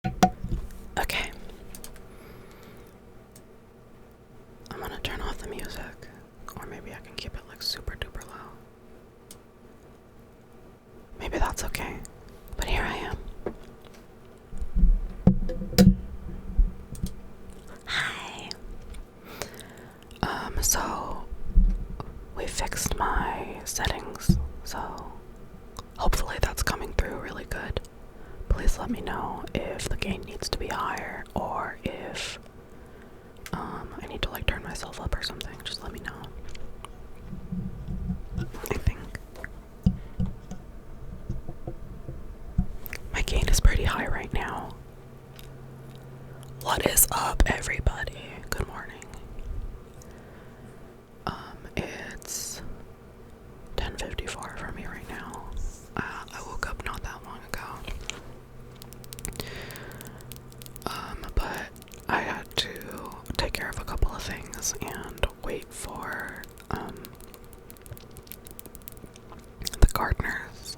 Okay. I'm gonna turn off the music. Or maybe I can keep it like super duper low. Maybe that's okay. But here I am. Hi. So we fixed my settings, so hopefully that's coming through really good. Please let me know if the gain needs to be higher or if I need to like turn myself up or something. Just let me know. I think my gain is pretty high right now. What is up, everybody? Good morning. It's 10:54 for me right now. I woke up not that long ago. But I had to take care of a couple of things and wait for the gardeners,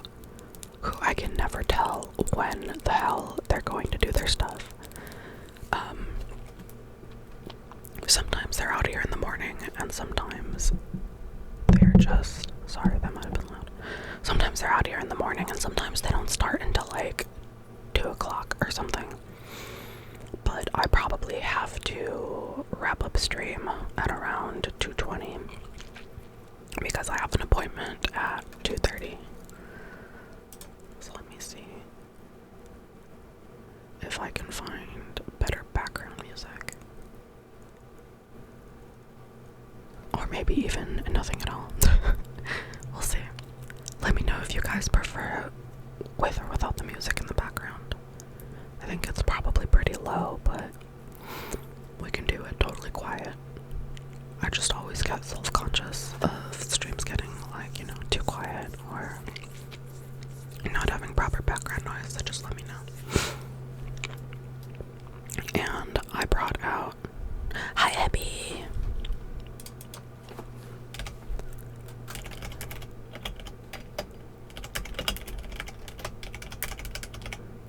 who I can never tell when the hell they're going to do their stuff. Sometimes they're out here in the morning, and sometimes they're just, sorry, that might have been loud. Sometimes they're out here in the morning, and sometimes they don't start until like 2 o'clock or something. But I probably have to wrap up stream at around 2:20 because I have an appointment at 2:30. So let me see if I can find better background music. Or maybe even nothing at all. We'll see. Let me know if you guys prefer it with or without the music in the background. I think it's probably pretty low, but we can do it totally quiet. I just always get self-conscious of streams getting like, too quiet or not having proper background noise, so just let me know. And I brought out, hi Abby!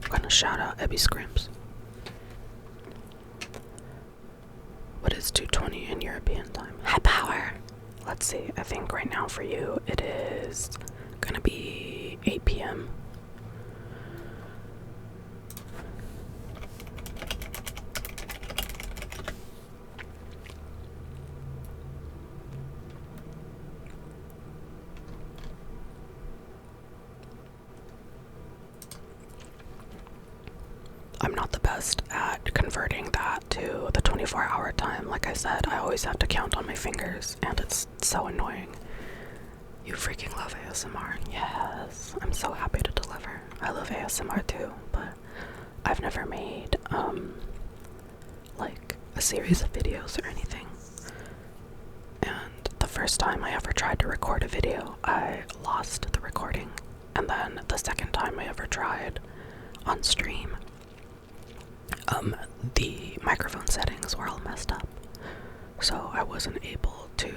I'm gonna shout out Abby Scrimps. What is 2:20 in European time? High power! Let's see, I think right now for you it is gonna be 8 p.m. I'm not the best at converting that to the 24-hour time. Like I said, I always have to count on my fingers, and it's so annoying. You freaking love ASMR. Yes, I'm so happy to deliver. I love ASMR too, but I've never made, like, a series of videos or anything. And the first time I ever tried to record a video, I lost the recording. And then the second time I ever tried on stream, the microphone settings were all messed up, so I wasn't able to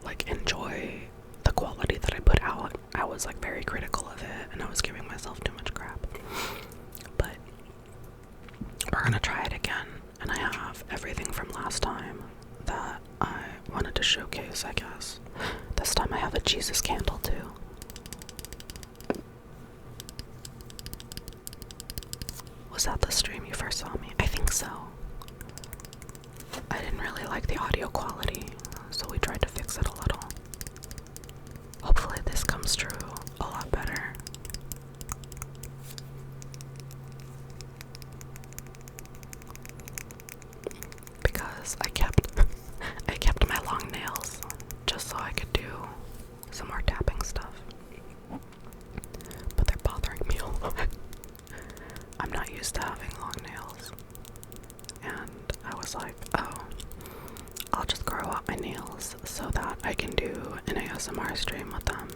like enjoy the quality that I put out. I was like very critical of it, and I was giving myself too much crap. But we're gonna try it again, and I have everything from last time that I wanted to showcase, I guess. This time I have a Jesus candle too. Was that the stream you first saw me? I think so. I didn't really like the audio quality, so we tried to fix it a little. Hopefully this comes true a lot better. Because I kept my long nails just so I could do some more tapping stuff. But they're bothering me a lot. I'm not used to having long nails. And I was like, oh, I'll just grow out my nails so that I can do an ASMR stream with them,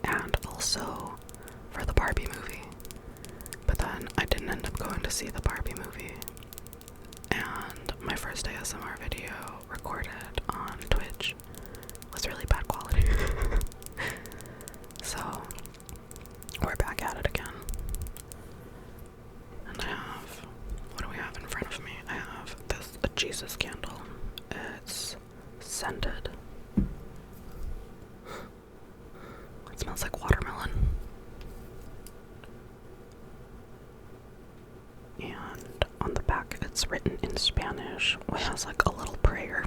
and also for the Barbie movie. But then I didn't end up going to see the Barbie movie, and my first ASMR video recorded on Twitch was really bad quality. So we're back at it again. And I have, what do and on the back it's written in Spanish, which has like a little prayer.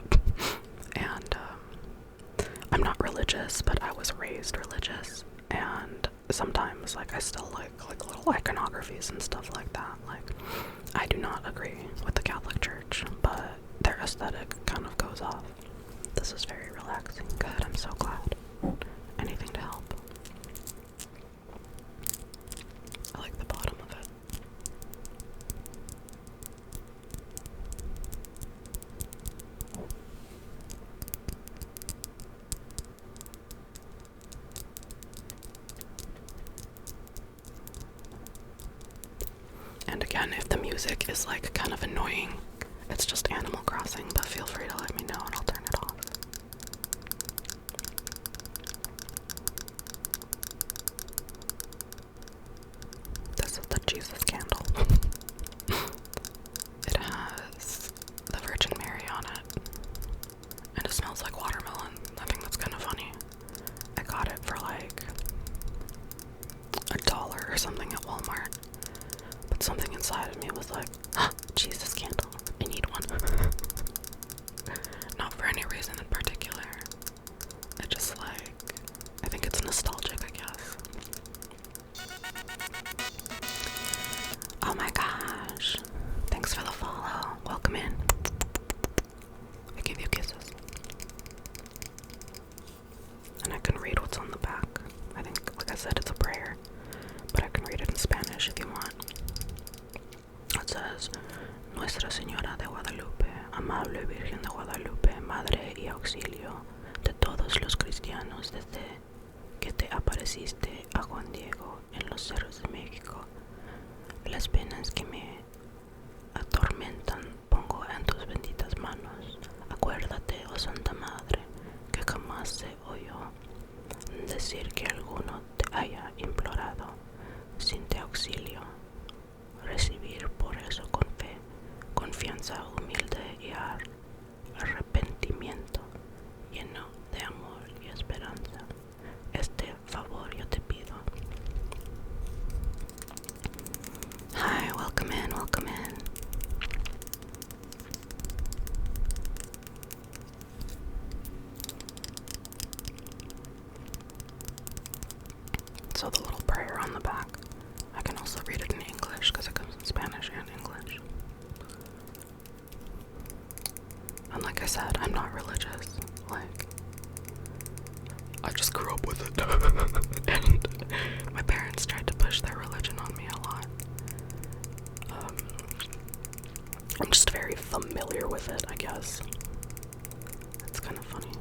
And I'm not religious, but I was raised religious, and sometimes like I still like little iconographies and stuff like that. Like, I do not agree with the Catholic Church, but their aesthetic kind of goes off. This is very relaxing. Good, I'm so glad. Anything to help. I like the bottom of it. And again, if the music is like kind of annoying, it's just Animal Crossing, but feel free to let me know and I'll turn it off. This is the Jesus candle. It has the Virgin Mary on it, and it smells like watermelon. I think that's kind of funny. I got it for like $1 or something at Walmart, but something inside of me was like, Jesus candle, I need one. Not for any reason in particular. I just like, I think it's nostalgic, I guess. Oh my gosh. Thanks for the follow. Welcome in. I give you kisses. And I can read what's on the back. I think, like I said, it's a prayer, but I can read it in Spanish if you want. It says, Nuestra Señora de Guadalupe, amable Virgen de Guadalupe, Madre y Auxilio de todos los cristianos desde que te apareciste a Juan Diego en los cerros de México. Las penas que me atormentan pongo en tus benditas manos. Acuérdate, oh Santa Madre, que jamás se oyó decir que alguno te haya implorado sin te auxilio. Recibir por eso con fe, confianza humilde y arrepentimiento, lleno de amor y esperanza. Este favor yo te pido. Hi, welcome in, welcome in. So the little prayer on the back, I can also read it in English because it comes in Spanish and English. And like I said, I'm not religious. Like, I just grew up with it. And my parents tried to push their religion on me a lot. I'm just very familiar with it, I guess. It's kind of funny.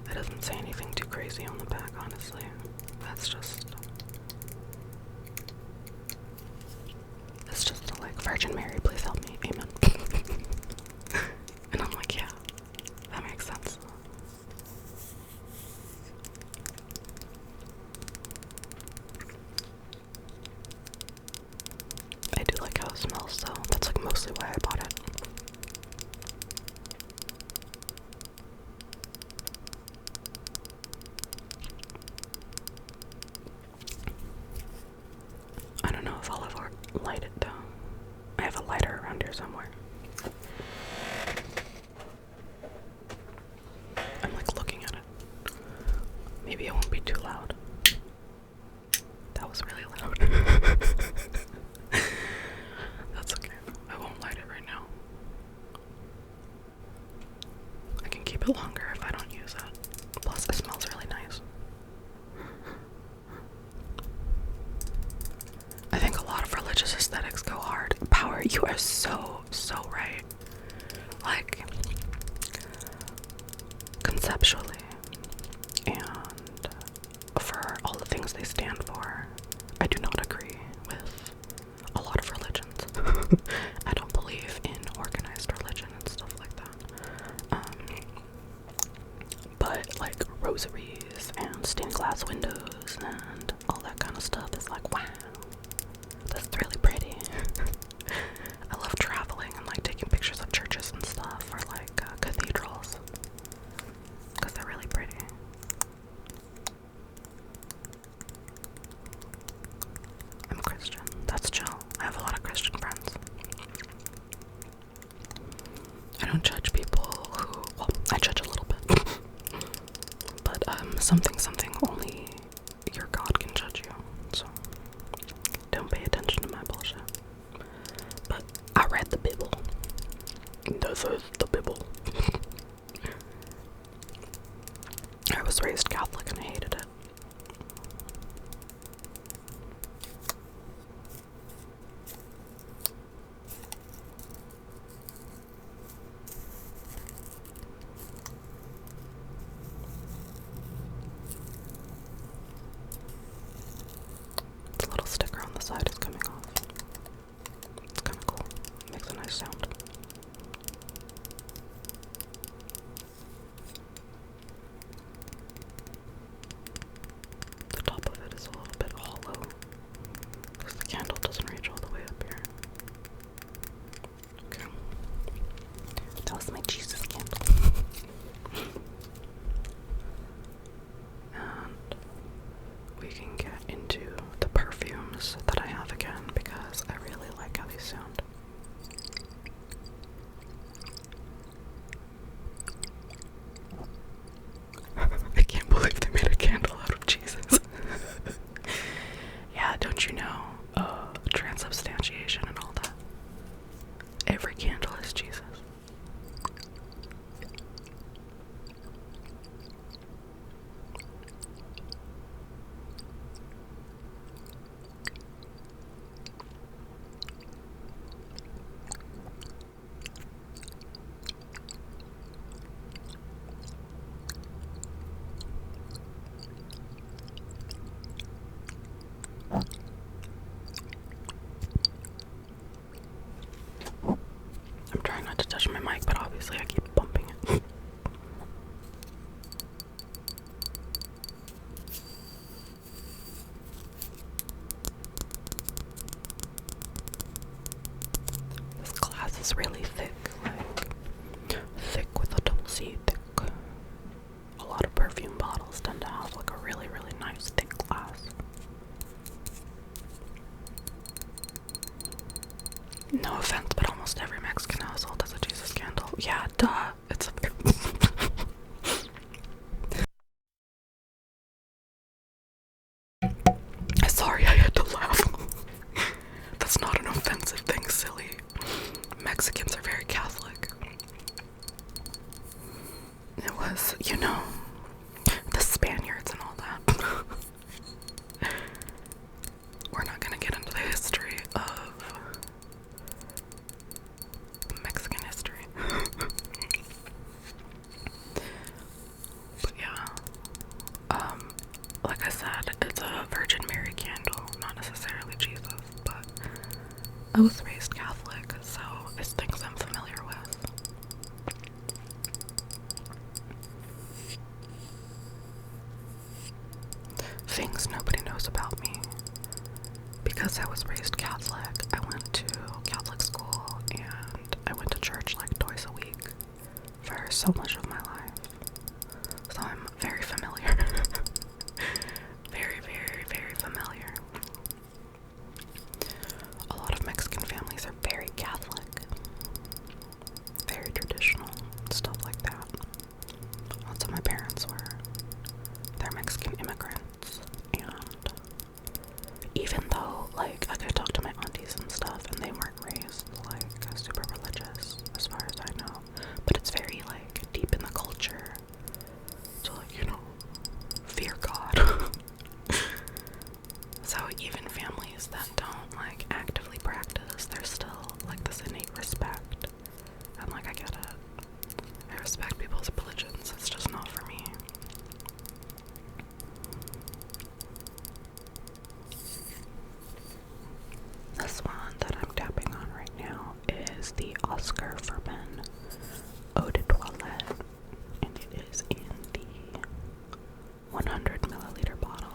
It doesn't say anything too crazy on the back, honestly. That's just... It's just like, Virgin Mary, please help me. Amen. And I'm like, yeah, that makes sense. I do like how it smells, though. That's like mostly why I bought it. I don't know if I'll ever light it, though. I have a lighter around here somewhere. I'm like looking at it. Maybe it won't be too loud. That was really loud. That's okay. I won't light it right now. I can keep it longer if I don't use it. Plus, it smells really nice. I think a lot of religious aesthetics go hard. Power, you are so right. Like, conceptually, and for all the things they stand for, I do not agree with a lot of religions. I don't believe in organized religion and stuff like that. But like rosaries and stained glass windows and all that kind of stuff is like, wow, that's really pretty. I love traveling and like taking pictures of churches and stuff, or like cathedrals, because they're really pretty. was really thick, like thick with a double C, thick. A lot of perfume bottles tend to have like a really, really nice thick glass. No offense, but almost every Mexican household has a Jesus candle. Yeah, duh. It's a Sorry, I had to laugh. That's not an offensive thing, silly. Mexicans are very Catholic. It was, you know, the Spaniards and all that. We're not gonna get into the history of Mexican history. But yeah, like I said, it's a Virgin Mary candle, not necessarily Jesus, but I was raised Catholic, so it's things I'm familiar with. Things nobody knows about me. Because I was raised Catholic, I went to Catholic school and I went to church like twice a week for so much of my life. So I'm very familiar. Very, very, very familiar. A lot of Mexican families are very Catholic, very traditional, stuff like that. Lots of my parents were. They're Mexican immigrants, and even though, like I talked to my aunties and stuff, and they weren't raised, like, super religious, as far as I know, but it's very, like, deep in the culture to, like, you know, fear God. So even families that don't, like, actively practice, there's still, like, this innate respect, and, like, I get it. I respect people's religions, it's just not for me. This one that I'm tapping on right now is the Oscar for Men Eau de Toilette, and it is in the 100 milliliter bottle.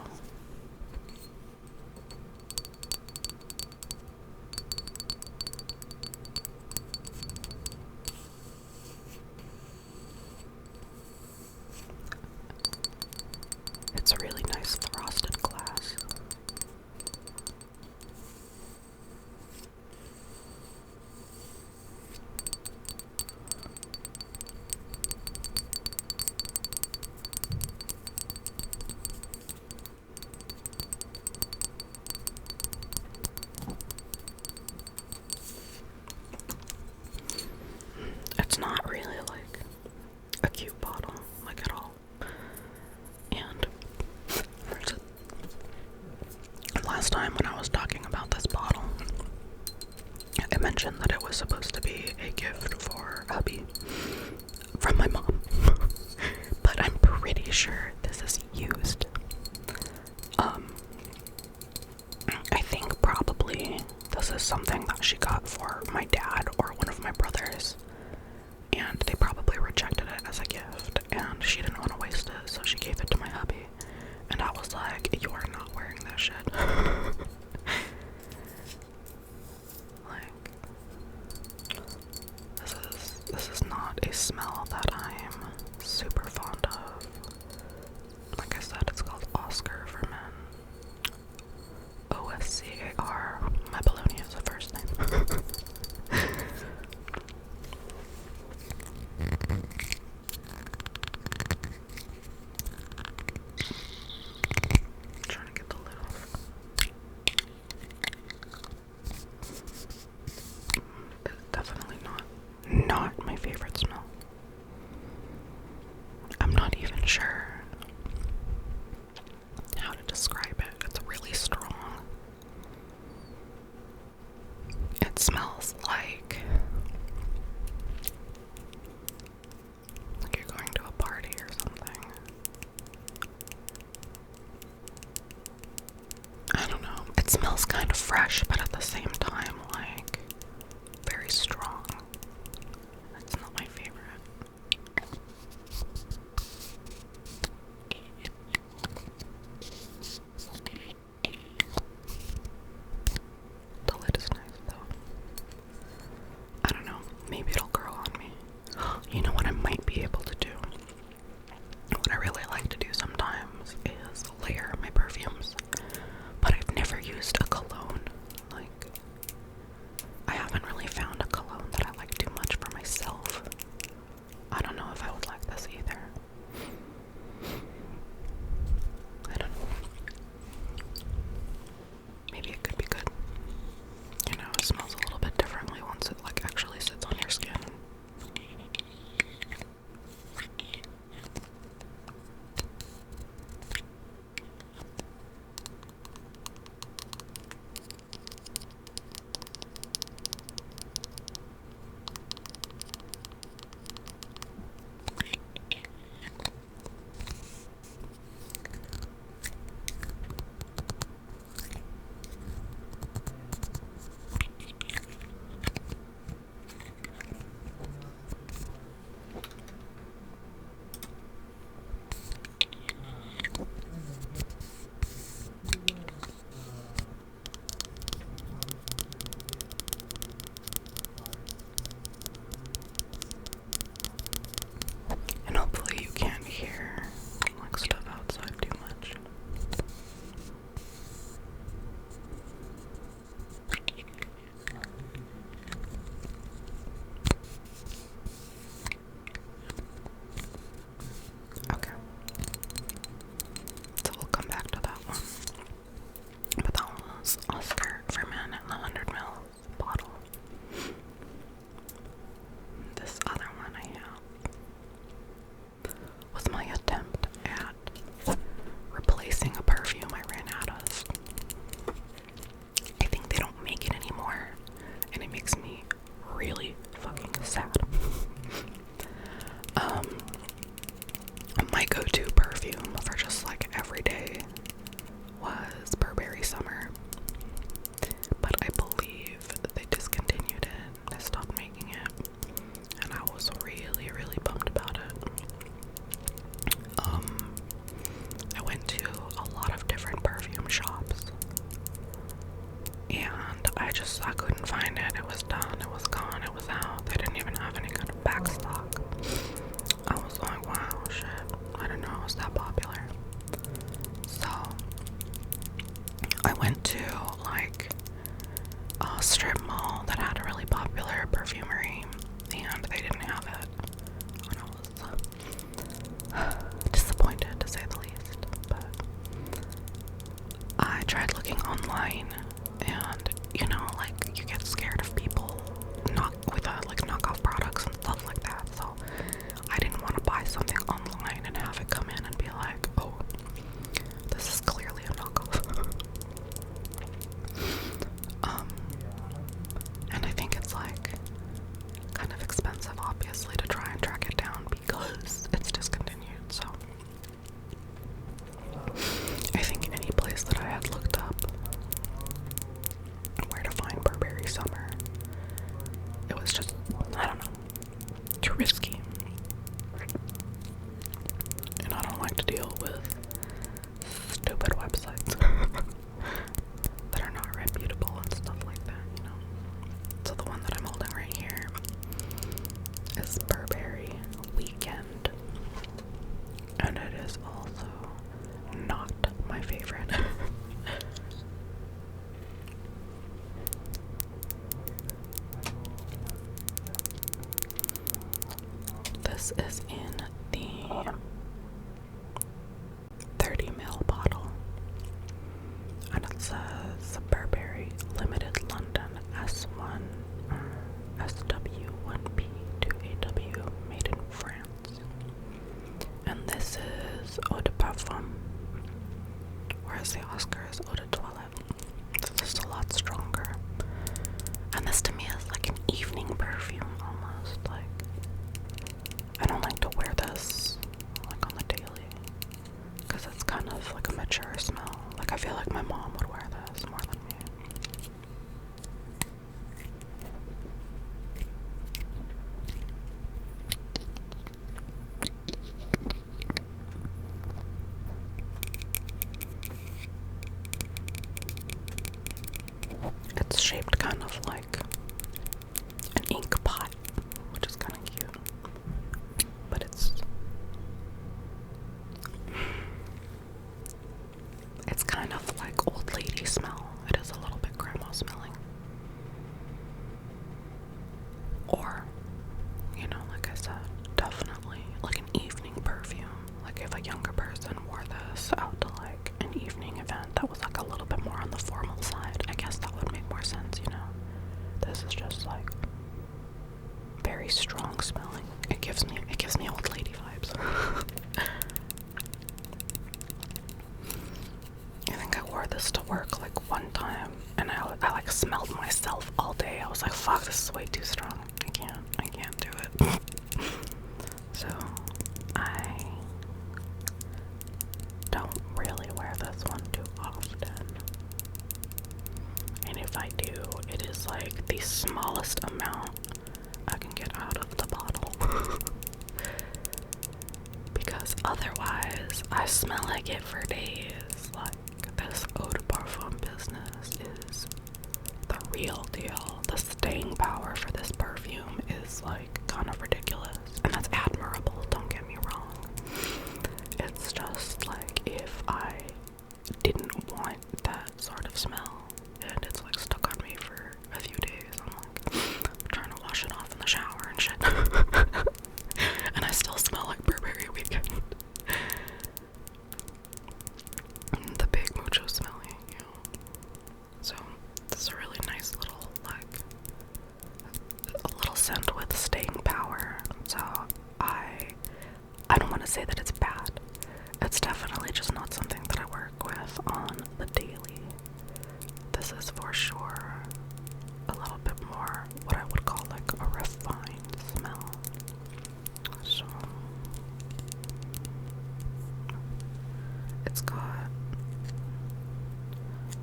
It's a really nice frosted glass. It's not really like a cute bottle, like at all. And last time when I was talking about this bottle, I mentioned that it was supposed to be a gift for hubby from my mom. But I'm pretty sure this is used. I think probably this is something that she got for my dad or one of my brothers, and they probably rejected it as a gift, and she didn't want to waste it, so she gave it to my hubby, and I was like, you are not wearing that shit. Like, this is not a smell that I'm super fond of. Like I said, it's called Oscar for Men. Oscar. My bologna is a first name. Trying to get the lid off. It's definitely not my favorite smell. I'm not even sure how to describe it. It's really strong. It smells like you're going to a party or something. I don't know. It smells kind of fresh, but at the same time, like, very strong. It's not my favorite. The lid is nice, though. I don't know. I went to like a strip mall that had a really popular perfumery, and they didn't have it. And I was disappointed, to say the least. But I tried looking online, and you know, like, you get scared of people like knockoff products and stuff like that. So I didn't want to buy something online and have it come in and be like, oh, this is clearly a knockoff. And I think it's like kind of expensive, obviously, to try and track it down because it's discontinued. So I think any place that I had looked up where to find Burberry Summer, it was just, I don't know, too risky. And I don't like to deal with stupid websites that are not reputable and stuff like that, you know. So the one that I'm holding right here is Burberry Weekend, and it is also not my favorite. This is in the 30ml bottle, and it says Burberry Limited London S1 SW1P to AW, made in France. And this is Eau de Parfum, whereas the Oscar is Eau de Toilette. It's just a lot stronger. And this to me is like an evening perfume almost. Like, I don't like to wear this like on the daily because it's kind of like a mature smell. Like, I feel like my mom would wear this more than me. It's shaped kind of like an ink pot, which is kind of cute. But it's kind of like old lady smell. It is a little bit grandma smelling. Or, you know, like I said, definitely like an evening perfume. Like if a younger person wore this out to like an evening event that was like a little bit more on the formal side, I guess that would make more sense, you know. This is just like very strong smelling. It gives me old lady vibes. I think I wore this to work like one time, and I like smelled myself all day. I was like, fuck, this is way too strong. I can't do it. So I don't really wear this one too often. And if I do, it is like the smallest amount I can get out of the bottle. Because otherwise, I smell like it for days. Like, this Eau de Parfum business is the real deal. The staying power for this perfume is like kind of ridiculous. And that's admirable, don't get me wrong. It's just like if I didn't want that sort of smell and it's like stuck on me for a few days, I'm like trying to wash it off in the shower and shit. And I still smell like Burberry Weekend. The big mucho smelling, you know. So this is a really nice little a little scent with staying power. So I don't want to say that it's bad. It's definitely just not something that I work with on the daily. This is for sure a little bit more what I would call like a refined smell. So it's got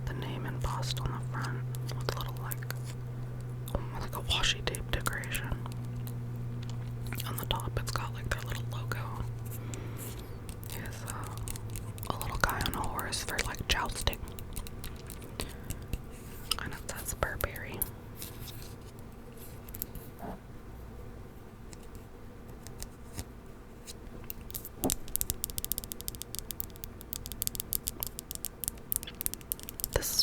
the name embossed on the front with a little like a washi tape decoration. On the top, it's got like their little logo. Here's a little guy on a horse for like jousting. And it says Burberry. This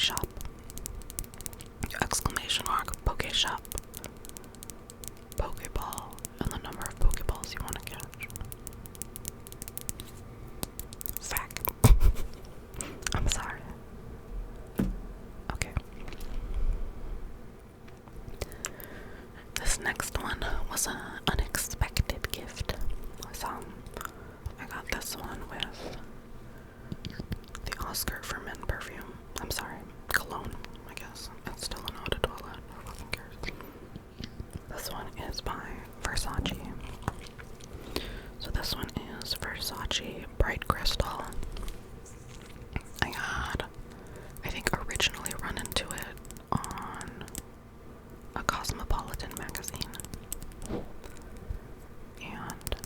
Pokeshop. Exclamation mark, Pokeshop. Pokeball, and the number of Pokeballs you want to catch. Fact. I'm sorry. Okay. This next one was an unexpected gift. So, I got this one with the Oscar for Men perfume. I'm sorry, cologne, I guess. It's still an eau de toilette. Who fucking cares? This one is by Versace. So this one is Versace Bright Crystal. I think originally run into it on a Cosmopolitan magazine. And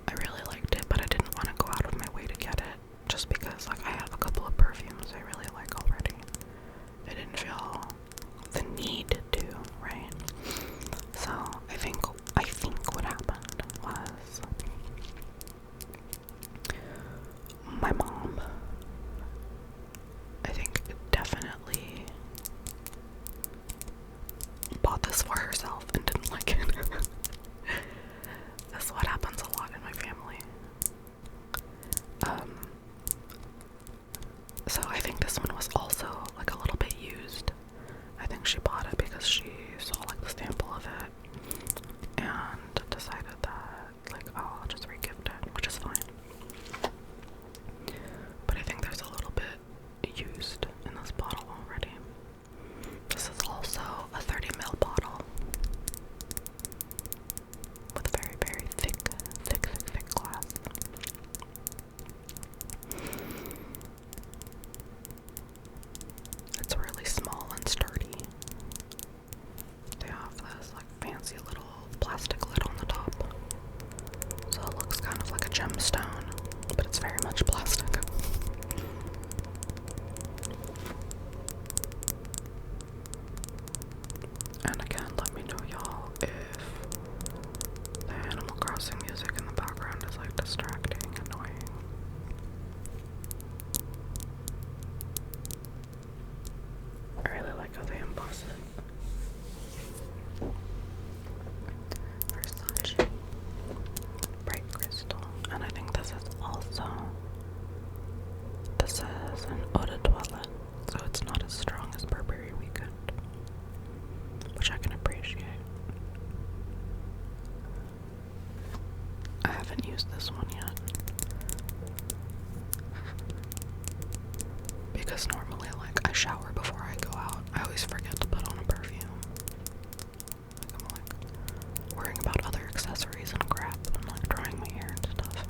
I really liked it, but I didn't want to go out of my way to get it just because like I have a couple of perfumes I really like already. I didn't feel the need to, right? So I think what happened was my mom, I think, definitely bought this for herself and didn't like it. That's what happens a lot in my family. So I think this one was also like a little bit used. I think she bought it because she saw like the sample of it and decided that like, oh, I'll just re-gift it, which is fine. But I think there's a little bit used in this bottle already. This is also a 30ml bottle with a very, very thick glass. It's really small and sturdy. They have this like fancy little plastic lid on the top, so it looks kind of like a gemstone, but it's very much plastic. And again, let me know, y'all, if the Animal Crossing music in the background is like distracting, annoying. I really like how they emboss it. Versace Bright Crystal. And I think this is an eau de toilette, so it's not as strong as Burberry Weekend, which I can appreciate. I haven't used this one yet because normally like I shower before I go out. I always forget to put on a perfume. Like I'm like worrying about other accessories and crap and like drying my hair and stuff.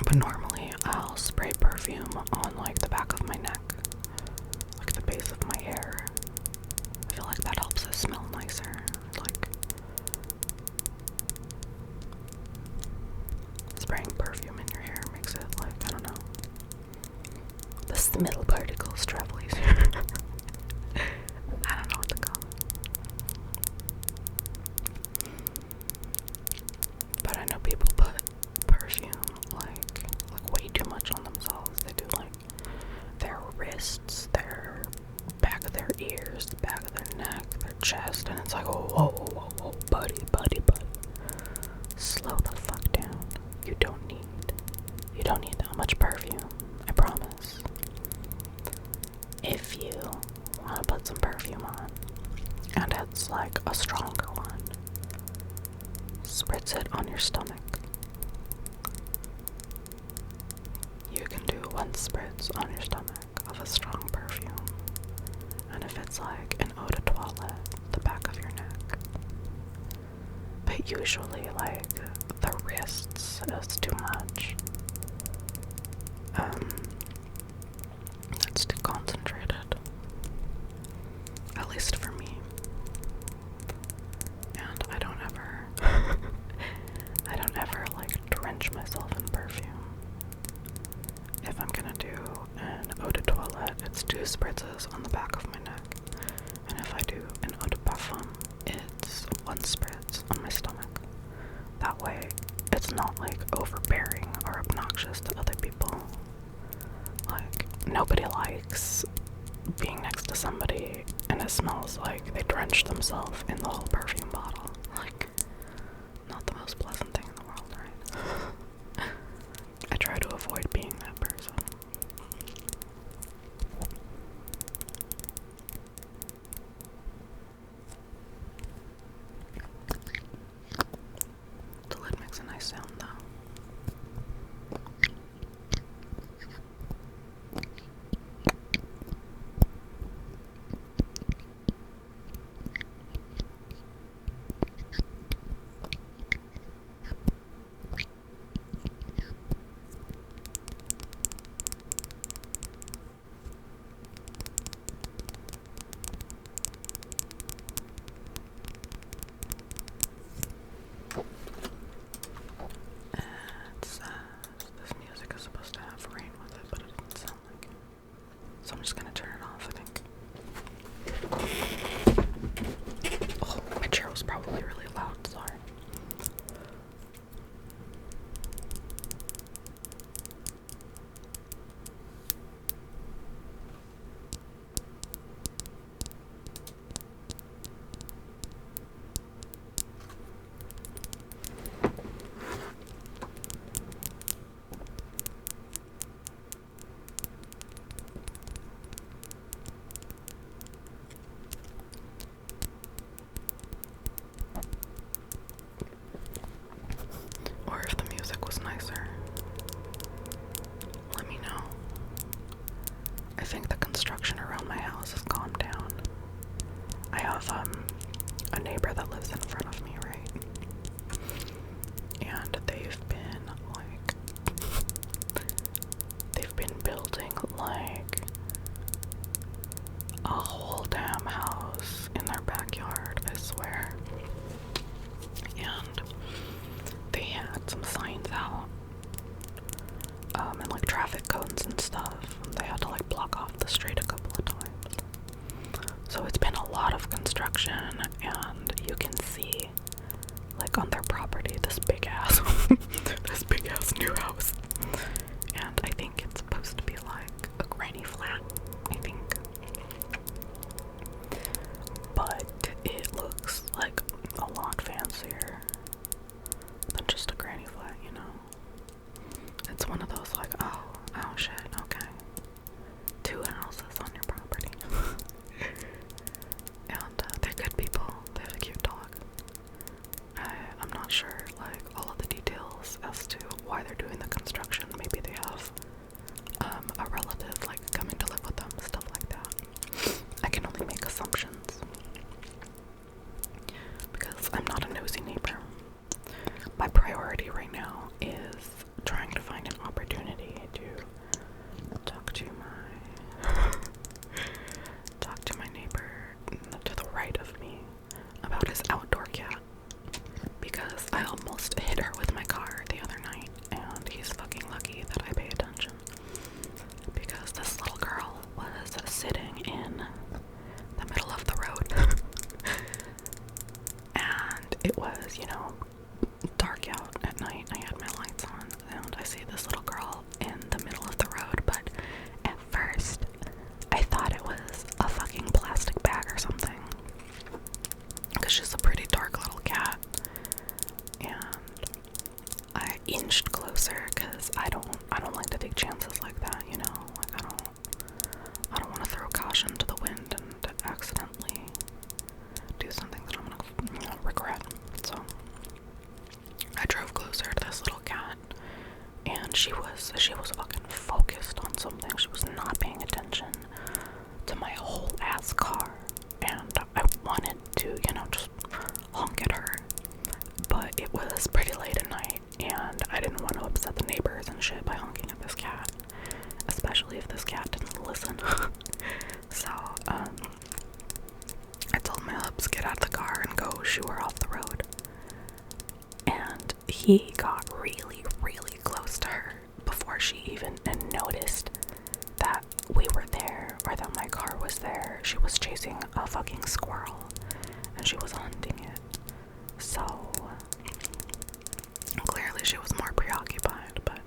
But normally I'll spray perfume on like the back of my neck, like the base of my hair. I feel like that helps it smell nicer. Like spraying perfume in your hair makes it like, I don't know, the smell particles travel easier. I don't know what to call it. But I know people put perfume like way too much on themselves. They do like their wrists, their back of their ears, the back of their neck, their chest, and it's like, whoa, buddy. Slow the fuck down. You don't need that much perfume, I promise. If you want to put some perfume on, and it's like a stronger one, spritz it on your stomach. You can do one spritz on your stomach of a strong perfume, and if it's like an eau de toilette, the back of your neck. But usually like the wrists is too much. It's too concentrated, at least for me. And I don't ever like drench myself in perfume. If I'm gonna do an eau de toilette, it's 2 spritzes on the back of my neck. And if I do an eau de parfum, it's 1 spritz on my stomach. That way, it's not like overbearing or obnoxious nobody likes being next to somebody and it smells like they drenched themselves in the whole perfume bottle. Like, not the most pleasant thing in the world, right? I try to avoid being that person. The lid makes a nice sound though. This music is supposed to have rain with it, but it doesn't sound like it. So I'm just gonna turn it off, I think. Oh, my chair was probably really loud, sorry. Or if the music was nicer, let me know. I think the construction around my house has calmed down. I have a neighbor that lives in front of me, right? And they've been building like a whole damn house in their backyard, I swear. And they had some signs out, and like traffic cones and stuff. They had to like block off the street a couple of times. So it's been a lot of construction, and you can see, like on their property, this big ass new house. And I think it's supposed to be like a granny flat, I think. But it looks like a lot fancier than just a granny flat, you know? It's one of those like, oh shit, okay. 2 houses on your property. And they're good people. They have a cute dog. I'm not sure, like, all of the details as to why they're doing the construction. Maybe they have a relative, like, coming to live with them, stuff like that. I can only make assumptions. Because I'm not a nosy neighbor. My priority right now is trying to find an opportunity to talk to my neighbor to the right of me about his outdoor cat, because I almost hit her with my car the other night, and he's fucking lucky that I pay attention, because this little girl was sitting in the middle of the road and it was, you know, dark out at night. I had my lights on and I see this little girl in the middle of the road, but at first I thought it was a fucking plastic bag or something, because she's a pretty dark little cat. And I inched closer because I don't like to take chances like that, you know. Like I don't want to throw caution to the wind and accidentally do something that I'm gonna, you know, regret. So I drove closer to this little cat, and she was fucking focused on something. She was not paying attention to my whole ass car, and I wanted to, you know, just honk at her, but it was pretty late at night, and I didn't want to upset the neighbors and shit by honking at this cat, especially if this cat didn't listen. So, I told my hubs, get out of the car and go shoo her off the road. And he got really, really close to her before she even noticed that we were there or that my car was there. She was chasing a fucking squirrel and she was hunting it. So clearly she was more preoccupied, but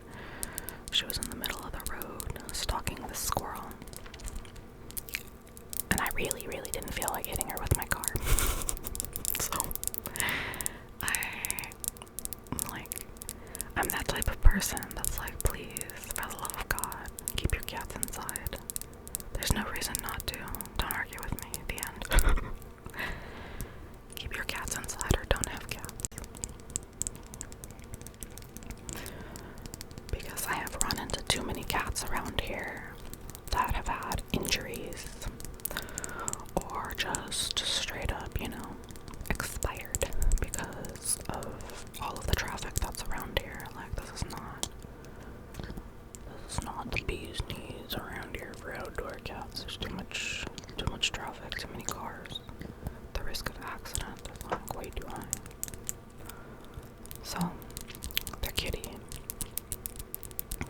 she was in the middle of the road stalking the squirrel. reason not to. Don't argue with me at the end. Keep your cats inside or don't have cats. Because I have run into too many cats around here that have had injuries or just straight up, expired because of all of the traffic that's around here. Like, this is not the bee's knees around here for outdoor cats. There's too much traffic, too many cars. The risk of accident is like way too high. So, their kitty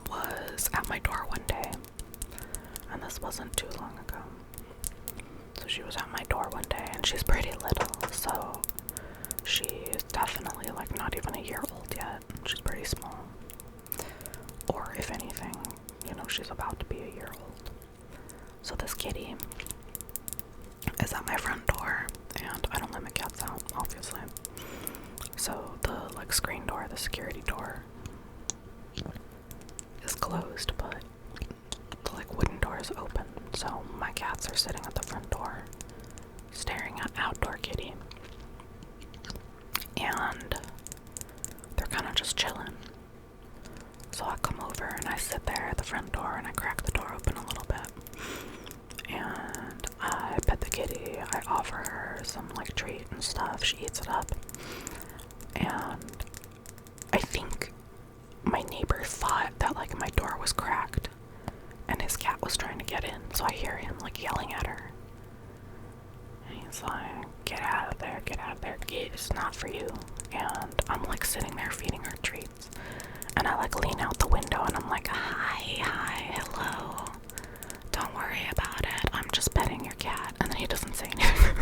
was at my door one day, and this wasn't too long ago. So she was at my door one day, and she's pretty little, so she is definitely like not even a year old yet. She's pretty small. Or if anything, she's about to be a year old. So this kitty is at my front door, and I don't let my cats out, obviously. So the screen door, the security door, is closed, but the wooden door is open. So my cats are sitting at the front door, staring at outdoor kitty, and they're kind of just chilling. So I come over and I sit there at the front door and I crack the door open a little bit, and I pet the kitty. I offer her some treat and stuff. She eats it up, and I think my neighbor thought that my door was cracked and his cat was trying to get in. So I hear him yelling at her, and he's like, get out of there, it's not for you. And I'm sitting there feeding her treats, and I lean out the window and I'm like, hi, hello, don't worry about it, I'm just petting your cat. And then he doesn't say anything.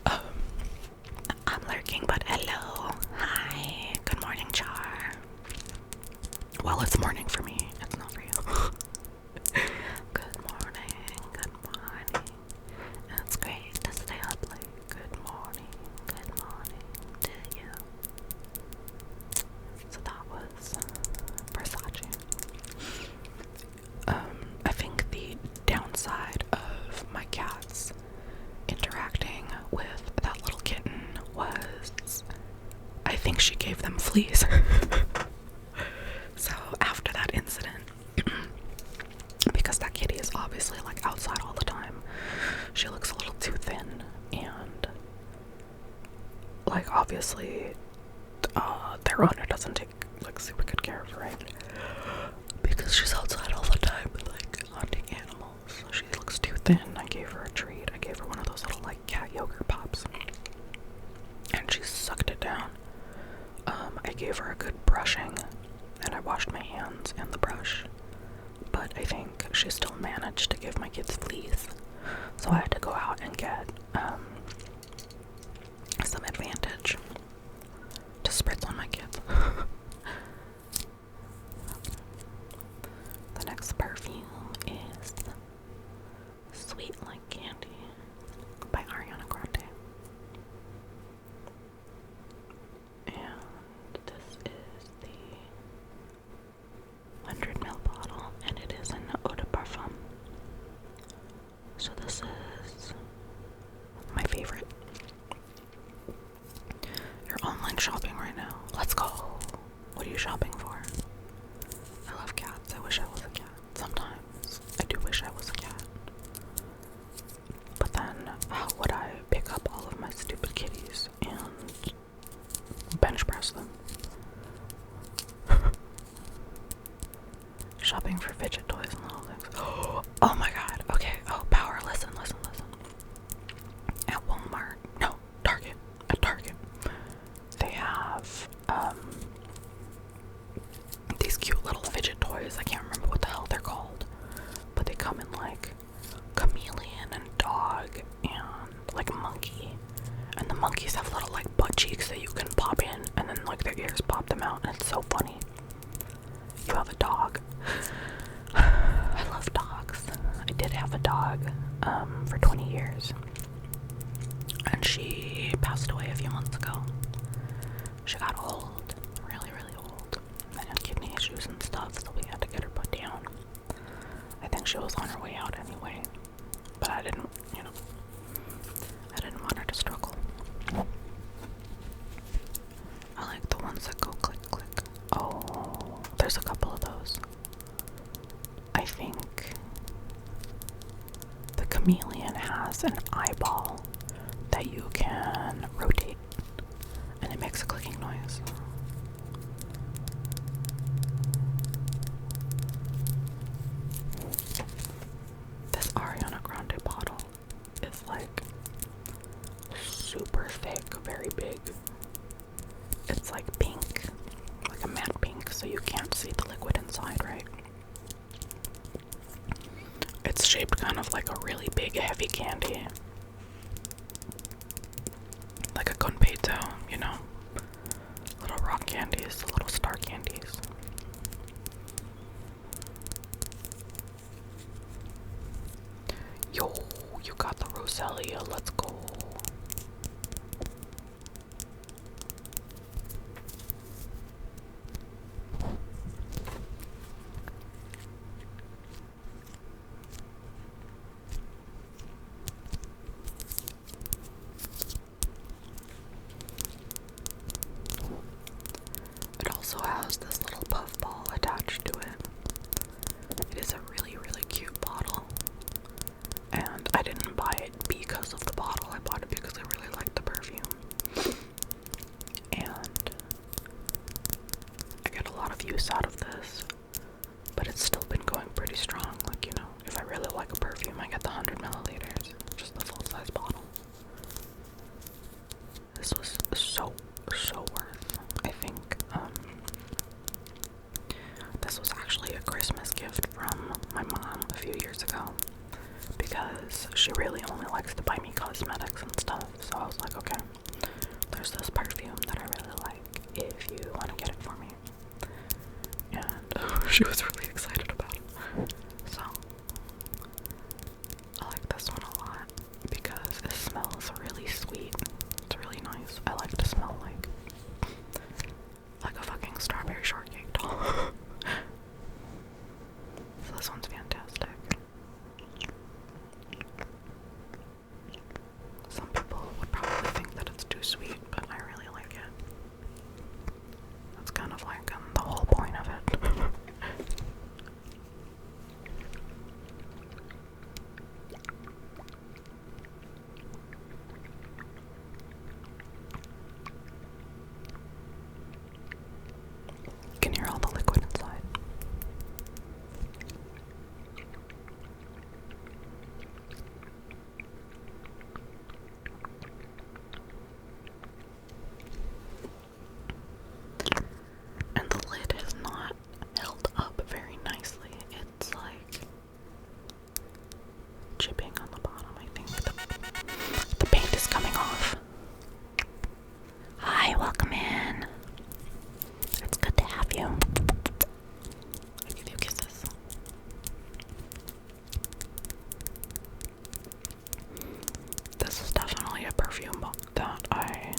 I'm lurking, but hello, hi, good morning, Char. Well, it's morning for me, it's not for you. Good morning, it's great to stay up late. Good morning to you. So that was Versace. I think the downside of my cats interacting with that little kitten was, I think she gave them fleas. So after that incident, because that kitty is obviously outside all the time, she looks a little too thin, and obviously their owner doesn't take super good care of her, right? Because she's outside all the time hunting animals. So she looks too thin. I gave her a treat. I gave her one of those little cat yogurt pops, and she sucked it down. I gave her a good brushing, and I washed my hands and the brush, but I think she still managed to give my kids fleas. So I had to go out and get some Advantage to spritz on my kids. The next perfume is Sweet Like Candy by Ariana Grande. And this is the 100ml bottle, and it is an eau de parfum. So this is my favorite. You're online shopping right now. Let's go. What are you shopping for? I love cats. I wish I was a cat. Sometimes I do wish I was a cat. But then how would I pick up all of my stupid kitties and bench press them? Shopping for fidget toys and little things. Oh my god. Okay. Oh, power. Listen. At Walmart. No, Target. At Target. They have these cute little fidget toys. I can't remember what the hell they're called, but they come in chameleon and dog and monkey, and the monkeys have little butt cheeks that you can pop in, and then their ears pop them out, and it's so funny. You have a dog. I love dogs. I did have a dog for 20 years, and she passed away a few months ago. She got old, really old, and had kidney issues and stuff, so we had to get her put down. I think she was on her way out anyway. But I didn't, I didn't want her to struggle. I like the ones that go click, click. Oh, there's a couple of those. I think the Chameleon has an eyeball that you can rotate, and it makes a clicking noise. This Ariana Grande bottle is like super thick, very big. It's like pink, like a matte pink, so you can't see the liquid inside, right? It's shaped kind of like a really big, heavy candy. Like a Gunpei-to, little rock candies, little star candies. Yo, you got the Roselia, let's go. It also has this little puff ball attached to it. It is a really, really cute bottle. And I didn't buy it because of the bottle. I bought it because I really liked the perfume. And I get a lot of use out of this. But it's still been going pretty strong. Like, if I really like a perfume, I get the 100 milliliters. Just the full-size bottle. This was so worth, I think. This was actually a Christmas gift from my mom a few years ago, because she really only likes to buy me cosmetics and stuff. So I was like, okay, there's this perfume that I really like, if you want to get it for me. And she was really excited about it. So I like this one a lot because it smells really sweet. It's really nice. I like to smell like a fucking strawberry shortcake doll. So this one's fantastic. Some people would probably think that it's too sweet, but I really like it. That's kind of like the whole point of it. You can hear all the liquid inside. And the lid is not held up very nicely. It's like chipping on the bottom. I think the paint is coming off. Hi, welcome in. It's good to have you. I give you kisses. This is definitely a perfume that I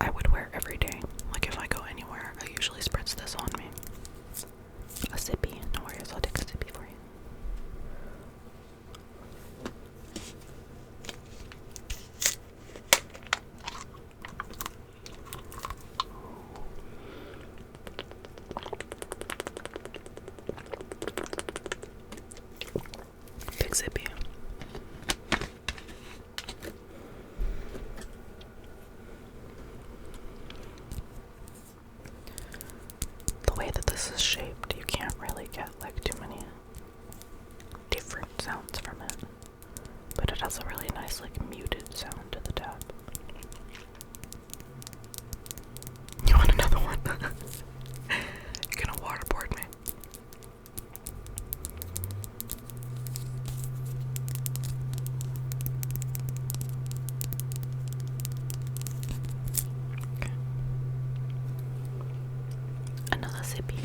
would wear every day. Like if I go anywhere, I usually spritz this on me. A sippy. No worries, I'll take a sippy for you. Big sippy. The way that this is shaped, you can't really get like too many different sounds from it. But it has a really nice like muted sound to the tap. You want another one? You're gonna waterboard me. Okay. Another sippy.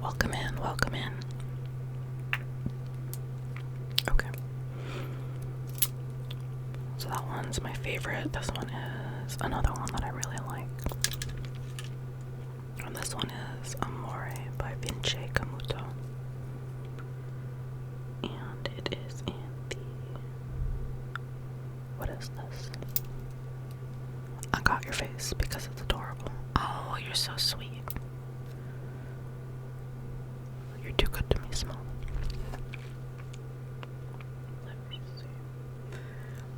Welcome in, welcome in. Okay. So that one's my favorite. This one is another one that I really like. And this one is Amore by Vince Camuto. And it is in the... What is this? I got your face because it's adorable. Oh, you're so sweet. You're too good to me, Small. Let me see.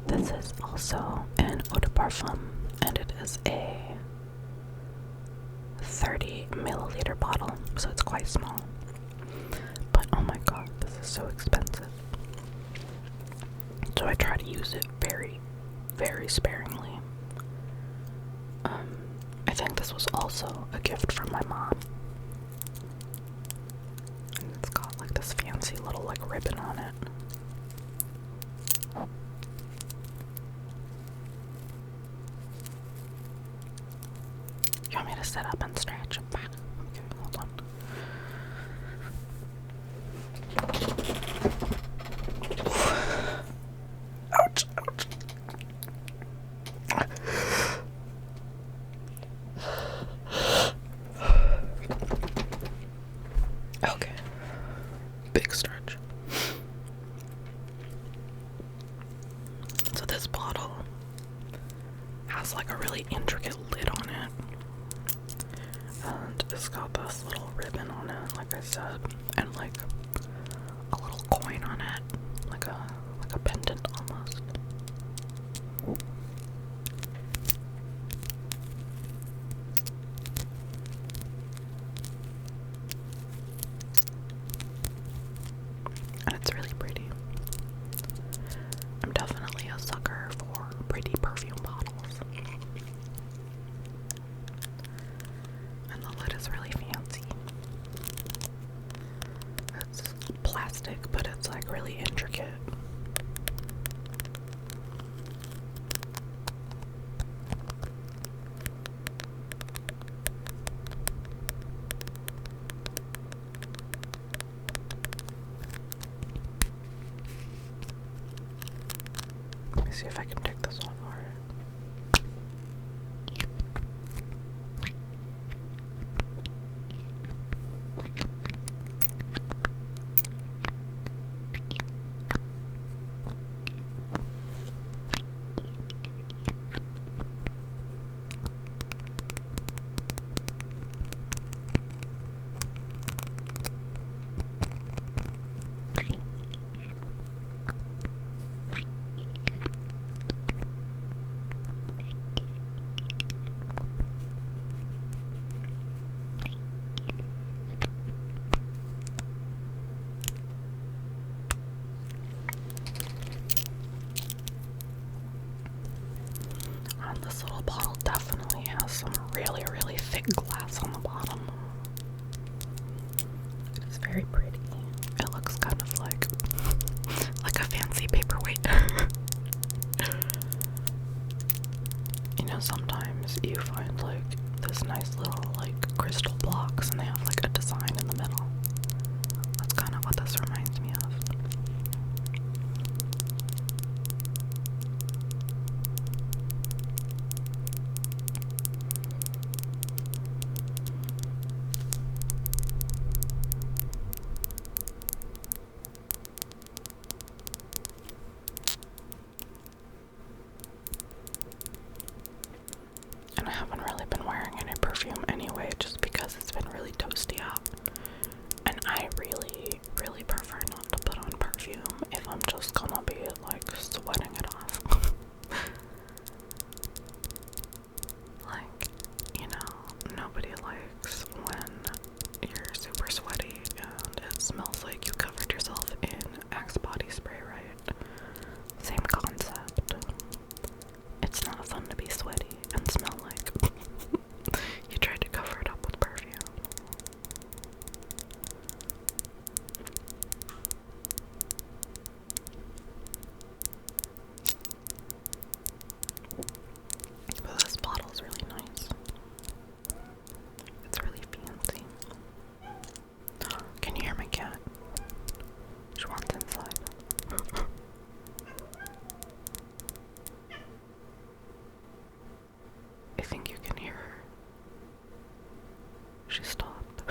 This is also an eau de parfum, and it is a 30 milliliter bottle, so it's quite small. But oh my god, this is so expensive. So I try to use it very, very sparingly. I think this was also a gift from my mom. And it's got like this fancy little like ribbon on it. You want me to sit up and stretch? Okay, hold on. Ouch, ouch. Okay. Big stretch. So this bottle has like a really intricate lid on it. And it's got this little ribbon on it, like I said, and like a little coin on it, like a pendant almost. And it's really pretty. I'm definitely a sucker for pretty perfume bottles. And the lid is really fancy. It's plastic, but it's like really intricate. Let me see if I can take this one apart. This little bottle definitely has some really, really thick glass on the bottom. It's very pretty. It looks kind of like a fancy paperweight. You know, sometimes you find like this nice little like crystal blocks and they have like a design in the middle. That's kind of what this reminds me of. And I haven't really been wearing any perfume anyway, just because it's been really toasty out. And I really, really prefer not to put on perfume if I'm just gonna be like sweating it off. Like, you know, nobody likes when you're super sweaty and it smells like you covered yourself in Axe body spray, right? Same concept. It's not fun to be sweaty and smell like you tried to cover it up with perfume. you can hear her. She stopped.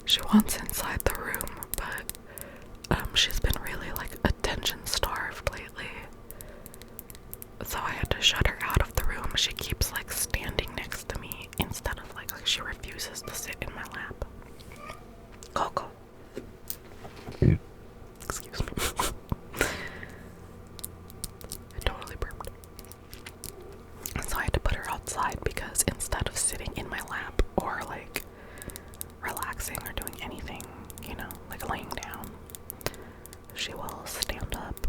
She wants inside the room, but she's been really like attention starved lately. So I had to shut her out of the room. She keeps like standing next to me instead of like she refuses to sit in my lap. Coco. Excuse me. I totally burped. So I had to put her outside because instead of sitting in my lap or like relaxing or doing anything, you know, like laying down, she will stand up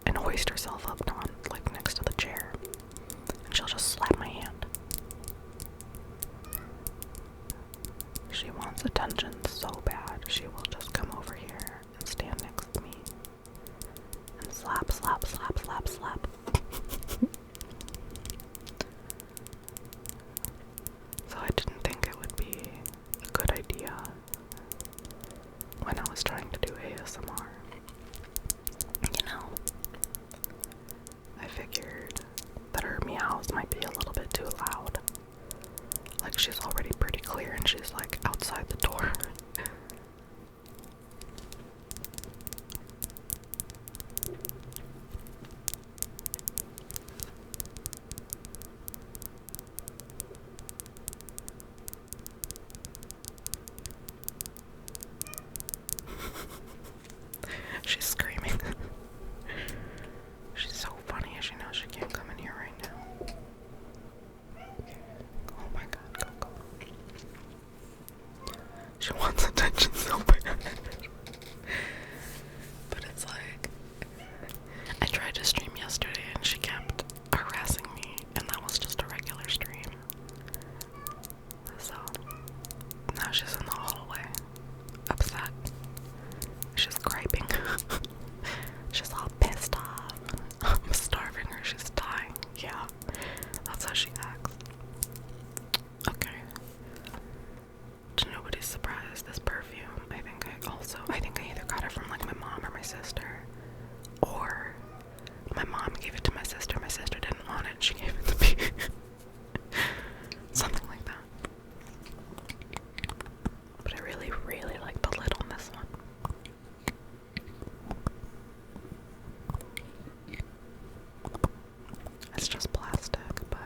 and hoist herself up on like next to the chair, and she'll just slap my hand. She wants attention so bad, she will just come over here and stand next to me and slap, slap, slap, slap, slap. So I didn't think it would be a good idea when I was trying to do ASMR. You know, I figured that her meows might be a little bit too loud. Like she's already pretty clear and she's like outside the door. She's screaming. She's so funny. She knows she can't come in here right now. Oh my god, Coco. She wants attention so bad. But it's like, I tried to stream yesterday and she kept harassing me, and that was just a regular stream. So, now she's in the hallway, upset. She's griping. She's all pissed off. I'm starving her, she's dying. Yeah, that's how she acts. Okay. To nobody's surprise, this perfume, I think I either got it from like my mom or my sister. Or my mom gave it to my sister didn't want it, and she gave it to me. Something like that. But I really, really like the lid on this one. It's just plastic, but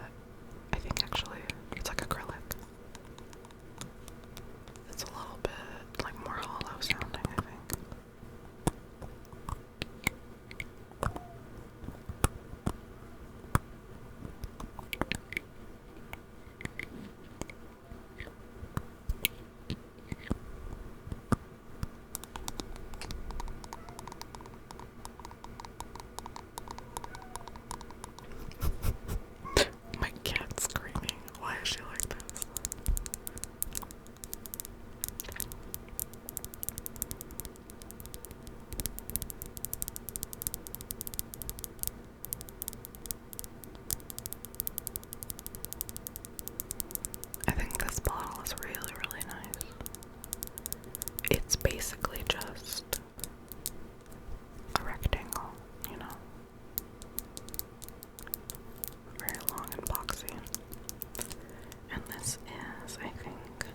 I think actually it's like acrylic. It's a little bit like more hollow sounding, I think. My cat's screaming. Why is she like this? I think this bottle is really, really nice. It's basically just a rectangle, you know? Very long and boxy. And this is, I think,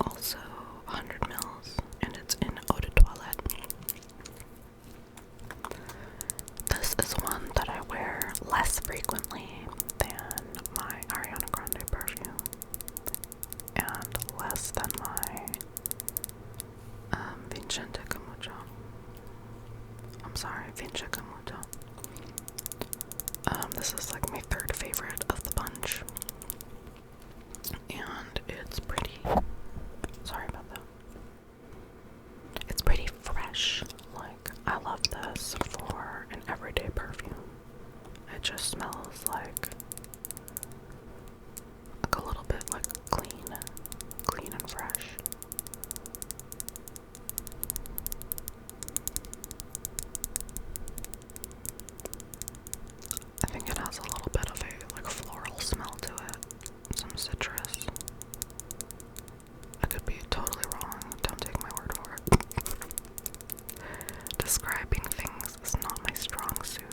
also 100 mils, and it's in eau de toilette. This is one that I wear less frequently than my Ariana Grande perfume, and less than my Vincente Camucho. I'm sorry, Vince Camucho. This is like my third favorite of the bunch, and it's pretty, sorry about that, it's pretty fresh. Like, I love this for an everyday perfume. It just smells like a little bit like clean and fresh. I think it has a little bit of a like floral smell to it, some citrus. I could be totally wrong, don't take my word for it. Describing things is not my strong suit.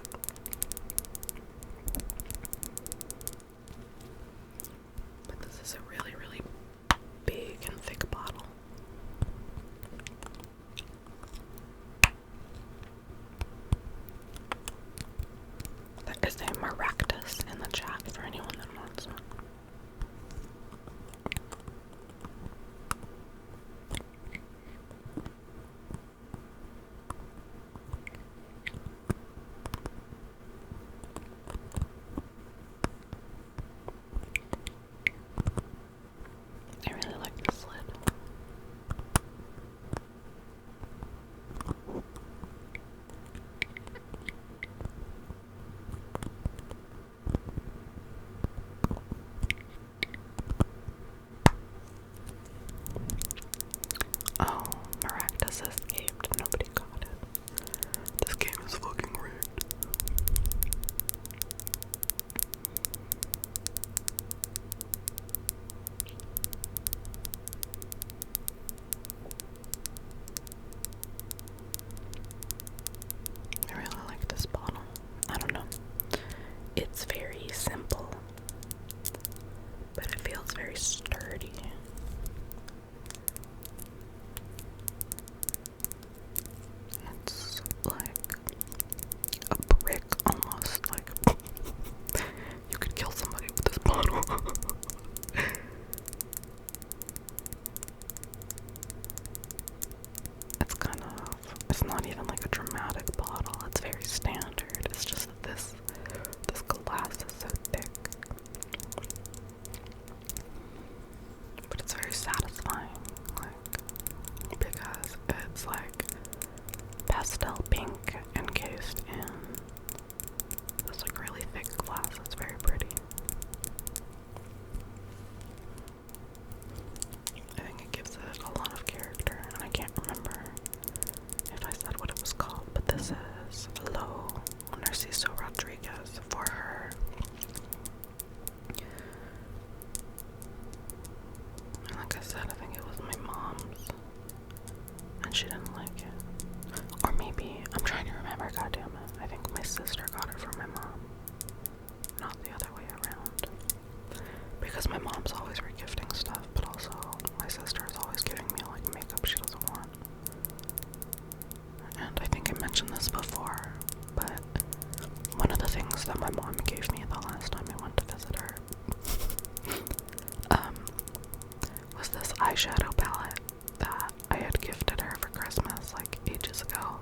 eyeshadow palette that I had gifted her for Christmas like ages ago.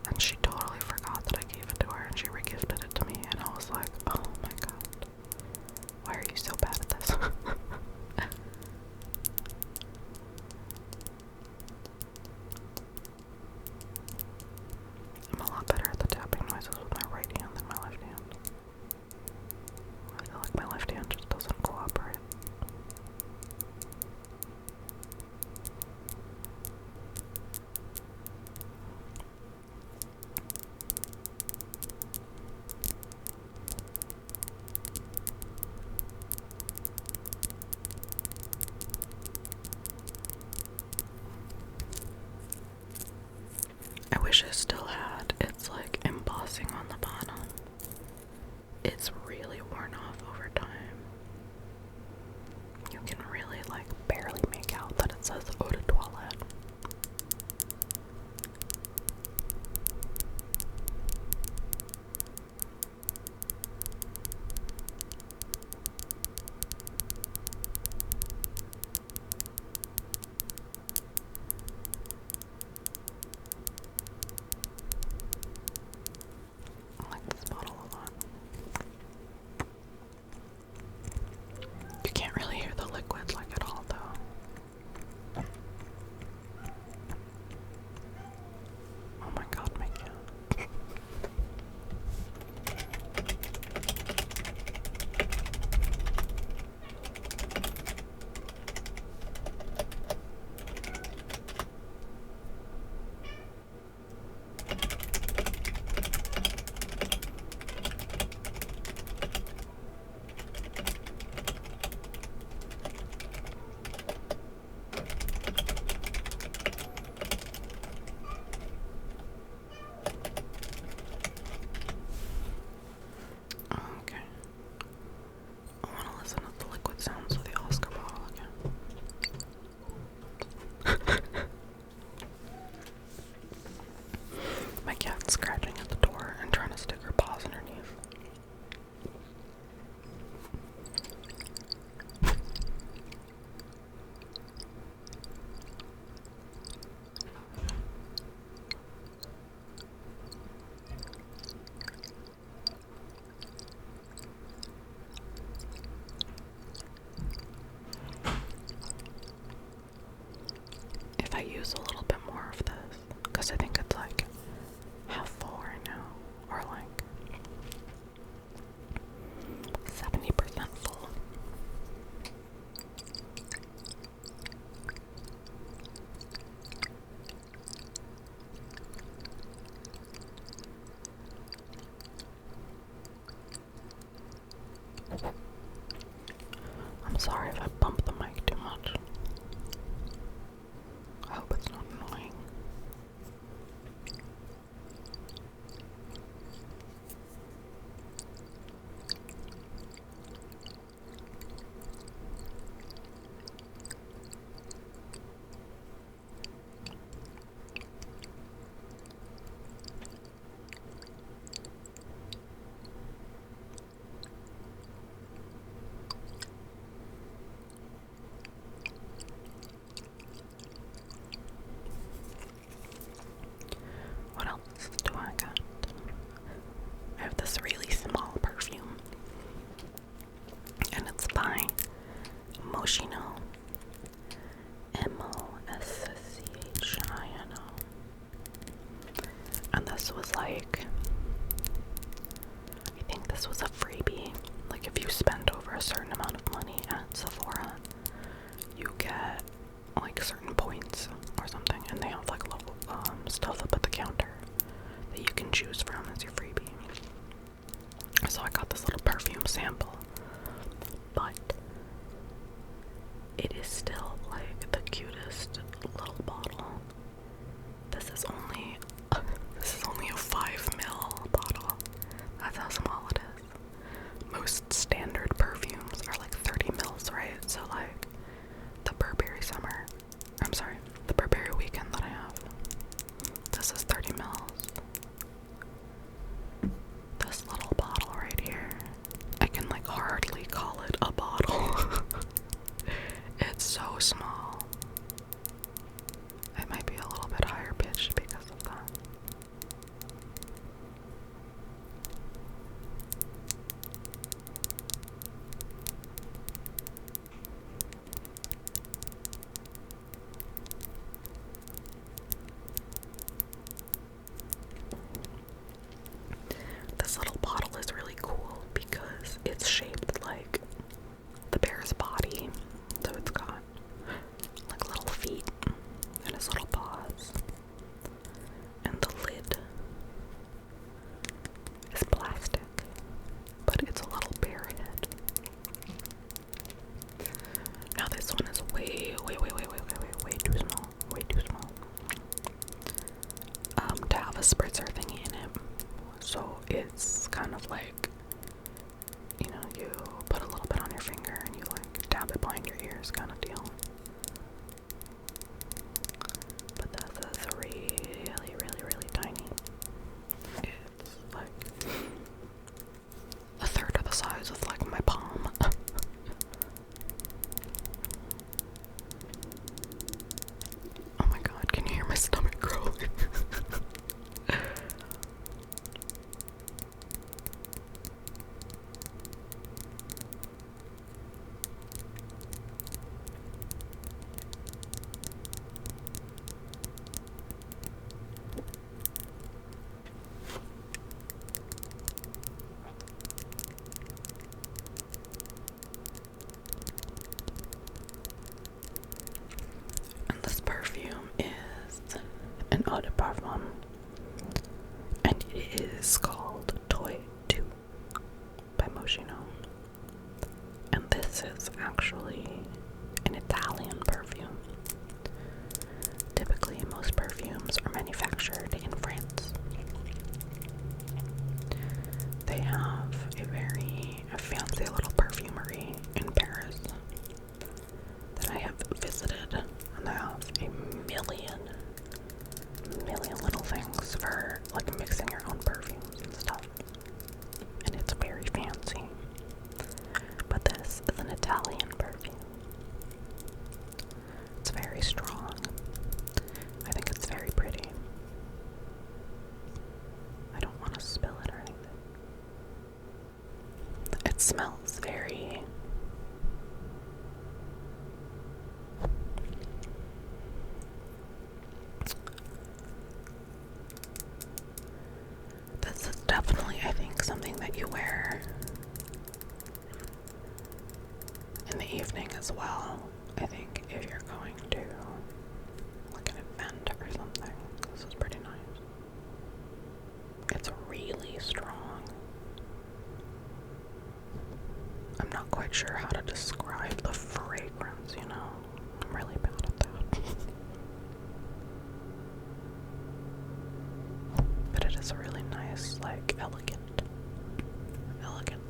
And she totally forgot that I gave it to her and she regifted it to me. And I was like, oh my god, why are you so bad at this? I'm a lot better at the tapping noises with my right hand than my left hand. I feel like my left hand just doesn't cooperate. I wish I still had its like embossing on the bottom. It's really worn off over time. You can really like barely make out that it says Eau de Toilette. I like this bottle a lot. You can't really hear the liquid like at all though. Oh my god, my cat. Okay. I want to listen to the liquid sounds of the Oscar bottle again. My cat's scratching at the door and trying to stick her paws underneath. If I use a little bit more of this, because I think it's like half full right now, or like 70% full. I'm sorry if I bump the mic too much. I hope it's not annoying. What else do I got? I have this really small perfume, and it's by Moschino. Moschino. And this was like, I think this was a freebie. Like if you spend over a certain amount of money at Sephora, you get like certain points or something, and they have like little stuff up at the counter that you can choose from as your freebie. So I got this little perfume sample, but it is still like the cutest little bottle. This is only a 5ml bottle. That's how small it is. Most standard perfumes are like 30ml, right? So like the Burberry Summer, I'm sorry, the Burberry Weekend that I have, this is 30ml. This little bottle right here, I can like hardly call it a bottle. It's so small. it behind your ears kind of deal. But this is really, really, really tiny. It's like a third of the size of like my palm. Oh my god, can you hear my stomach growling? And this perfume is an eau de parfum, and it is called Toy 2 by Moschino. And this is actually an Italian perfume. Typically, most perfumes are manufactured in France. They have a very fancy little perfumery in Paris that I have visited, and they have a million little things for like mixing your own perfumes and stuff. And it's very fancy. But this is an Italian perfume. It's very strong. I think it's very pretty. I don't want to spill it or anything. It smells very this is definitely, I think, something that you wear in the evening as well. I think if you're going to like an event or something, this is pretty nice. It's really strong. I'm not quite sure how to describe the fragrance, you know? I'm really bad at that. But it is a really nice, like, elegant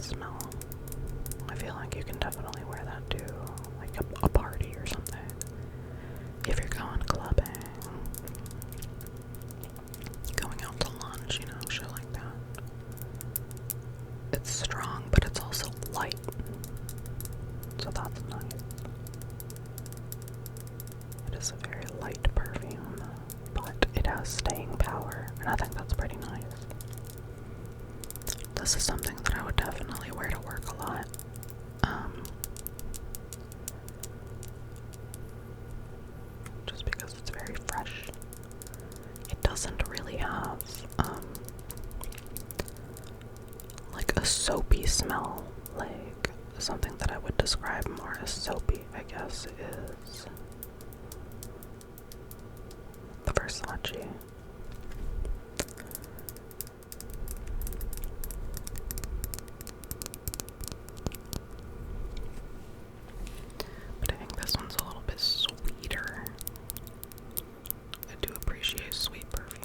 smell. I feel like you can definitely wear that to, like, a party or something. If you're going clubbing, going out to lunch, you know, shit like that. It's strong, but it's also light. So that's nice. It is a very light perfume, but it has staying power, and I think that's pretty nice. This is something that I would definitely wear to work a lot. Just because it's very fresh. It doesn't really have, like a soapy smell, like something that I would describe more as soapy, I guess, is the Versace. But I think this one's a little bit sweeter. I do appreciate sweet perfumes.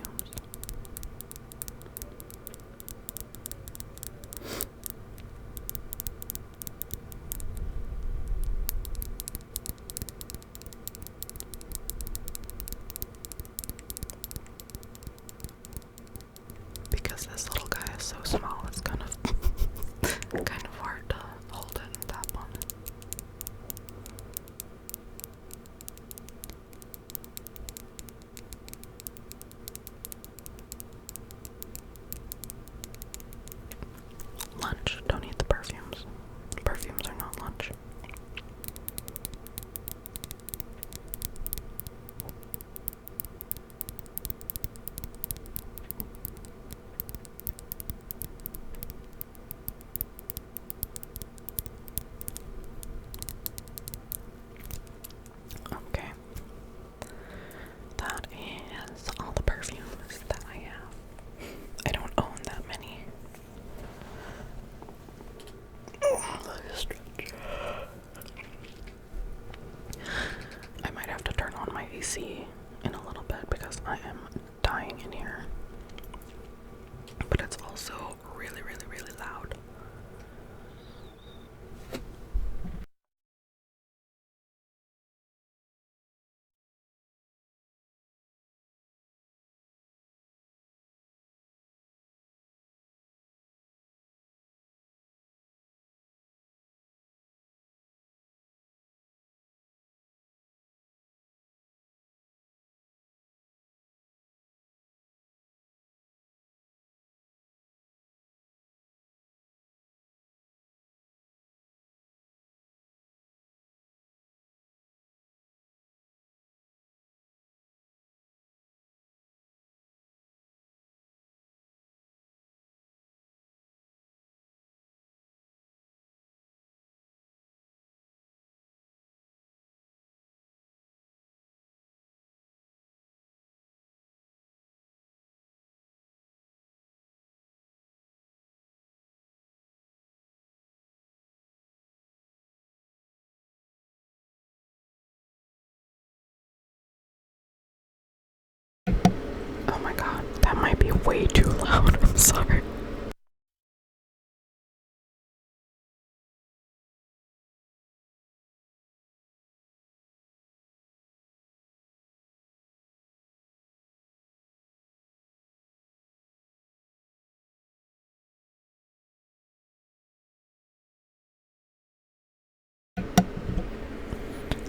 way too loud. I'm sorry.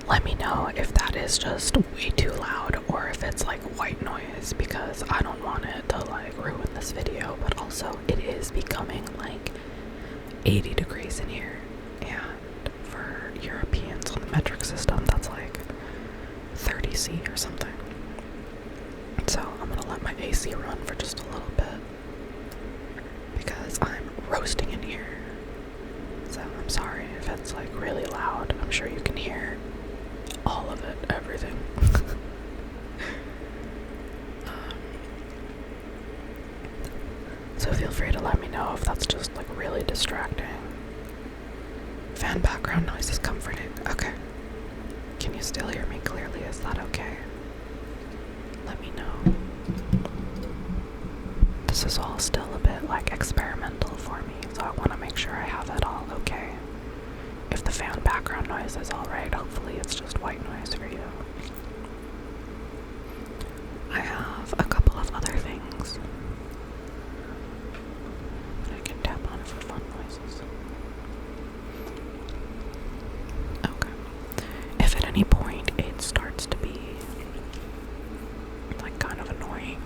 Let me know if that is just way too loud or if it's like white noise, because I don't want it to like ruin this video, but also it is becoming like 80 degrees in here, and for Europeans on the metric system that's like 30°C or something. So I'm gonna let my AC run for just a little bit because I'm roasting in here. So I'm sorry if it's like really loud. I'm sure you can hear all of it, everything. So feel free to let me know if that's just like really distracting. Fan background noise is comforting. Okay. Can you still hear me clearly? Is that okay? Let me know. This is all still a bit like experimental for me, so I want to make sure I have it all okay. If the fan background noise is alright, hopefully it's just white noise for you. I have a couple of other things that I can tap on for fun noises. Okay. If at any point it starts to be like kind of annoying,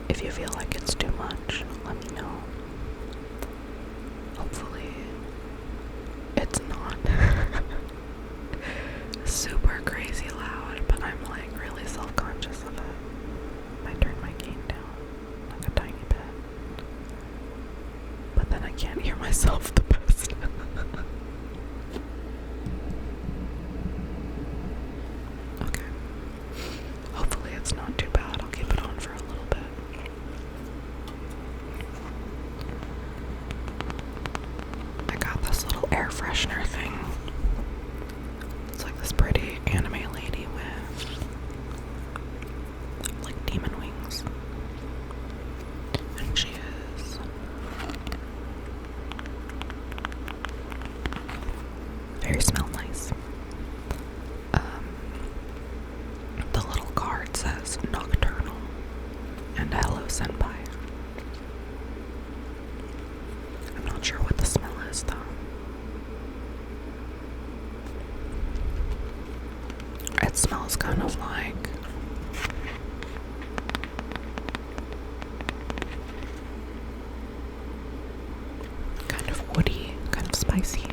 if you feel like it's too much, let me know. Hopefully it's not super crazy loud, but I'm like really self-conscious of it. I turn my gain down like a tiny bit, but then I can't hear myself the best. Okay. Hopefully it's not too bad. I'll keep it on for a little bit. I got this little air freshener thing. It's like this pretty anime lady with like demon wings. And she is very smell nice. The little card says nocturnal and hello senpai. I'm not sure what the smell is though. It smells kind of like kind of woody, kind of spicy.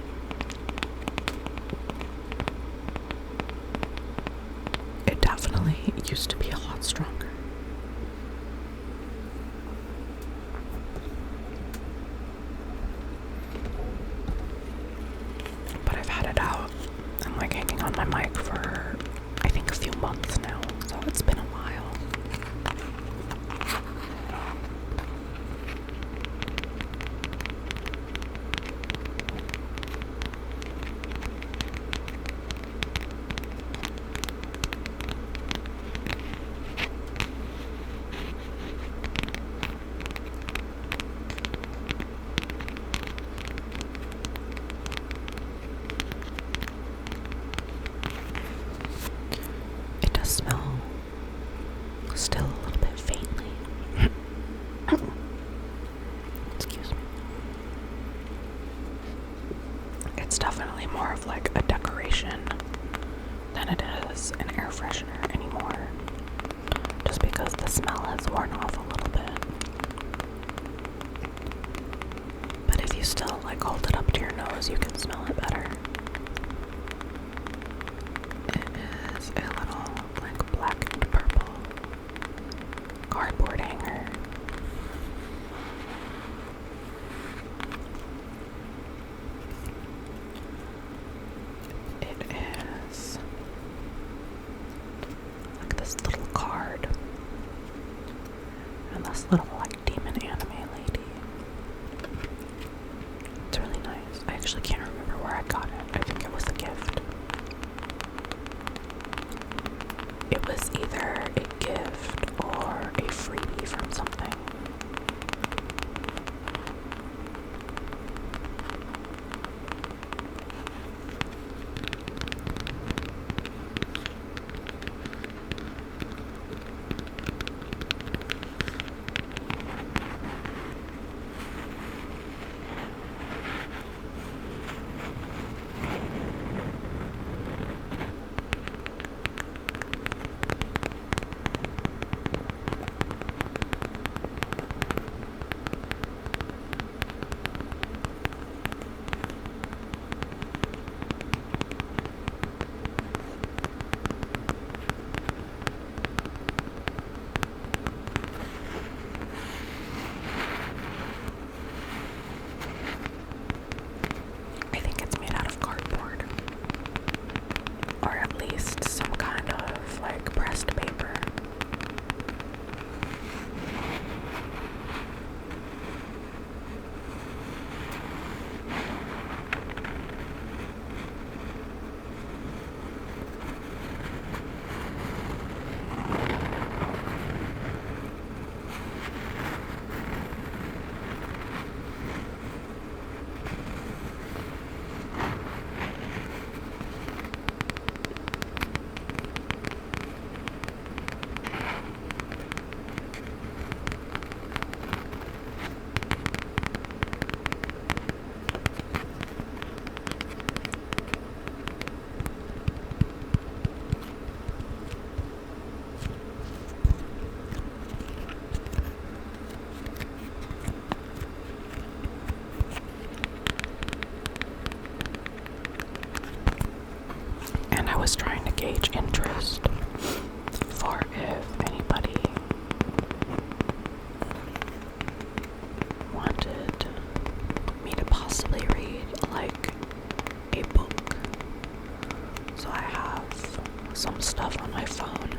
It definitely used to be a lot stronger. But I've had it out. I'm like hanging on my mic for I think a few months now, so it's been a while. It does smell still a little bit faintly. Excuse me. It's definitely more of like a decoration than it is an air freshener anymore. Just because the smell has worn off a little bit. But if you still like hold it up to your nose, you can smell it better. It is a little like black and purple cardboard hanger. It is like this little card and this little like demon anime lady. It's really nice. I actually can't remember where I got it. I think it was a gift. It was either a gift or a freebie from something. was trying to gauge interest for if anybody wanted me to possibly read like a book. So I have some stuff on my phone.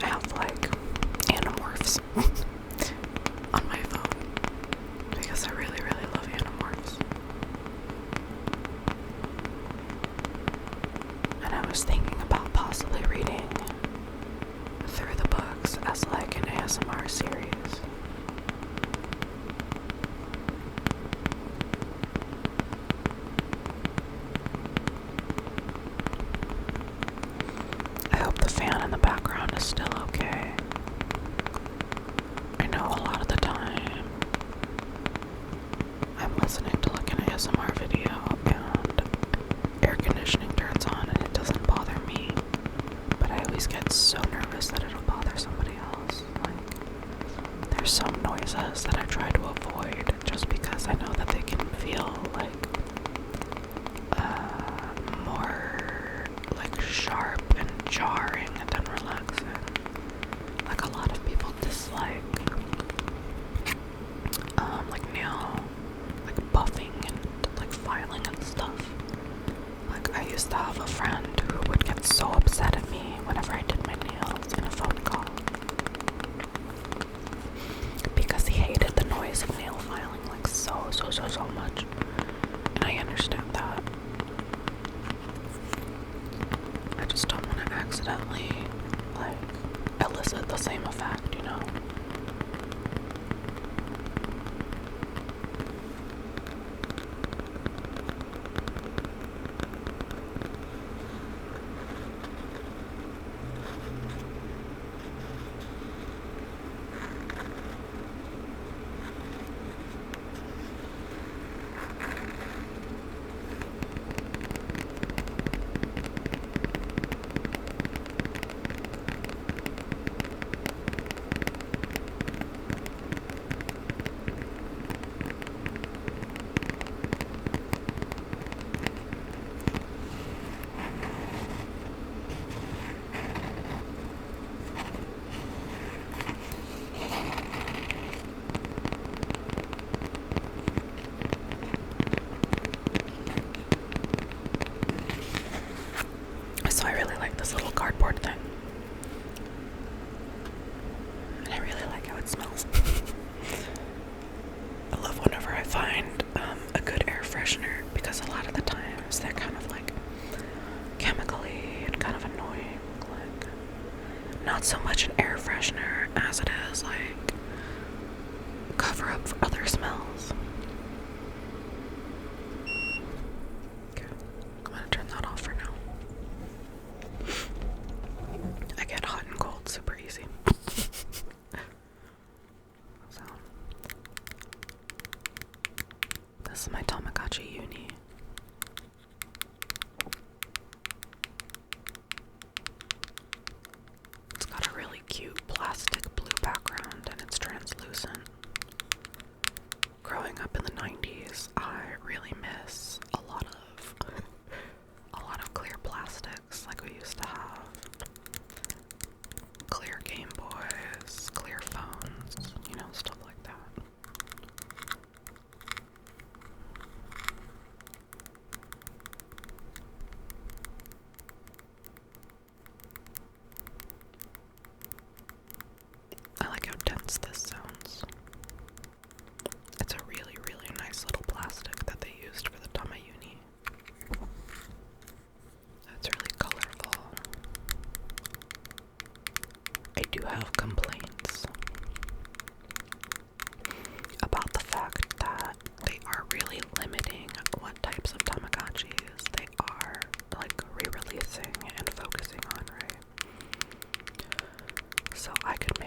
I have like Animorphs on my phone because I really, really love Animorphs. And I was thinking about possibly reading through the books as like an ASMR series. I hope the fan in the background is still okay. I know a lot of the time I'm listening to like an ASMR video and air conditioning turns on and it doesn't bother me, but I always get so nervous that it'll bother somebody else. Like, there's some noises that I try to avoid just because I know that they can feel like more like sharp and jarring than relaxing. Like a lot of people dislike like nail like buffing and like filing and stuff. Like I used to have a friend who would get so upset at me whenever I did my nails in a phone call because he hated the noise of nail filing like so much. And I understand that. I just don't want to accidentally like elicit the same effect, you know? So I really like this little cardboard thing. And I really like how it smells. I love whenever I find a good air freshener because a lot of the times they're kind of like chemically and kind of annoying. Like, not so much an air freshener as it is like cover up for other smells. Okay, I'm gonna turn that off for now. I get hot and cold super easy. So, this is my Tamagotchi Uni. It's got a really cute plastic blue background and it's translucent. Growing up in the 90s, I really miss a lot of clear plastics. Like we used to have clear Game Boys, clear phones, you know, stuff like that. I like how dense this sounds. It's a really, really nice little plastic that they used for the Tamayuni. It's really colorful. I do have complaints about the fact that they are really limiting what types of Tamagotchis they are like re-releasing and focusing on, right? So I could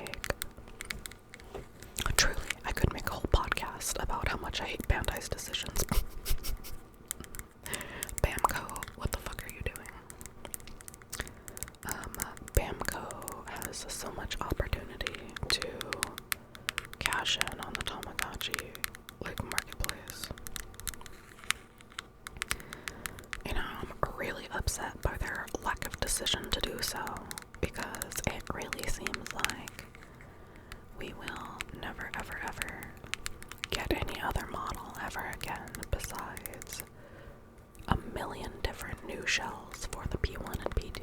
make a whole podcast about how much I hate Bandai's decisions. Bamco, what the fuck are you doing? Bamco has so much opportunity to cash in on the Tamagotchi like marketplace. You know, so, because it really seems like we will never ever ever get any other model ever again besides a million different new shells for the P1 and P2.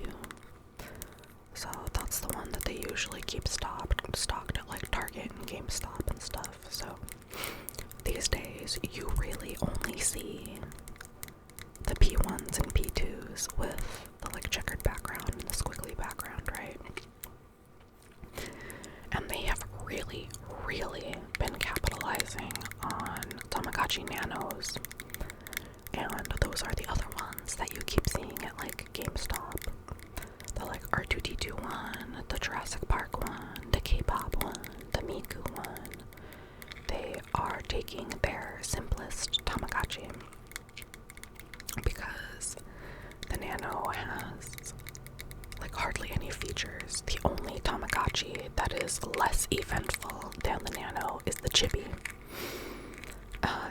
So that's the one that they usually keep stocked at like Target and GameStop and stuff. So these days you really only see the P1s and P2s with the like checkered background and the squiggly background, right? And they have really, really been capitalizing on Tamagotchi Nanos. And those are the other ones that you keep seeing at like GameStop. The like R2D2 one, the Jurassic Park one, the K-pop one, the Miku one. They are taking their simplest Tamagotchi because the Nano has like hardly any features. The only Tamagotchi that is less eventful than the Nano is the Chibi.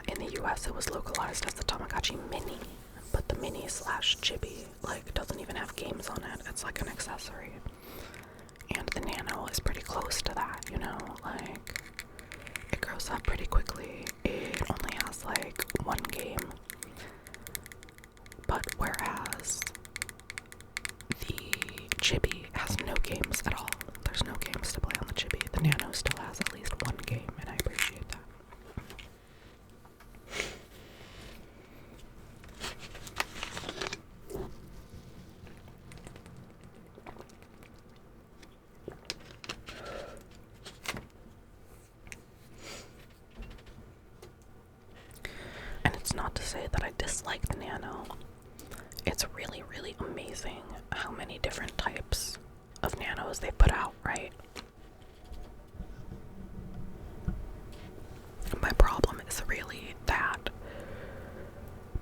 In the US it was localized as the Tamagotchi Mini, but the Mini slash Chibi like doesn't even have games on it. It's like an accessory. And the Nano is pretty close to that, you know, like it grows up pretty quickly. It only has like one game. But whereas the Chibi has no games at all. There's no games to play on the Chibi. The Nano still has at least one game, and I appreciate that. And it's not to say that I dislike the Nano. It's really, really amazing how many different types of Nanos they put out, right? My problem is really that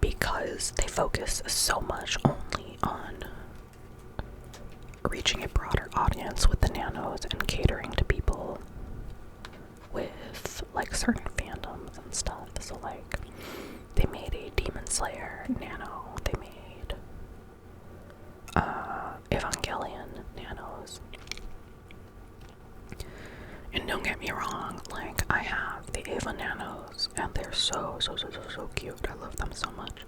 because they focus so much only on reaching a broader audience with the Nanos and catering to people with like certain fandoms and stuff. So like they made a Demon Slayer Nano, they made Evangelion Nanos. And don't get me wrong, like I have the Eva Nanos and they're so cute. I love them so much.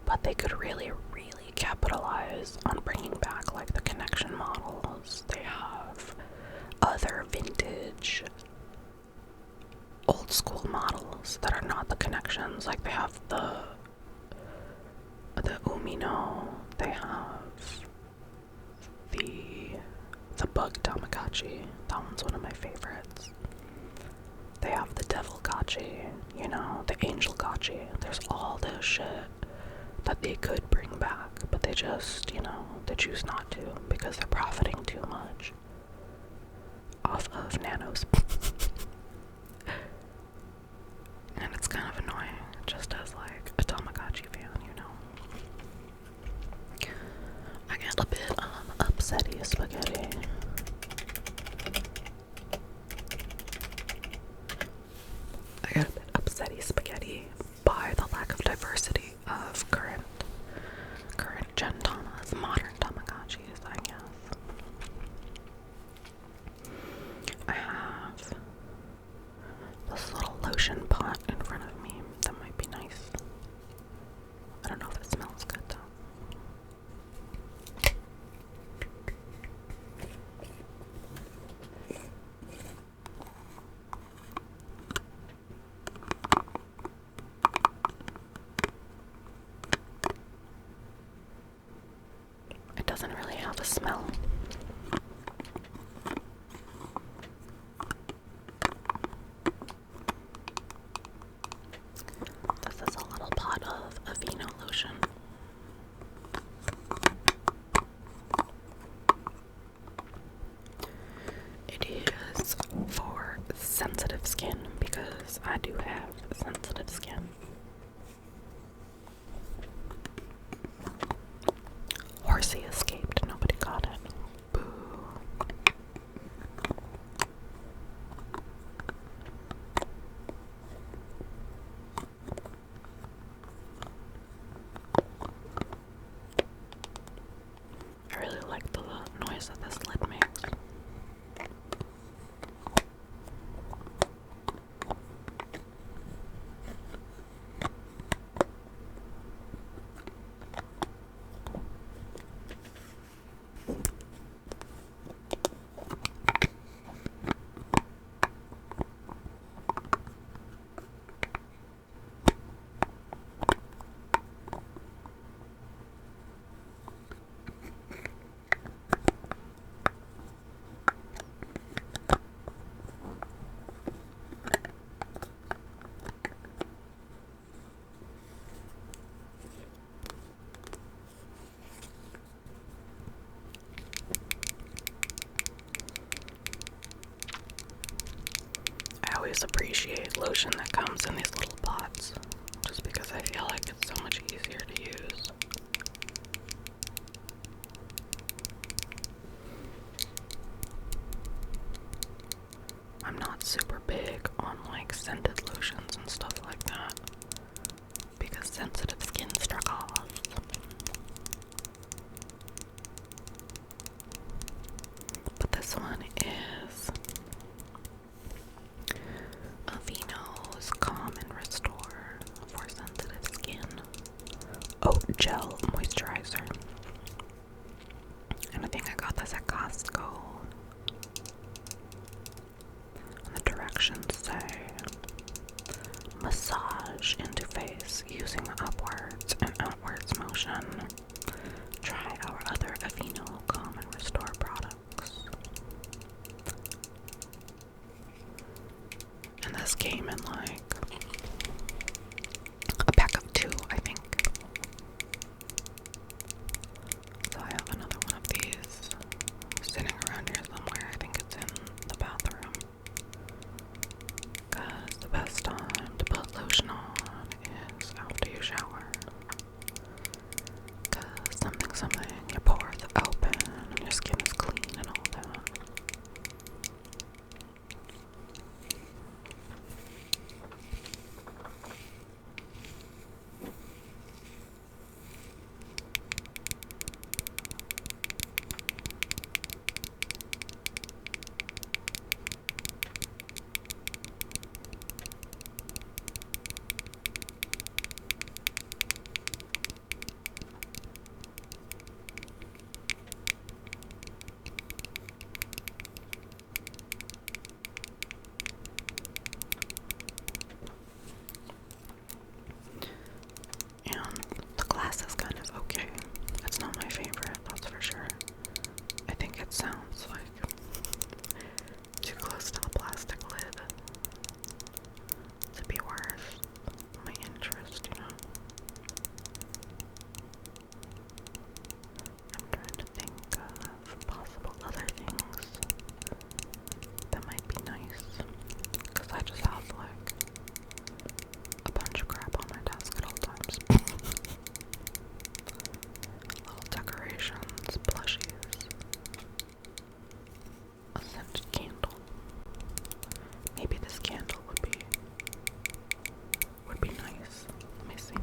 But they could really capitalize on bringing back like the connection models. They have other vintage old school models that are not the connections. Like they have the Umino, they have the bug Tamagotchi. That one's one of my favorites. They have the devil Gotchi, you know, the angel Gotchi. There's all this shit that they could bring back, but they just, you know, they choose not to because they're profiting too much off of Nanos. And it's kind of annoying, just as like a Tamagotchi fan, you know. I get a bit upsetty spaghetti. I get a bit upsetty spaghetti by the lack of diversity of current gen Tamas, modern Tamagotchis, I guess. I have this little lotion pot in front of me that might be nice. I don't know if it smells good though. always appreciate lotion that comes in these little pots, just because I feel like it's so much easier to use. I'm not super big on like scented lotions and stuff like that, because sensitive skin struggles. But this one is Aveeno's Calm and Restore for sensitive skin oat gel moisturizer. And I think I got this at Costco. And the directions say massage into face using upwards and outwards motion. Try our other Aveeno Calm and Restore products. And this came in like a pack of 2, I think. So I have another one of these sitting around here somewhere. I think it's in the bathroom. Because the best time to put lotion on is after you shower. Because something, your pores are open and your skin is clean and all that. The glass is kind of okay. It's not my favorite, that's for sure. I think it sounds like too close to the plastic lid to be worth my interest, you know? I'm trying to think of possible other things that might be nice. Because I just have like a bunch of crap on my desk at all times. Little decorations, plushies, a scented candle. Maybe this candle would be nice. Let me see.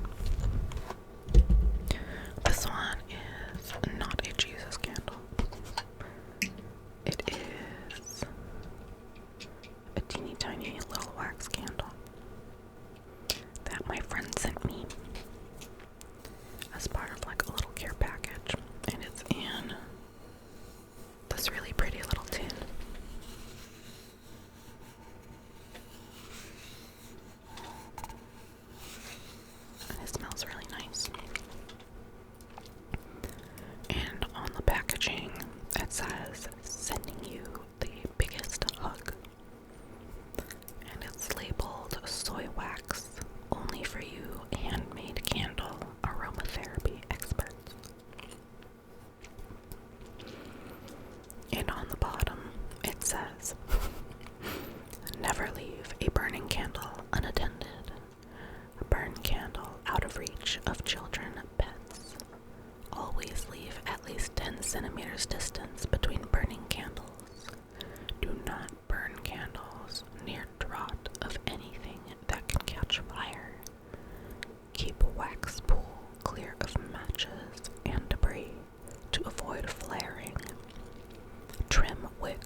This one is not a Jesus candle. It is a teeny tiny little wax candle that my friend sent me as part of like a little care package, and it's in this really pretty little tin. And it smells really nice. And on the packaging it says sending you the biggest hug. And it's labeled soy wax, only for you, handmade candle, aromatherapy experts. And on the bottom it says, never leave a burning candle unattended. A burned candle out of reach of children, pets. Always leave at least 10 centimeters distance between burning candles. Do not burn candles near draught of anything that can catch fire. Keep a wax pool clear of matches and debris to avoid flaring. Trim wick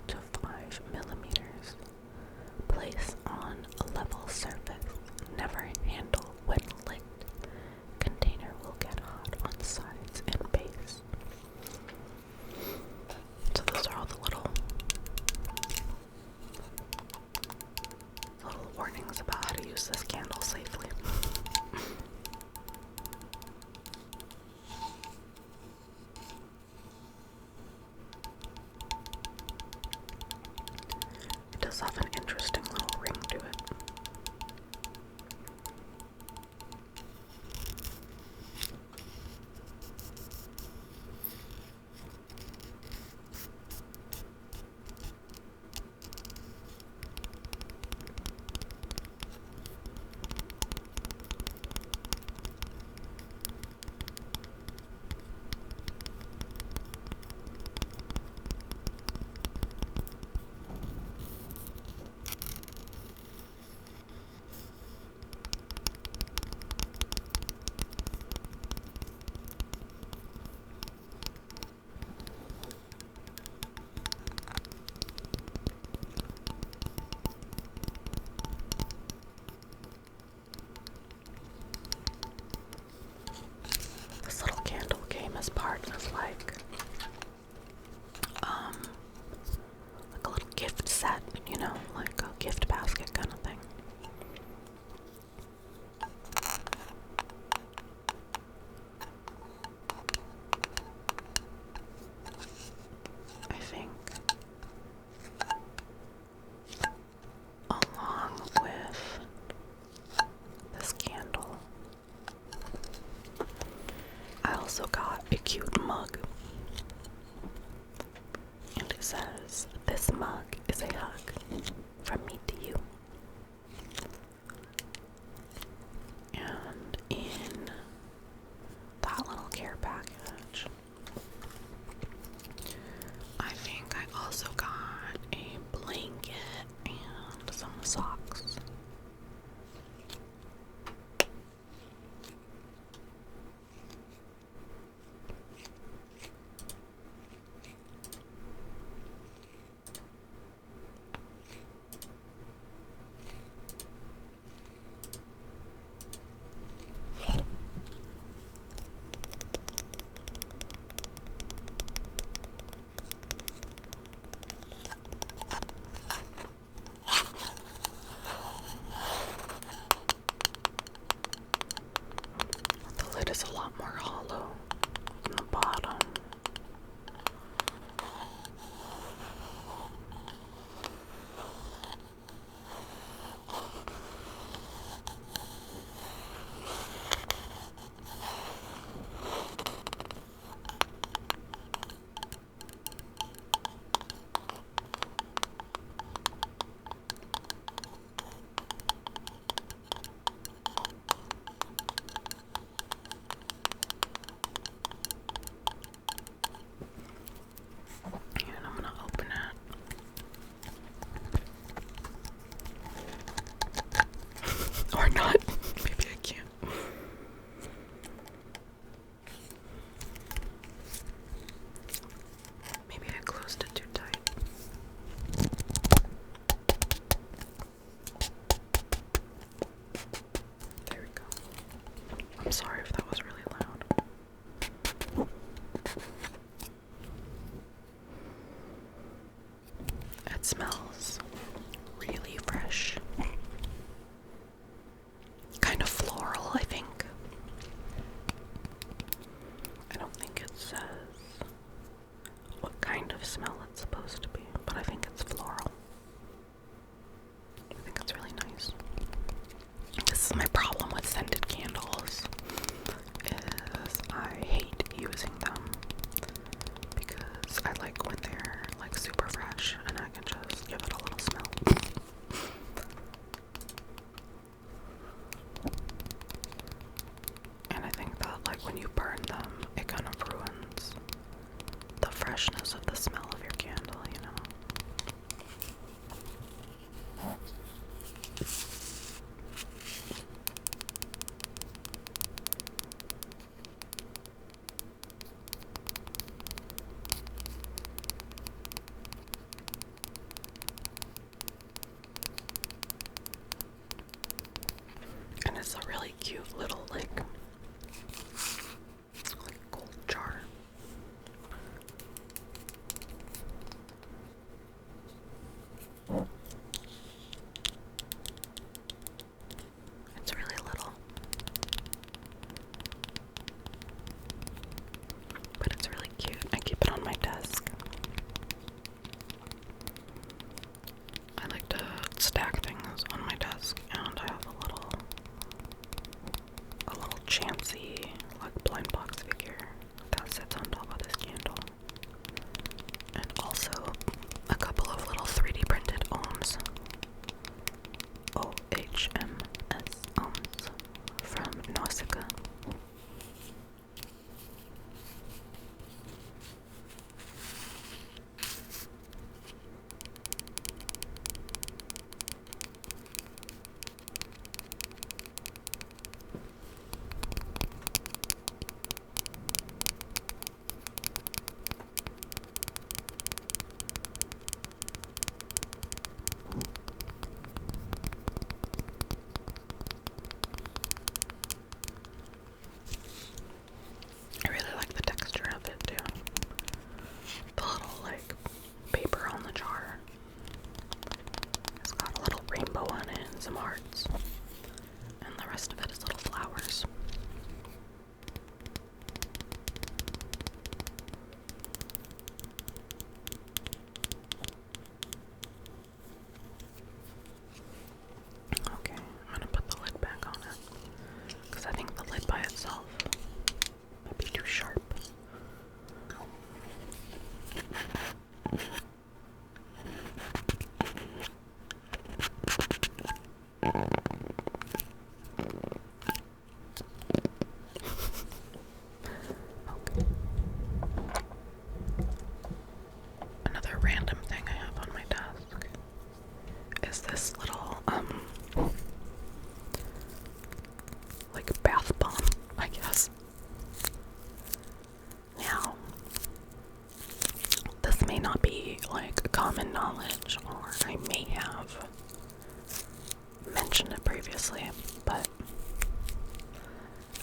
to 5 millimeters. Place on a level surface. Never handle when lit. Container will get hot on sides and base. So those are all the like a little gift set, you know, like a gift basket kind of thing. I think along with this candle, I also got a cute mug. And it says, "This mug is a hug from me to you." And in that little care package, I think I also got a blanket and some socks. The lid is a lot more hollow than the bottom. And I'm gonna open it. Or not. Maybe I can't. Maybe I closed it too tight. There we go. I'm sorry if that was really loud. It smells really fresh. Kind of floral, I think. I don't think it says what kind of smell it's supposed to be, but I think it's floral. I think it's really nice. This is my problem with scented candles, is I hate using them because I like when they're like super fresh and I can just give it a little smell. And I think that like when you burn them, it kind of ruins the freshness of the smell of your candle, you know? And it's a really cute little like gold jar. It's really little, but it's really cute. I keep it on my desk. I like to stack things on my desk, and I have a little Chansey like blind box figure that sits on top of this candle, and also a couple of little 3D printed ohms. OHMS ohms from Nausicaa.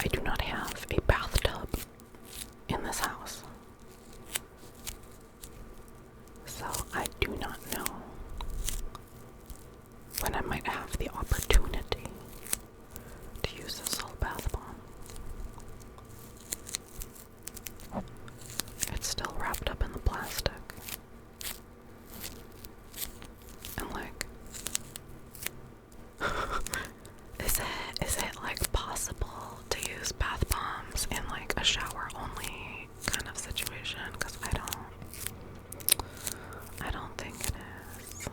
I do not have a bathtub in this house. So I do not know when I might have the opportunity to use this whole bath bomb. It's still wrapped up in the plastic. And like, is it like possible to use bath bombs in like a shower only kind of situation? Because I don't think it is.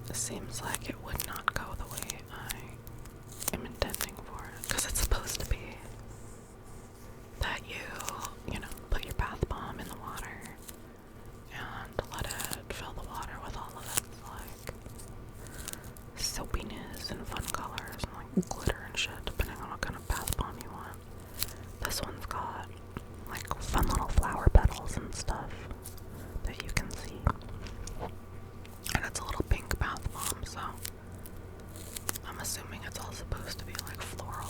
It seems like it would not go the way I am intending for it. Because it's supposed to be that you know, put your bath bomb in the water and let it fill the water with all of its like soapiness and fun colors and like glitter and shit, depending on what kind of bath bomb you want. This one's got like fun little flower petals and stuff that you can see. And it's a little pink bath bomb, so I'm assuming it's all supposed to be like floral.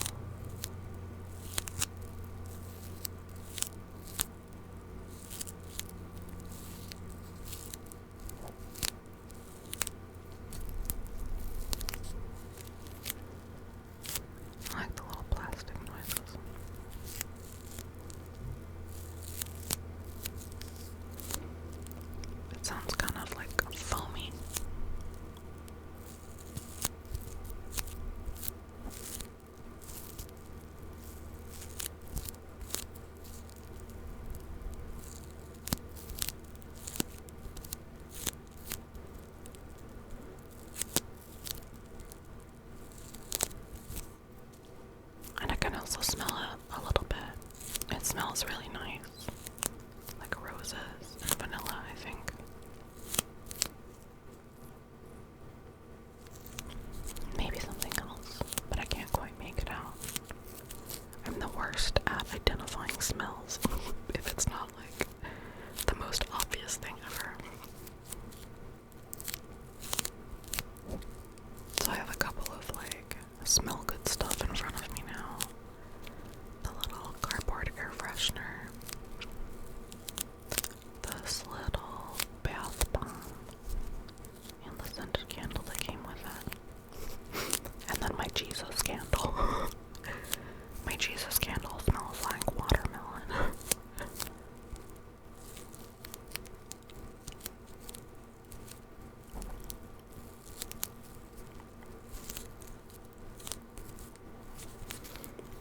I like the little plastic noises. It sounds kind of like foamy. And I can also smell it a little bit. It smells really nice. Like roses and vanilla, I think. Maybe something else, but I can't quite make it out. I'm the worst at identifying smells if it's not like the most obvious thing ever. So I have a couple of like smell good stuff in front of me now. The little cardboard air freshener, this little bath bomb, and the scented candle that came with it, and then my Jesus candle. My Jesus candle smells like watermelon.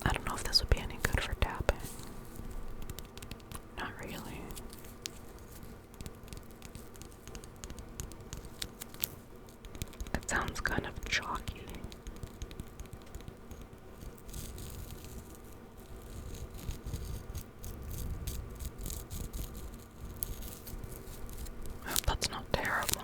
I don't know if this would be any good for tapping. Not really. It sounds kind of chalky. I hope that's not terrible.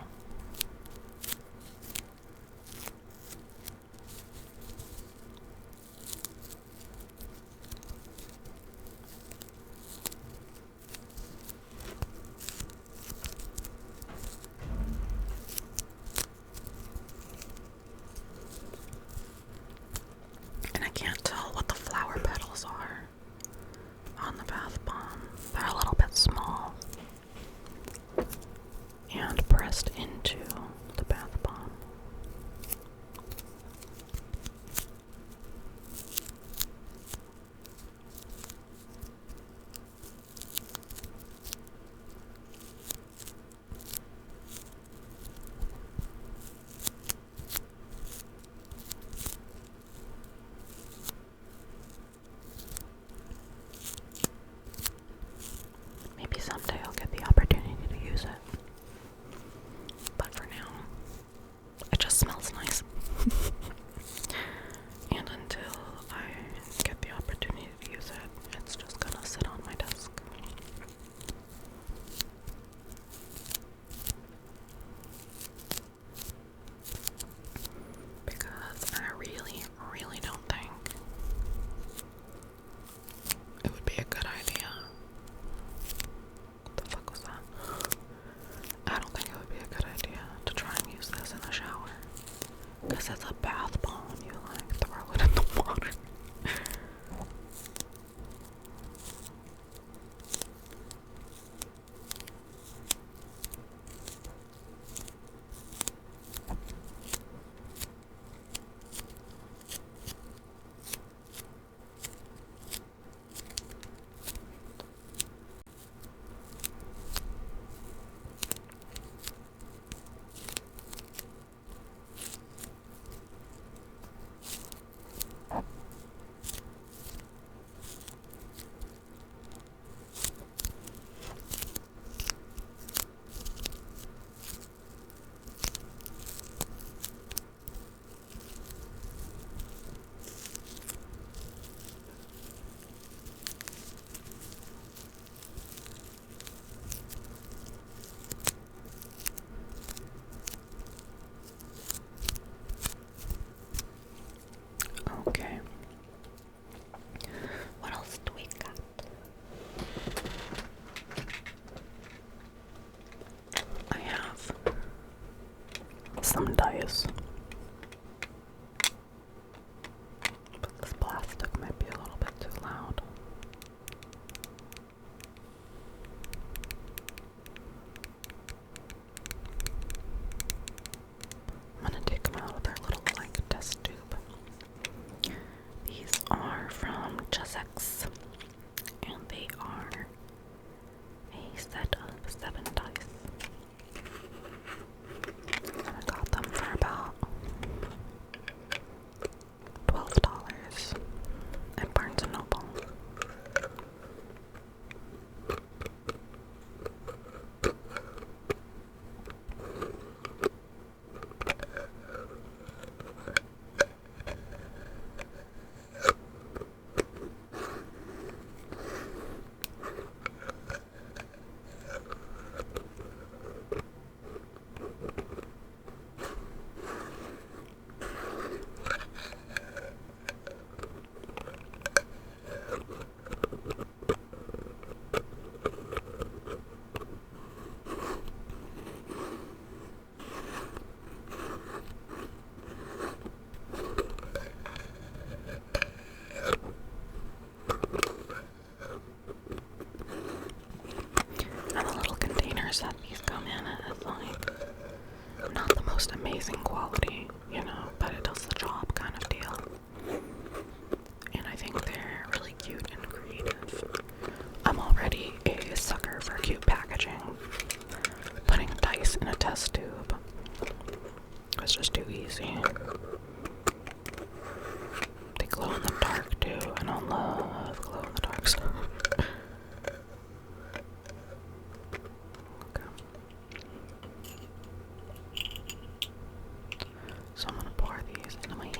this. But this plastic might be a little bit too loud. I'm gonna take them out of their little like test tube. These are from Chessex, and they are a set of 7 dice. And I got them for about $12 at Barnes & Noble. And the little containers that these come in is like not the most amazing quality, you know, but it does the job kind of deal. And I think they're really cute and creative. I'm already a sucker for cute packaging. Putting dice in a test tube was just too easy. They glow in the dark too, and I love glow in the dark stuff. Okay. So I'm gonna pour these into my hand.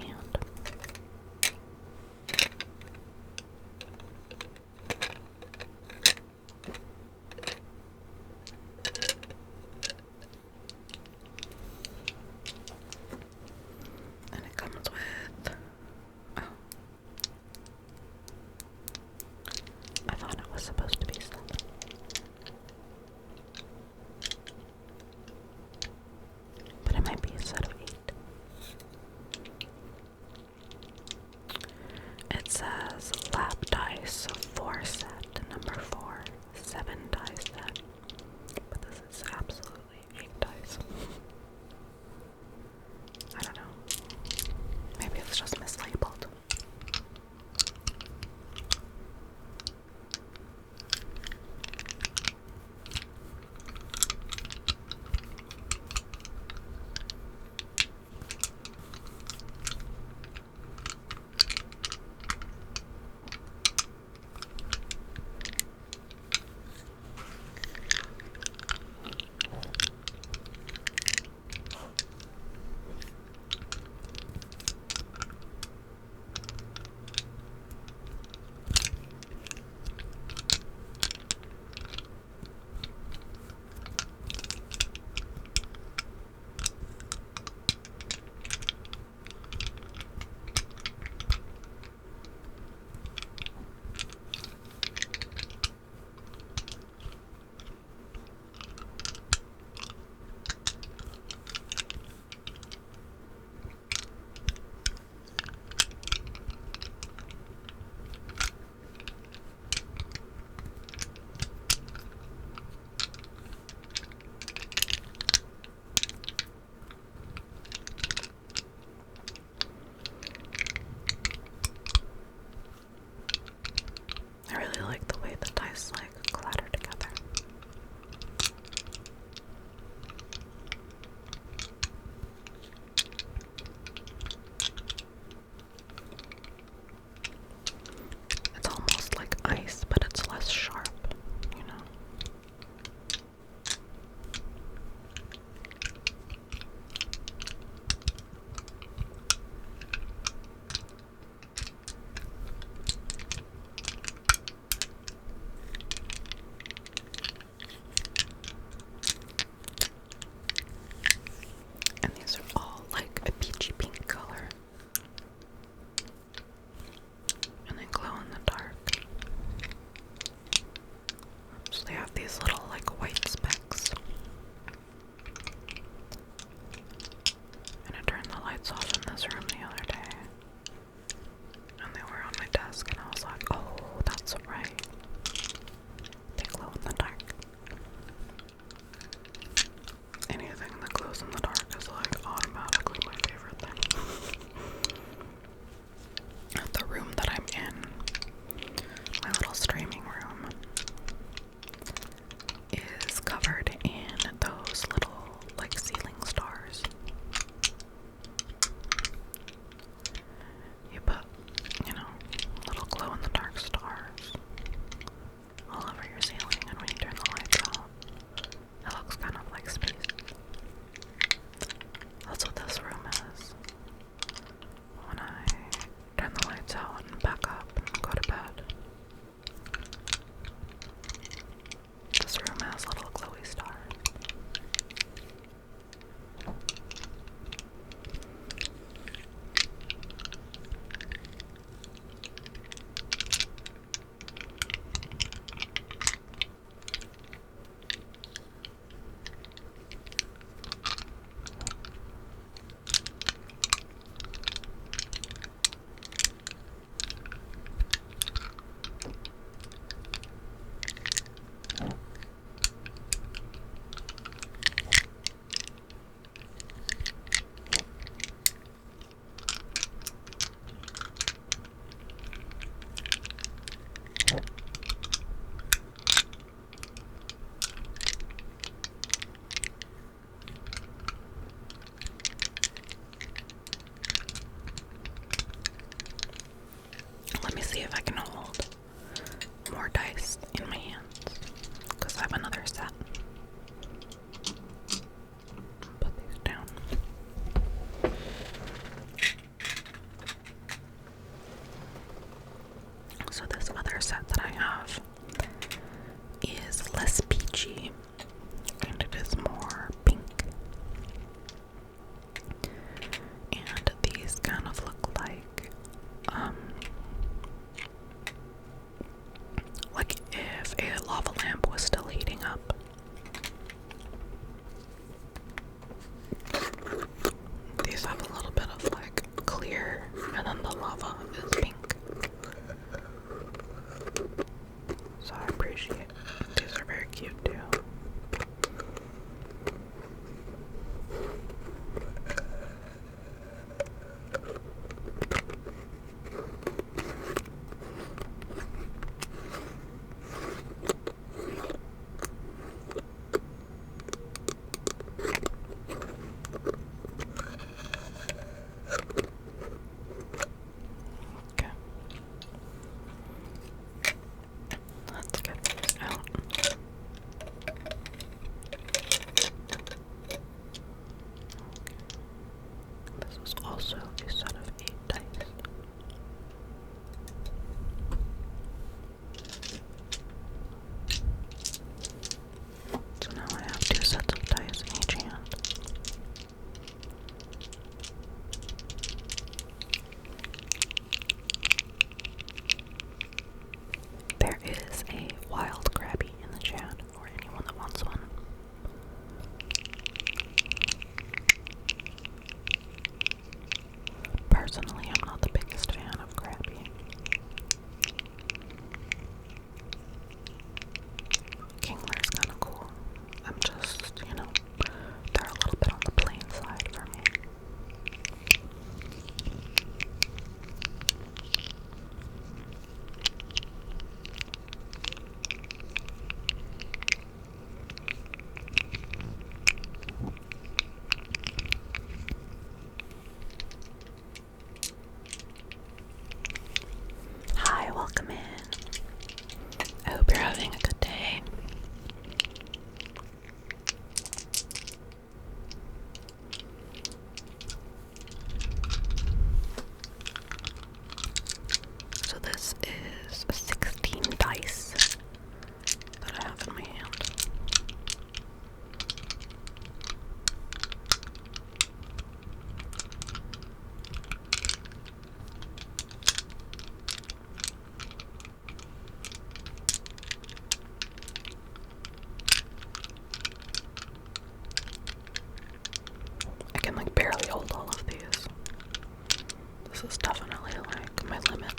this is definitely like my limit.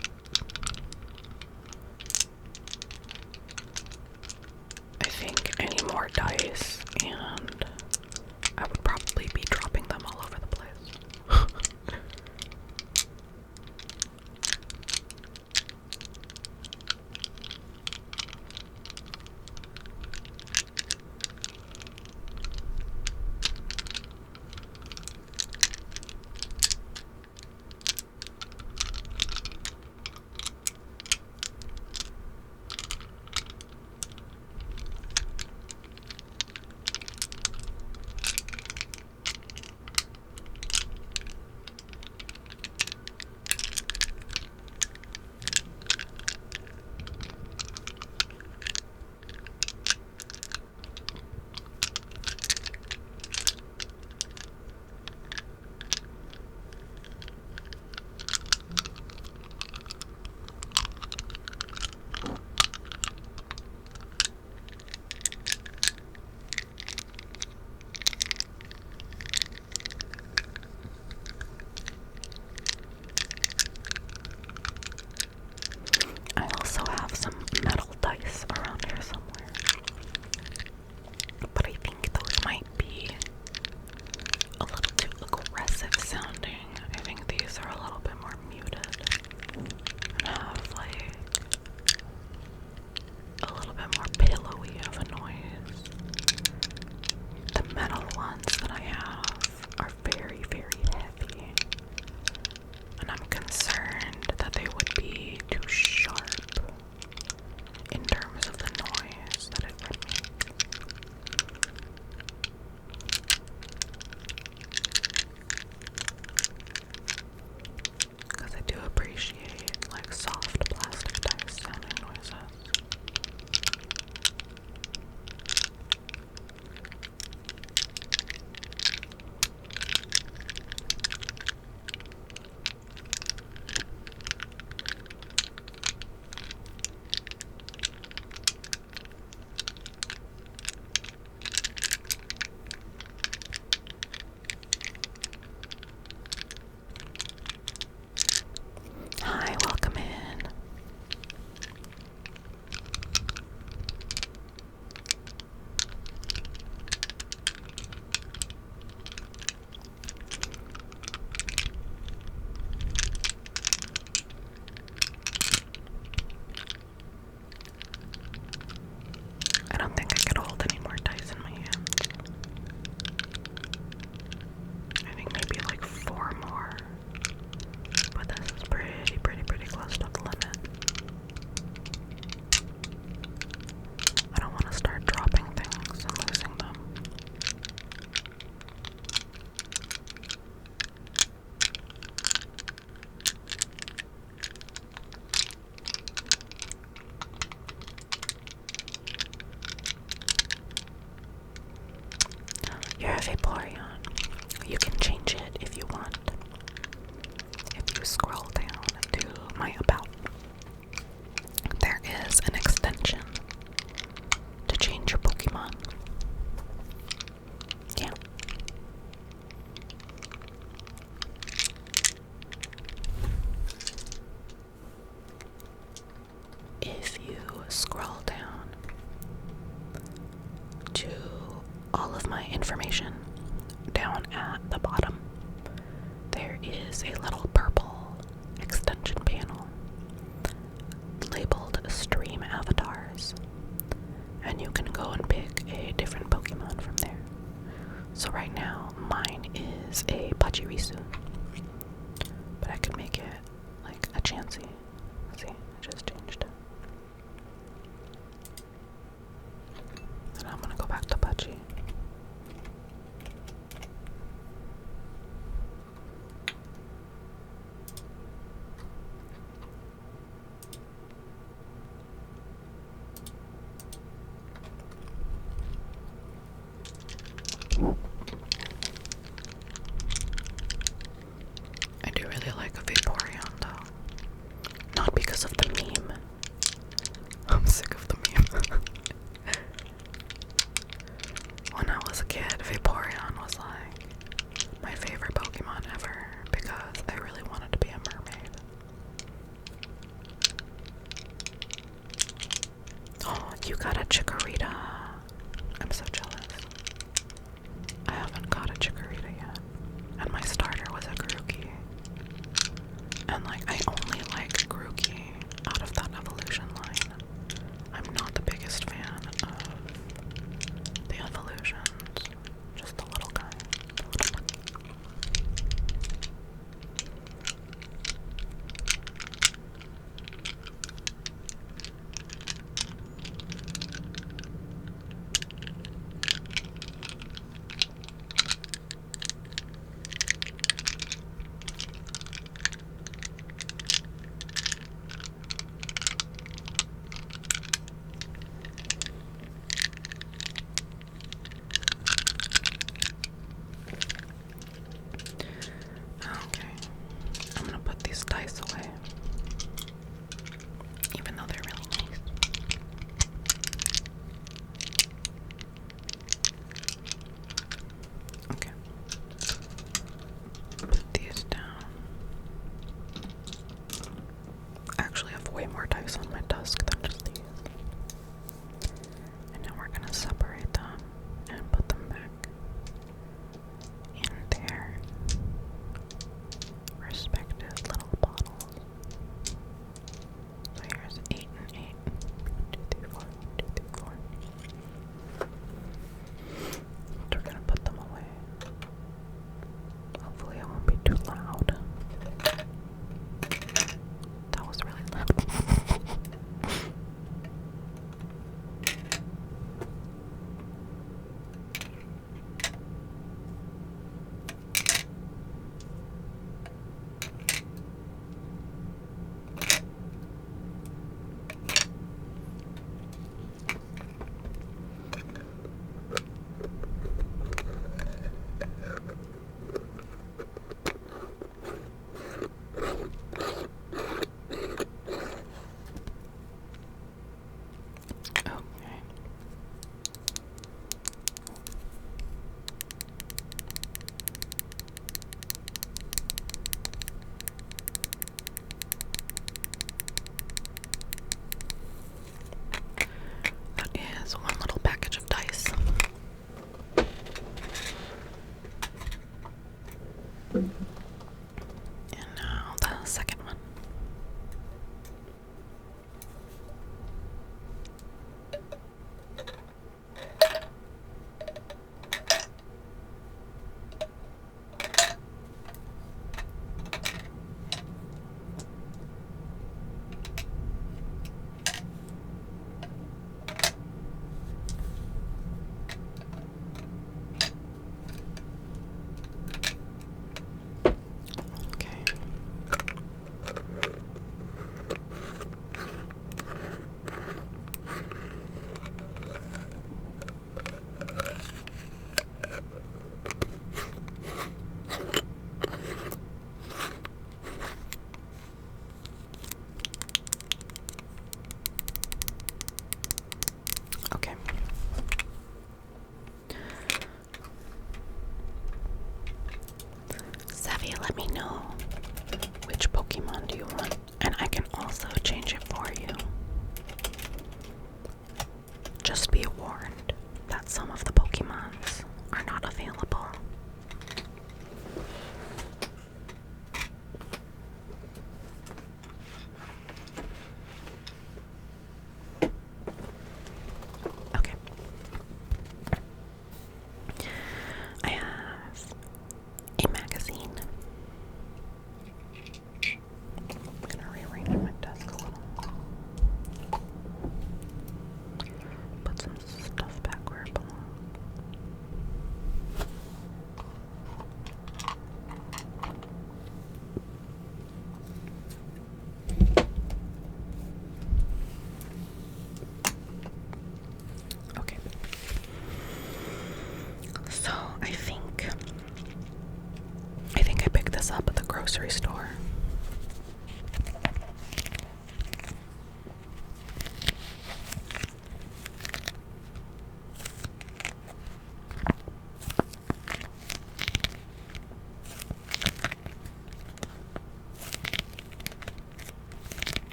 I think any more dice and I would probably be dropping them all over the place. I also have some metal dice around here somewhere, but I think those might be a little too aggressive sounding. I think these are a little bit more muted and have like a little bit more pillowy of a noise. The metal ones that I have are very, very heavy, and I'm concerned that they would be too sharp in terms of the noise that it would make. Because I do appreciate like soft plastic dice sounding noises. Hi, welcome in. I don't think I could hold any more dice in my hand. I think maybe like 4 more. But this is pretty close to the limit. I don't want to start dropping things and losing them. You're a Vaporeon. You can change it if you want. If you scroll down to my about, there is an extension to change your Pokemon. Yeah. If you scroll down to all of my information down at the bottom, there is a little purple extension panel labeled Stream Avatars, and you can go and pick a different Pokemon from there. So right now, mine is a Pachirisu, but I could make it like a Chansey. See, I just changed it. And I'm gonna go back to Pachi. I do really like a Vaporeon though. Not because of the meme. I'm sick of the meme. When I was a kid, Vaporeon was like my favorite Pokemon ever because I really wanted to be a mermaid. You got a chikorita. I'm so jealous. I haven't got a chikorita yet. And my starter was a Grookey. And like, I only like Grookey out of that evolution line. I'm not the biggest fan of the evolutions. Just the little guy. Okay, I'm gonna put these dice away, even though they're really nice. Okay, put these down. I actually have way more dice on my desk than just these. And now we're gonna separate them and put them back in their respective little bottles. So here's 8 and 8. 2, 3, 4, 2, 3, 4. So we're gonna put them away. Hopefully it won't be too loud. That was really loud. Okay. That is one little package of dice. And now the second one. Okay. Okay. Savvy, let me know which Pokemon do you want, and I can also change it for you. Just be warned that some of the Pokemons are not available. Okay. I have a magazine. I'm gonna rearrange my desk a little. Put some stuff back where it belongs. Okay. So I think I picked this up at the grocery store.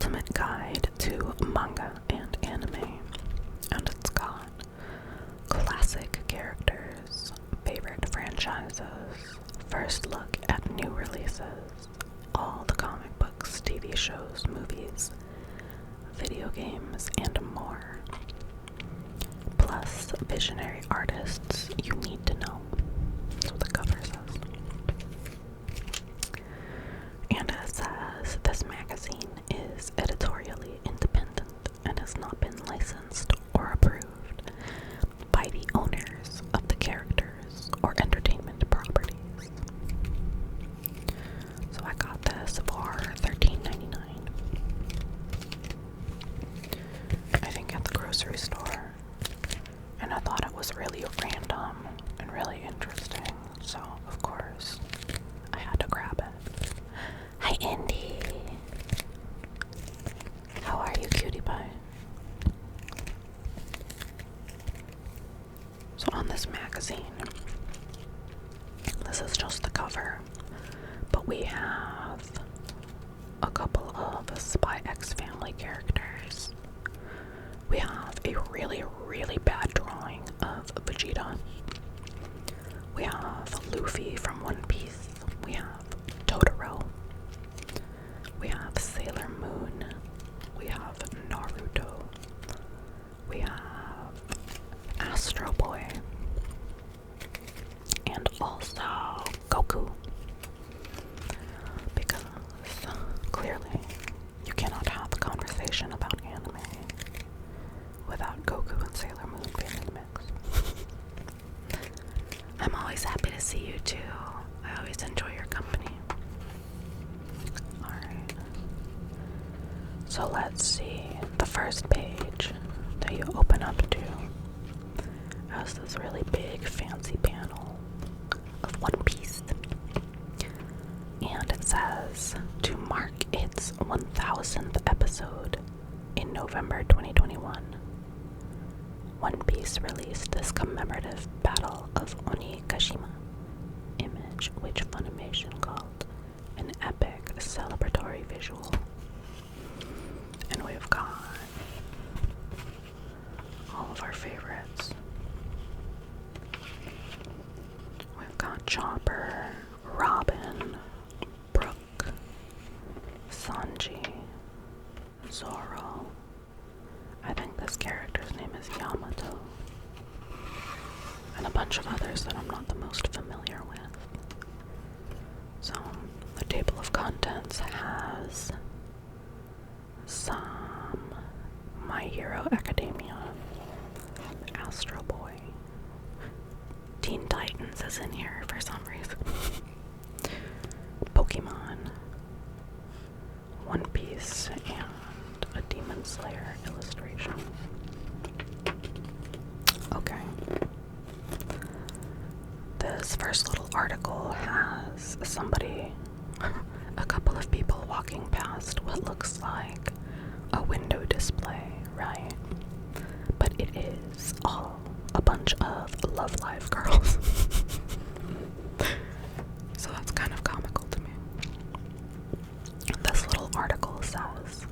ultimate guide to manga and anime, and it's got classic characters, favorite franchises, first look at new releases, all the comic books, TV shows, movies, video games, and more. Plus, visionary artists you need to know. That's what the cover says. And it says this magazine is editorially independent and has not been licensed or approved by the owners of the characters or entertainment properties. So I got this for $13.99. I think at the grocery store. And I thought it was really random and really interesting. So, of course, I had to grab it. Hi, Indy. How are you, cutie pie? So on this magazine, this is just the cover, but we have a couple of Spy X Family characters. We have a really, really bad drawing of Vegeta. We have Luffy from One Piece. We have Totoro. We have Sailor Moon. We have Naruto. We have Astro Boy. And also Goku. Because clearly you cannot have a conversation about anime without Goku and Sailor Moon being in the mix. I'm always happy to see you too. I always enjoy your company. Alright. So let's see. The first page that you open up to has this really big fancy panel of One Piece. And it says, to mark its 1000th episode in November 2021, One Piece released this commemorative Battle of Onigashima image, which Funimation called an epic celebratory visual. And we've got all of our favorites. We've got Chopper, Robin, Brook, Sanji, Zoro. I think this character's name is Yamato. And a bunch of others that I'm not the most familiar with. So, the table of contents has some My Hero Academia, Astro Boy, Teen Titans is in here for some reason, Pokemon, One Piece, and a Demon Slayer illustration. Okay. This first little article has somebody, a couple of people walking past what looks like a window display, right? But it is all a bunch of Love Live girls. So that's kind of comical to me. This little article says,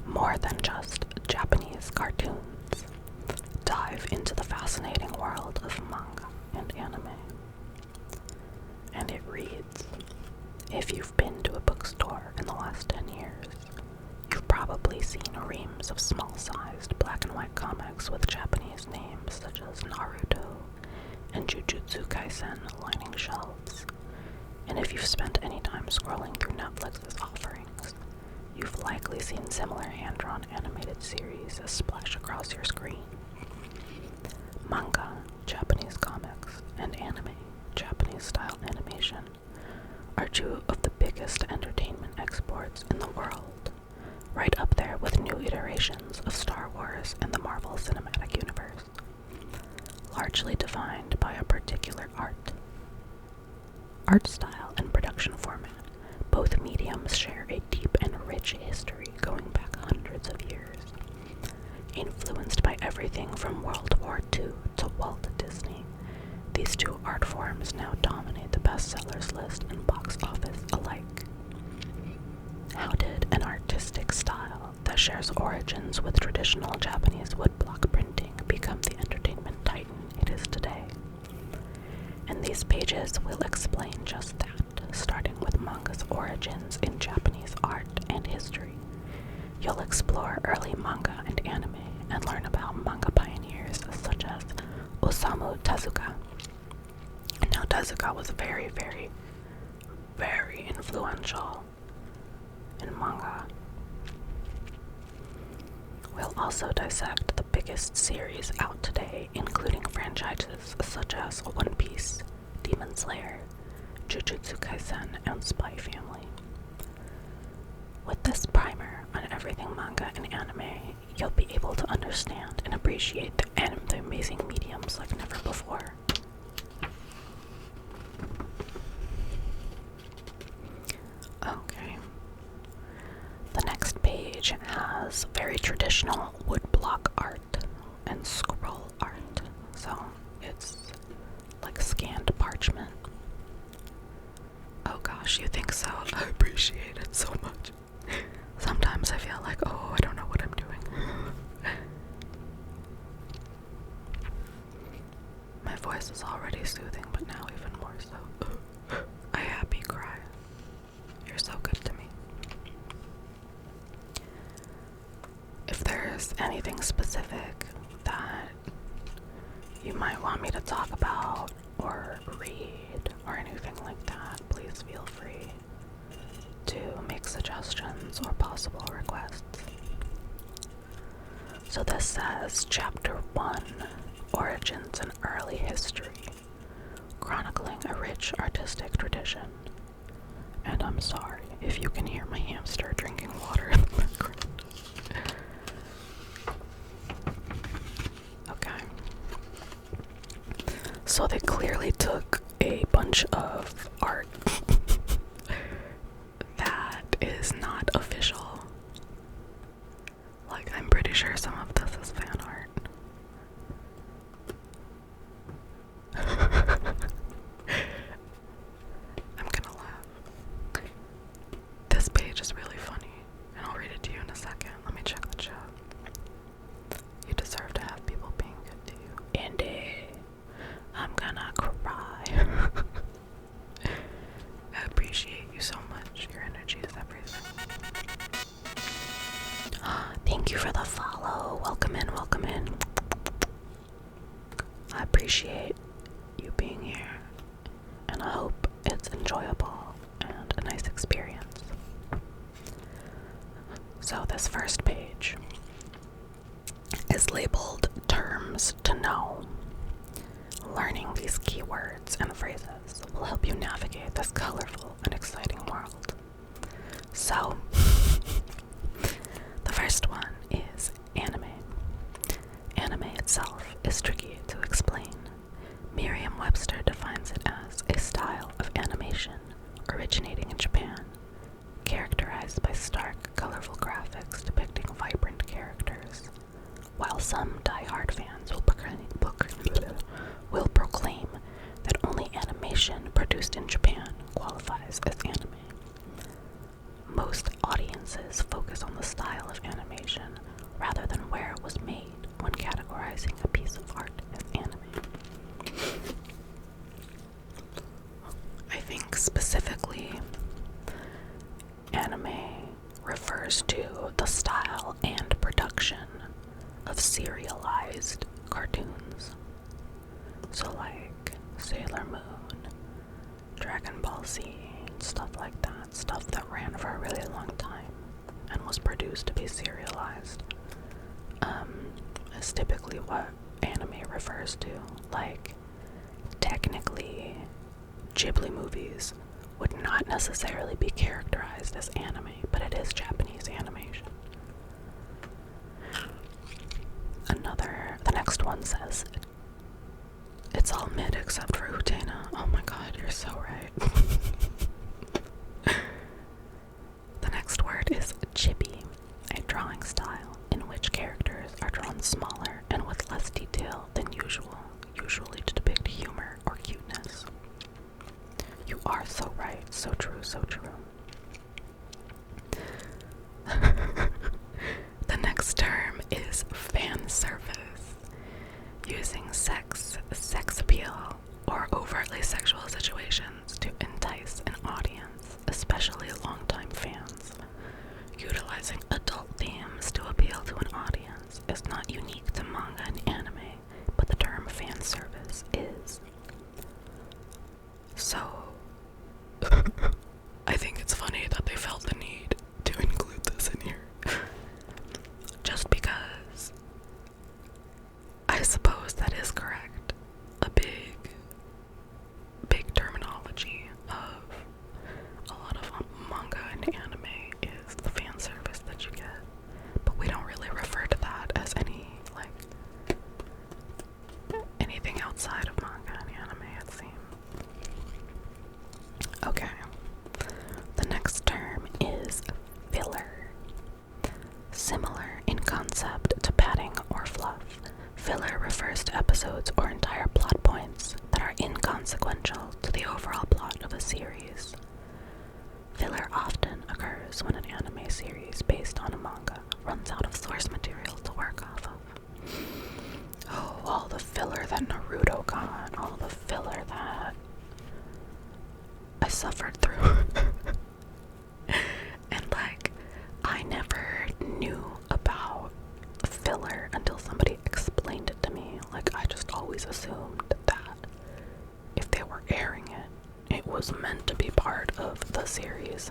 more than just Japanese cartoons, dive into the fascinating world of manga and anime. And it reads, if you've been to a bookstore in the last 10 years, you've probably seen reams of small-sized black and white comics with Japanese names such as Naruto and Jujutsu Kaisen lining shelves. And if you've spent any time scrolling through Netflix's offerings, you've likely seen similar hand-drawn animated series splash across your screen. Manga, Japanese comics, and anime, Japanese-style animation, are two of the biggest entertainment exports in the world, right up there with new iterations of Star Wars and the Marvel Cinematic Universe, largely defined by a particular art style and production format. Both mediums share a deep and rich history going back hundreds of years, influenced by everything from World War II to Walt Disney. These two art forms now dominate the bestsellers list and box office alike. How did an artistic style that shares origins with traditional Japanese woodblock printing become the entertainment titan it is today? In these pages, we'll explain just that, starting with manga's origins in Japanese art and history. You'll explore early manga and anime and learn about manga pioneers such as Osamu Tezuka. Now, Tezuka was very, very, very influential in manga. We'll also dissect the biggest series out today, including franchises such as One Piece, Demon Slayer, Jujutsu Kaisen, and Spy Family. With this primer on everything manga and anime, you'll be able to understand and appreciate the amazing mediums like never before. Okay. The next page has very traditional woodblock art and scroll art. So it's like scanned parchment. Oh gosh, you think so? I appreciate it so much. Sometimes I feel like, oh, I don't know what I'm doing. My voice is already soothing, but now even more so. A happy cry. You're so good to me. If there's anything specific that you might want me to talk about or read or anything like that, please feel free to make suggestions or possible requests. So this says Chapter 1, Origins and Early History, chronicling a rich artistic tradition. And I'm sorry if you can hear my hamster drinking water in the background. Okay. So they clearly took a bunch of art that is not official. Like, I'm pretty sure some of this is fan art. I'm gonna laugh. This page is really funny, and I'll read it to you in a second. Let me check the chat. You deserve to have people being good to you. Andy, I'm gonna cry. I appreciate you so much. Your energy is everything. Thank you for the follow. Welcome in, welcome in. I appreciate you being here, and I hope it's enjoyable and a nice experience. So this first page is labeled Terms to Know. Learning these keywords and phrases will help you navigate this colorful and exciting world. So, the first one is anime. Anime itself is tricky to explain. Merriam-Webster defines it as a style of animation originating in Japan, characterized by stark, colorful graphics depicting vibrant characters, while some die-hard fans will proclaim that only animation produced in Japan qualifies as anime. Most audiences focus on the style of animation rather than where it was made when categorizing a piece of art as anime. I think specifically, anime refers to the style and production of serialized cartoons. So like Sailor Moon, Dragon Ball Z, stuff like that. Stuff that ran for a really long time and was produced to be serialized. Is typically what anime refers to. Like, technically, Ghibli movies would not necessarily be characterized as anime, but it is Japanese animation. The next one says, it's all mid except for Utena. Oh my god, you're so right. The next word is chibi, a drawing style in which characters are drawn smaller and with less detail than usual, usually to depict humor or cuteness. You are so right, so true, so true. using sex appeal, or overtly sexual situations to entice an audience, especially longtime fans. Utilizing adult themes to appeal to an audience is not unique to manga and anime, but the term fan service is. So, I think it's funny that they felt the need to include this in here. Just because I suppose that is correct. A big terminology of a lot of manga and anime is the fan service that you get. But we don't really refer to that as anything outside of manga and anime, it seems. Okay. The next term is filler. Similar in concept to padding or fluff, filler refers to episodes or entire plot points that are inconsequential to the overall plot of a series. Filler often occurs when an anime series based on a manga runs out of source material to work off of. Oh, all the filler that Naruto got, all the filler that I suffered through. And I never knew about filler until somebody explained it to me. I just always assumed that if they were airing it, it was meant to be part of the series.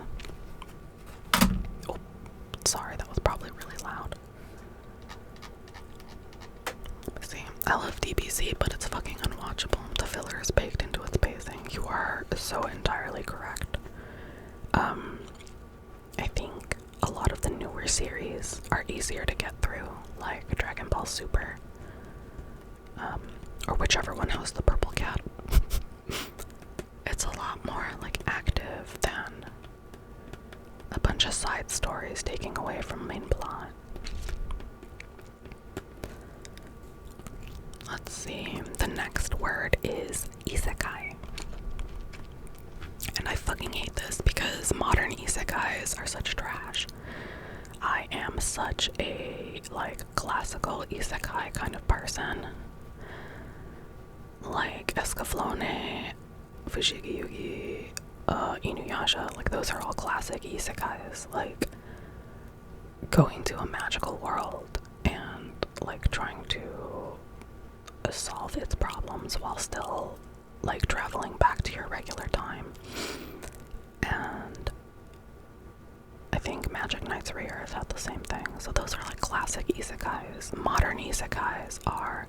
Oh, sorry, that was probably really loud. See, I love DBZ, but it's fucking unwatchable. The filler is baked into its pacing. You are so entirely correct. I think a lot of the newer series are easier to get through, like Dragon Ball Super, or whichever one has the purple cat. It's a lot more active than a bunch of side stories taking away from main plot. Let's see, the next word is isekai. And I fucking hate this because modern isekais are such trash. I am such a classical isekai kind of person. Escaflowne, Fushigi Yugi, Inuyasha, those are all classic isekais. Going to a magical world and trying to solve its problems while still traveling back to your regular time. And I think Magic Knights Re-Earth had the same thing. So those are classic isekais. Modern isekais are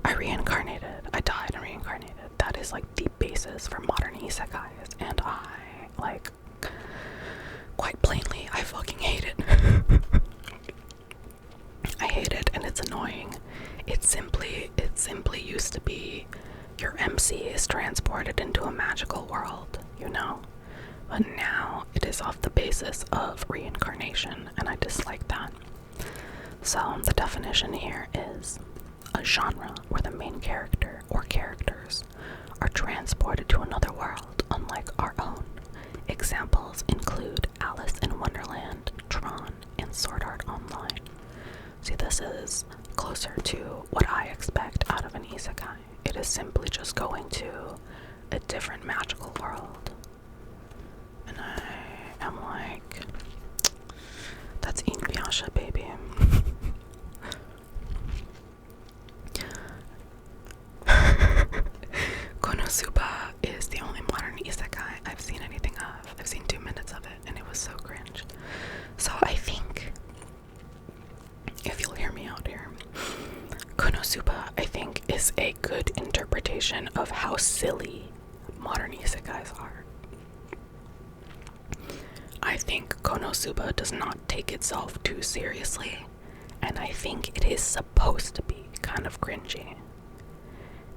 I reincarnated, I died and reincarnated. That is the basis for modern isekais, and I quite plainly, I fucking hate it. I hate it, and it's annoying. It simply used to be your MC is transported into a magical world, but now it is off the basis of reincarnation, and I dislike that. So the definition here is a genre where the main character or characters are transported to another world unlike our own. Examples include Alice in Wonderland, Tron, and Sword Art Online. See, this is closer to what I expect out of an isekai. It is simply just going to a different magical world. And I am that's Inuyasha, baby. Konosuba is the only modern isekai I've seen anything of. I've seen 2 minutes of it, and it was so cringe. So I think, if you'll hear me out here, Konosuba, I think, is a good interpretation of how silly modern isekais are. I think Konosuba does not take itself too seriously, and I think it is supposed to be kind of cringy.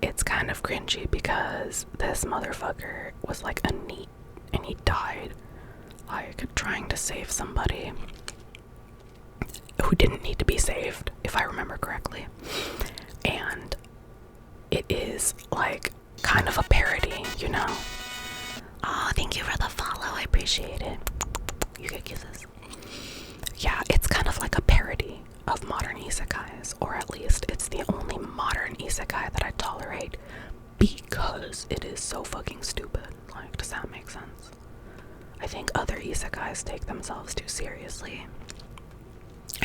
It's kind of cringy because this motherfucker was a NEET, and he died trying to save somebody who didn't need to be saved, if I remember correctly. And it is kind of a parody, Oh, thank you for the follow, I appreciate it. You get kisses. Yeah, it's kind of like a parody of modern isekais, or at least it's the only modern isekai that I tolerate because it is so fucking stupid. Like, does that make sense? I think other isekais take themselves too seriously.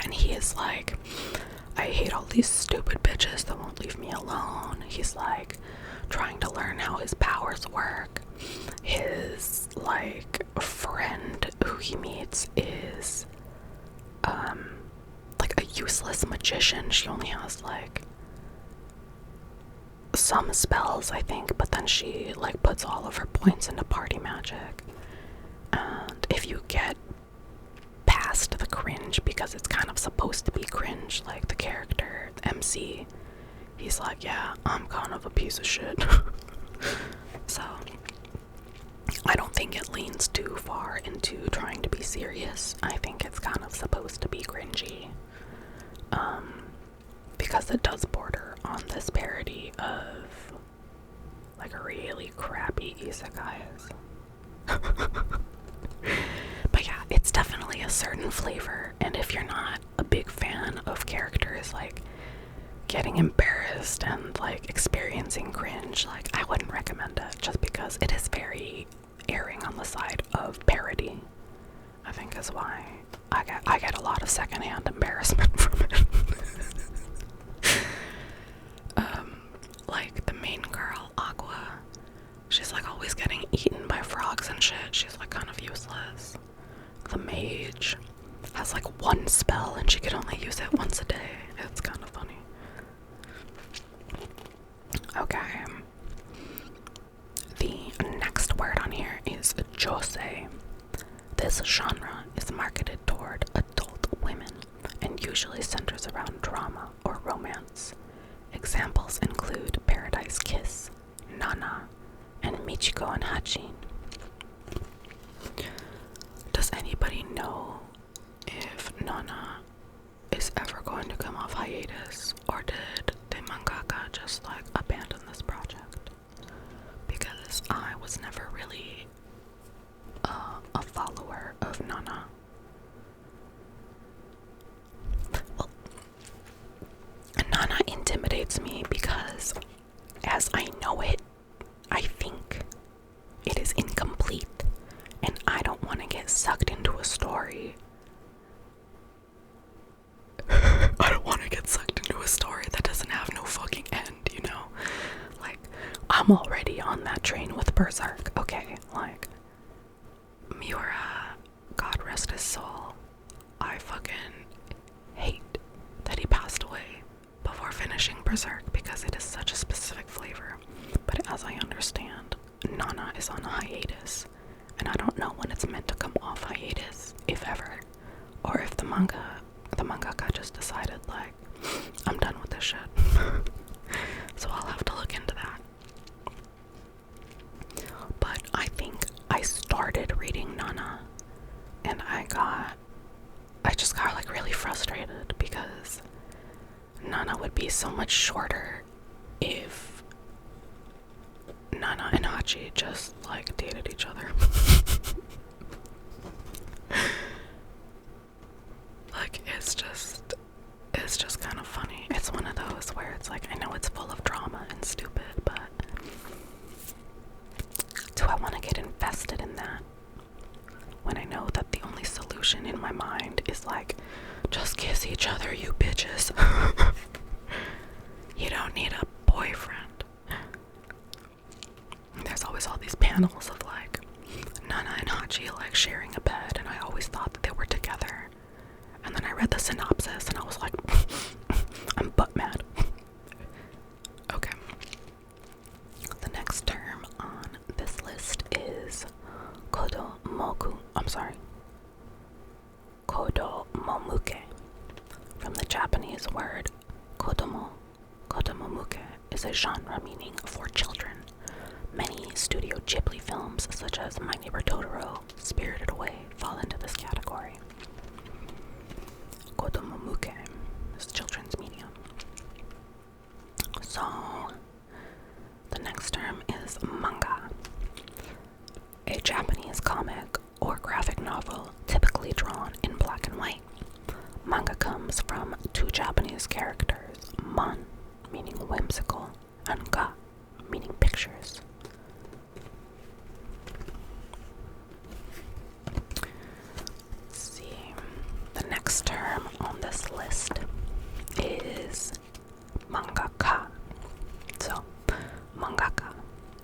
And he is like, I hate all these stupid bitches that won't leave me alone. He's like trying to learn how his powers work. His like friend who he meets is like a useless magician. She only has like some spells, I think, but then she like puts all of her points into party magic. And if you get past the cringe, because it's kind of supposed to be cringe, like the character, the MC, he's like, yeah, I'm kind of a piece of shit. So I don't think it leans too far into trying to be serious. I think it's kind of supposed to be cringy, because it does border on this parody of like really crappy isekais. But yeah, it's definitely a certain flavor, and if you're not a big fan of characters like getting embarrassed and like experiencing cringe, like I wouldn't recommend it, just because it is very erring on the side of parody. I think is why I get a lot of secondhand embarrassment from it. Like the main girl, Aqua, she's like always getting eaten by frogs and shit. She's like kind of useless. The mage has like one spell and she can only use it once a day. It's kind of funny. Okay. The next word on here is josei. This genre is marketed toward adult women and usually centers around drama or romance. Examples include Paradise Kiss, Nana, and Michiko and Hachi. Does anybody know if Nana is ever going to come off hiatus, or did the mangaka just like abandon this project? Because I was never really a follower of Nana. Well, Nana intimidates me because, as I know it, I think it is incomplete, and I don't want to get sucked into a story. I don't want to get sucked into a story that doesn't have no fucking end, you know? Like, I'm already on that train with Berserk, okay? Like, Miura, God rest his soul, I fucking hate that he passed away before finishing Berserk because it is such a specific flavor. But as I understand, Nana is on a hiatus, and I don't know when it's meant to come off hiatus, if ever, or if the mangaka just decided, like, I'm done with this shit. So I'll have to look into that. But I think I started reading Nana, and I just got like really frustrated because Nana would be so much shorter if Nana and Hachi just like dated each other. Like, it's just kind of funny. It's one of those where it's like, I know it's full of drama and stupid, but do I want to get invested in that when I know that the only solution in my mind is like, just kiss each other, you bitches. You don't need a boyfriend. There's always all these panels of like Nana and Hachi like sharing a bed, and I always thought that they were together. And then I read the synopsis and I was like, I'm butt mad. Okay. The next term on this list is kodomomuke. From the Japanese word kodomo. Kodomomuke is a genre meaning for children. Many Studio Ghibli films, such as My Neighbor Totoro, Spirited Away, fall into this category. Kodomomuke is children's medium. So, the next term is manga, a Japanese comic or graphic novel typically drawn in black and white. Manga comes from two Japanese characters, mon, meaning whimsical, and ga, meaning pictures. Let's see. The next term on this list is mangaka. So, mangaka,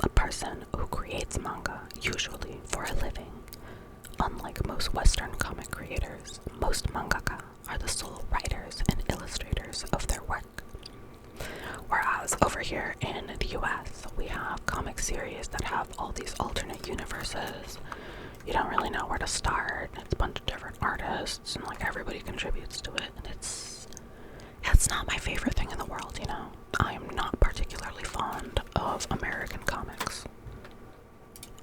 a person who creates manga, usually for a living. Unlike most Western comic creators, most mangaka are the sole writers and illustrators of their work. Whereas over here in the US, we have comic series that have all these alternate universes. You don't really know where to start. It's a bunch of different artists, and like everybody contributes to it. And it's not my favorite thing in the world, you know. I am not particularly fond of American comics.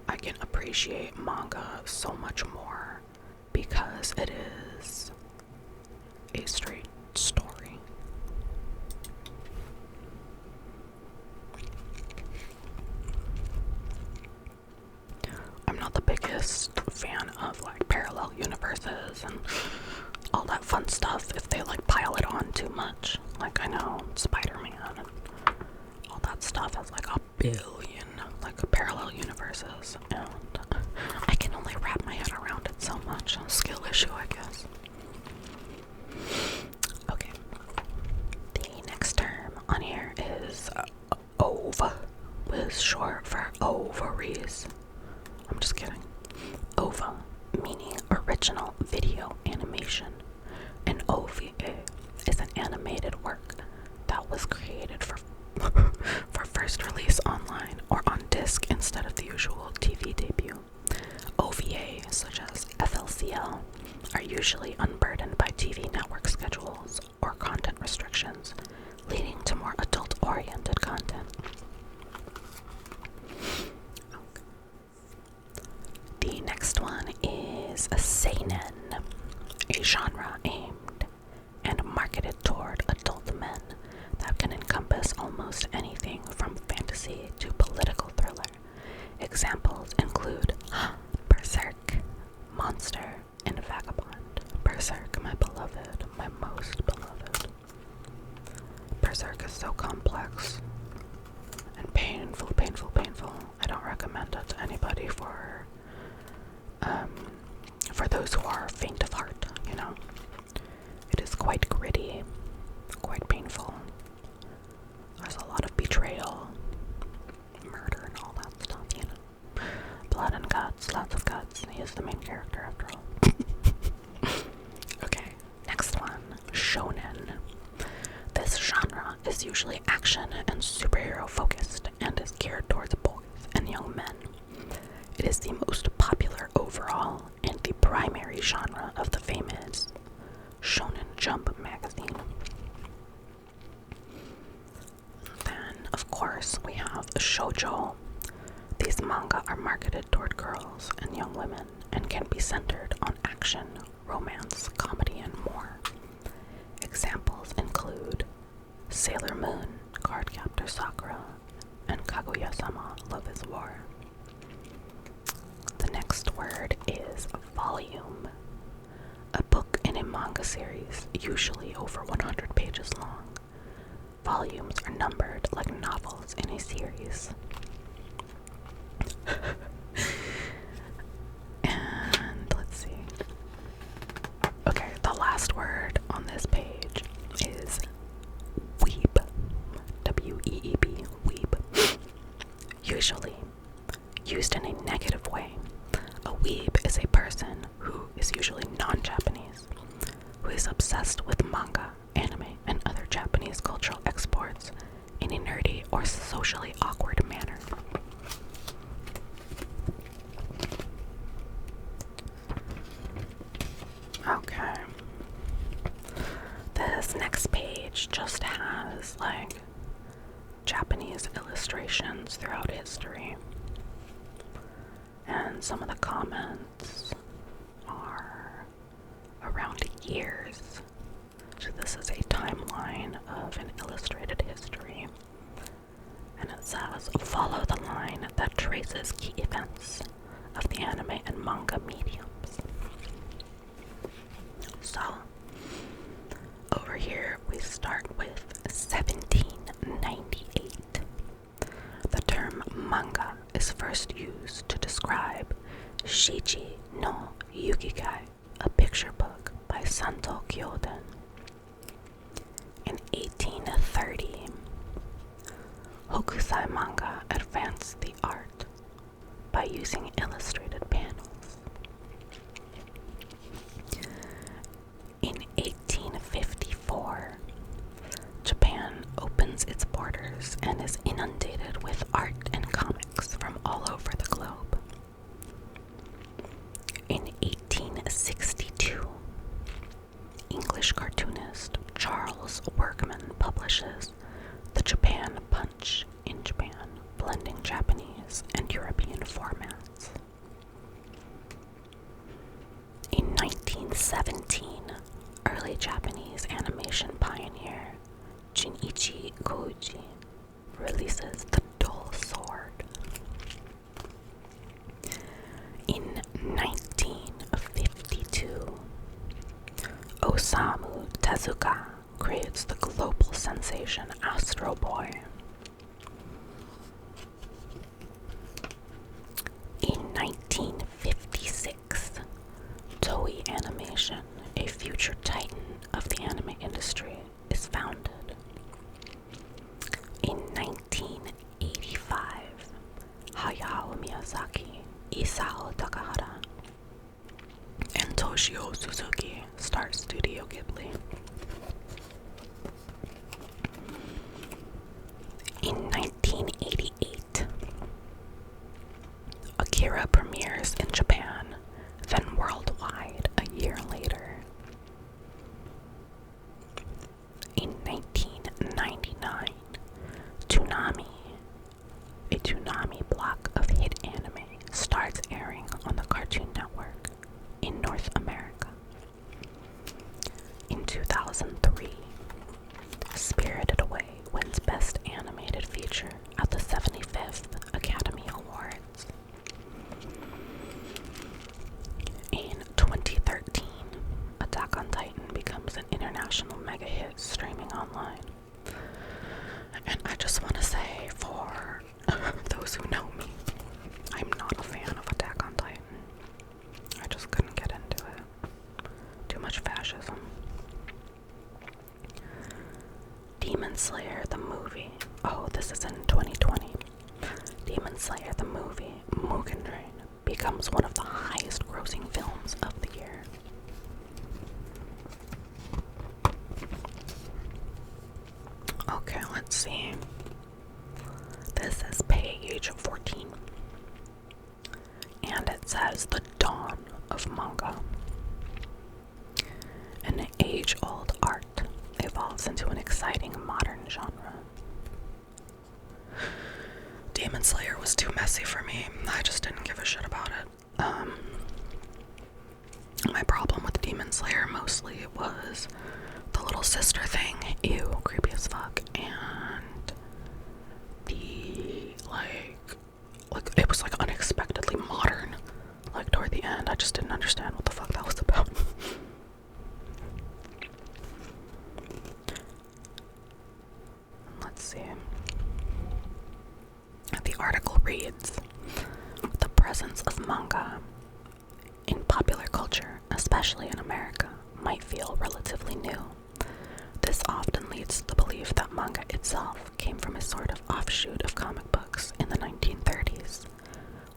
I can appreciate manga so much more because it is a straight story. I'm not the biggest fan of like parallel universes and all that fun stuff if they like pile it on too much. Like I know Spider-Man and all that stuff has like a billion like parallel universes, and I can only wrap my head around it so much. A skill issue, I guess. Okay. The next term on here is OVA, which is short for ovaries. I'm just kidding. OVA, meaning original video animation. An OVA is an animated work that was created for first release online or on disc instead of the usual TV debut. OVA, such as FLCL, are usually unburdened by TV network schedules or content restrictions, leading to more adult-oriented content. Okay. The next one is a seinen, a genre aimed and marketed toward adult men that can encompass almost anything from fantasy to political thriller. Examples include Berserk, Monster, and Vagabond. Berserk, my beloved, my most beloved. Berserk is so complex and painful. I don't recommend it to anybody for those who are faint of heart, you know. It is quite gritty, quite painful. There's a lot of betrayal, murder, and all that stuff, you know. Blood and guts, lots of guts. He is the main character after all. Okay, next one, shonen. This genre is usually action and superhero focused and is geared towards boys and young men. It is the most popular overall and the primary genre of the famous Shonen Jump magazine. Then, of course, we have shoujo. These manga are marketed toward girls and young women and can be centered on action, romance, comedy, and more. Examples include Sailor Moon, Cardcaptor Sakura, and Kaguya-sama, Love is War. The next word is volume. A book in a manga series, usually over 100 pages long. Volumes are numbered like novels in a series. And let's see. Okay, the last word on this page is weeb. W-E-E-B, weeb. Usually used in a negative way. A weeb is a person who is usually non-Japanese, who is obsessed with manga, anime, and other Japanese cultural exports in a nerdy or socially awkward manner. Okay. This next page just has like Japanese illustrations throughout history. And some of the comments are around years. So this is a timeline of an illustrated history. And it says, follow the line that traces key events of the anime and manga mediums. So, over here we start with 1798. Hokusai manga advanced the art by using illustrated panels. In 1854, Japan opens its borders and is inundated with art and comics from all over the globe. In 1862, English cartoonist Charles Workman publishes The Japan Punch in Japan, blending Japanese and European formats. In 1917, early Japanese animation pioneer Junichi Koji releases The Dull Sword. In 1952, Osamu Tezuka creates the global sensation Astro Boy. In 1956, Toei Animation, a future titan of the anime industry, is founded. In 1985, Hayao Miyazaki, Isao Takahata, and Toshio Suzuki start Studio Ghibli. In 1988, Akira premieres in Japan, then worldwide a year later. In 1999, Toonami, a Toonami block of hit anime, starts airing on the Cartoon Network in North America. In 2003, Spirited Away wins Best Animated Feature at the 75th Academy Awards. In 2013, Attack on Titan becomes an international mega hit streaming online. And I just want to say, for those who know me, I'm not a fan of Attack on Titan. I just couldn't get into it. Too much fascism. Demon Slayer the movie. Oh, this is in 2020. Demon Slayer the movie, Mugen Train, becomes one of the highest grossing films of the year. Okay, let's see. This is page 14. And it says the dawn of manga. An age-old art evolves into an exciting modern genre. Demon Slayer was too messy for me. I just didn't give a shit about it. My problem with Demon Slayer mostly was the little sister thing. Ew, creepy as fuck. And the, like it was like unexpectedly modern. Like toward the end, I just didn't understand what the fuck that was about. Let's see. The article reads, the presence of manga in popular culture, especially in America, might feel relatively new. This often leads to the belief that manga itself came from a sort of offshoot of comic books in the 1930s.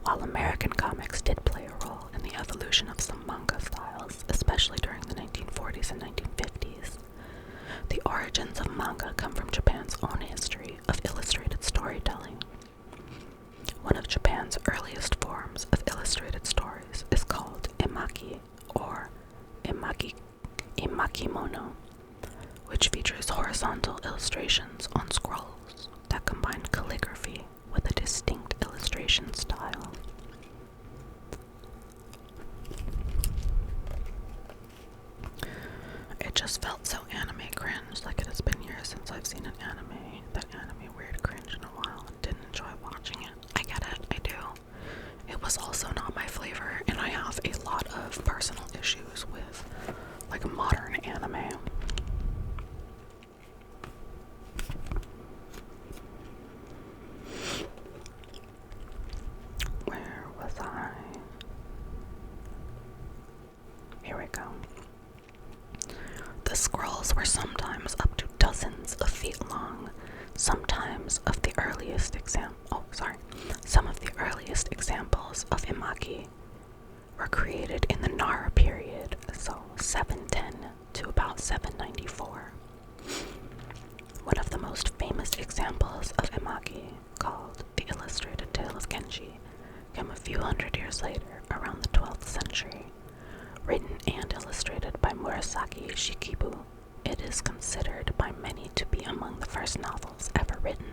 While American comics did play a role in the evolution of some manga styles, especially during the 1940s and 1950s, the origins of manga come from Japan's own history of illustrated storytelling. One of Japan's earliest forms of illustrated stories is called emaki, or emakimono, which features horizontal illustrations on scrolls that combine calligraphy with a distinct illustration style. It just felt so anime cringe, like it has been years since I've seen that anime weird cringe in a while, and didn't enjoy watching it. I get it, I do. It was also not my flavor, and I have a lot of personal issues with, like, modern anime. Where was I? Here we go. The scrolls were sometimes up to dozens of feet long, sometimes of the earliest some of the earliest examples of imagi were created in the Nara period, so 710 to about 794. One of the most famous examples of imagi, called the Illustrated Tale of Genji, came a few hundred years later, around the 12th century. Written and illustrated by Murasaki Shikibu, it is considered by many to be among the first novels ever written.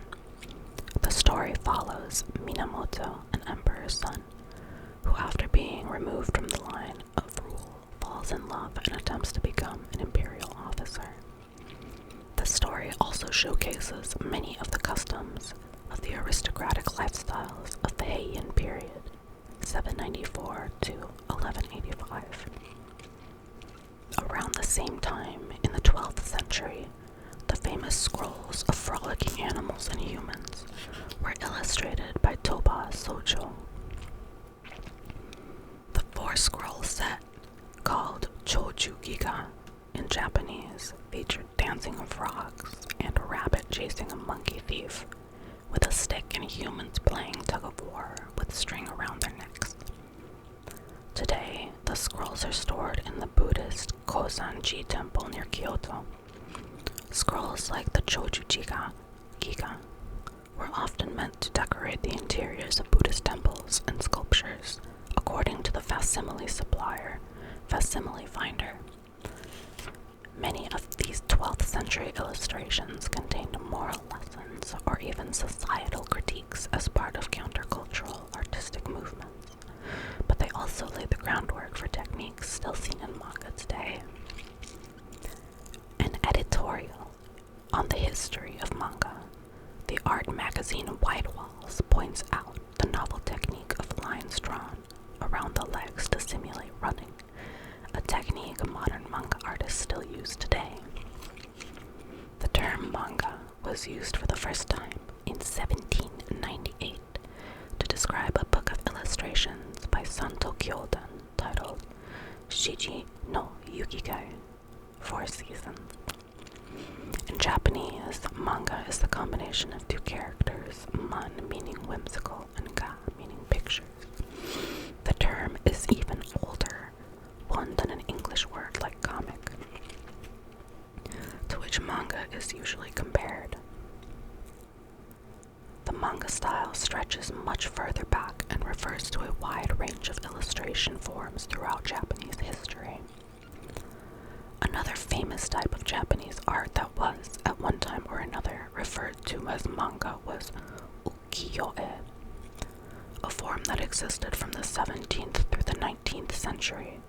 The story follows Minamoto, an emperor's son, who after being removed from the line of rule, falls in love and attempts to become an imperial officer. The story also showcases many of the customs of the aristocratic lifestyles of the Heian period, 794 to 1185. Around the same time, in the 12th century, the famous scrolls of frolicking animals and humans were illustrated by Toba Sojo. The 4-scroll set, called Choju Giga in Japanese, featured dancing of frogs and a rabbit chasing a monkey thief, with a stick and humans playing tug-of-war with string around their necks. Today, the scrolls are stored in the Buddhist Kozanji temple near Kyoto. Scrolls like the Choju Giga were often meant to decorate the interiors of Buddhist temples and sculptures, according to the facsimile supplier, Facsimile Finder. Many of these 12th century illustrations contained moral lessons or even societal critiques as part of countercultural artistic movements, but they also laid the groundwork for techniques still seen in manga today. An editorial on the history of manga, the art magazine White Walls points out the novel technique of lines drawn around the legs to simulate running, a technique modern manga artists still use today. The term manga was used for the first time in 1798 to describe a book of illustrations by Santo Kyodan titled Shiji no Yukigai, 4 seasons. In Japanese, manga is the combination of two characters, man meaning whimsical and ga meaning pictures. The term is even older one than an English word like comic, to which manga is usually compared. The manga style stretches much further back and refers to a wide range of illustration forms throughout Japanese history. Another famous type of Japanese art that was, at one time or another, referred to as manga was ukiyo-e, a form that existed from the 17th through the 19th century.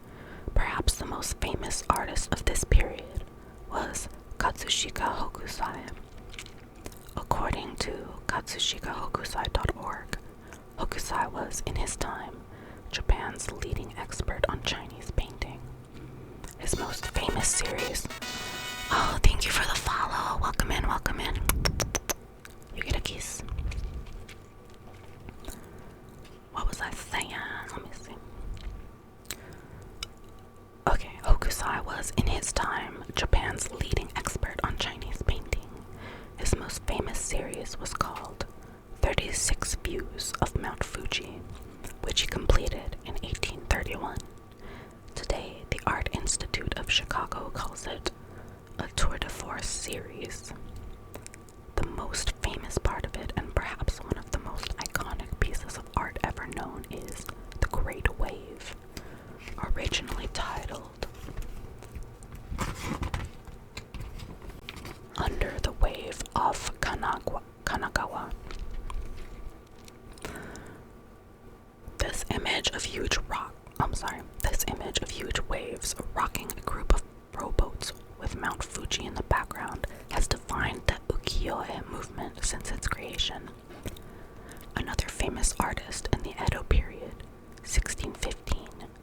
Perhaps the most famous artist of this period was Katsushika Hokusai. According to katsushikahokusai.org, Hokusai was, in his time, Japan's leading expert on Chinese painting. His most famous series... Oh, thank you for the follow. Welcome in, welcome in. You get a kiss. What was I saying? Let me see. Okay, Hokusai was, in his time, Japan's leading expert on Chinese painting. His most famous series was called 36 Views of Mount Fuji, which he completed in 1831. Today, the Art Institute of Chicago calls it a tour de force series. The most famous part of it, and perhaps one of the most iconic pieces of art ever known, is The Great Wave, originally titled Under the Wave of Kanagawa. This image of huge waves rocking a group of rowboats with Mount Fuji in the background has defined the ukiyo-e movement since its creation. Another famous artist in the Edo period, 1615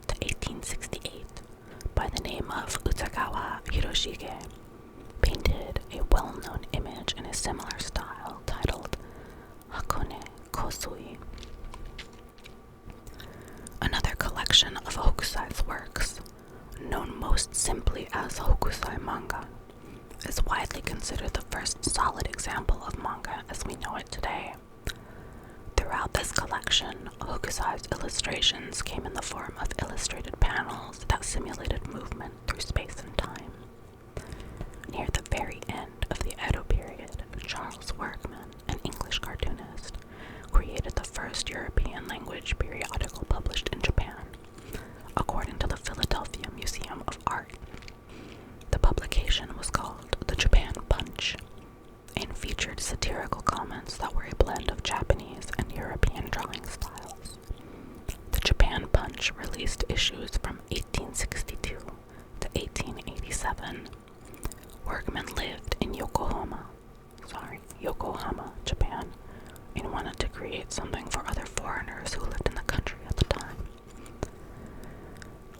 to 1868, by the name of Utagawa Hiroshige, painted a well-known image in a similar style titled Hakone Kosui. Another collection of Hokusai's works, known most simply as Hokusai manga, is widely considered the first solid example of manga as we know it today. Throughout this collection, Hokusai's illustrations came in the form of illustrated panels that simulated movement through space and time. Near the very end of the Edo period, Charles Workman, an English cartoonist, created the first European language periodical published in Japan, according to the Philadelphia Museum of Art. The publication was called The Japan Punch and featured satirical comments that were a blend of Japanese and European drawing styles. The Japan Punch released issues from 1862 to 1887. Workman lived in Yokohama, Japan, and wanted to create something for other foreigners who lived in the country at the time.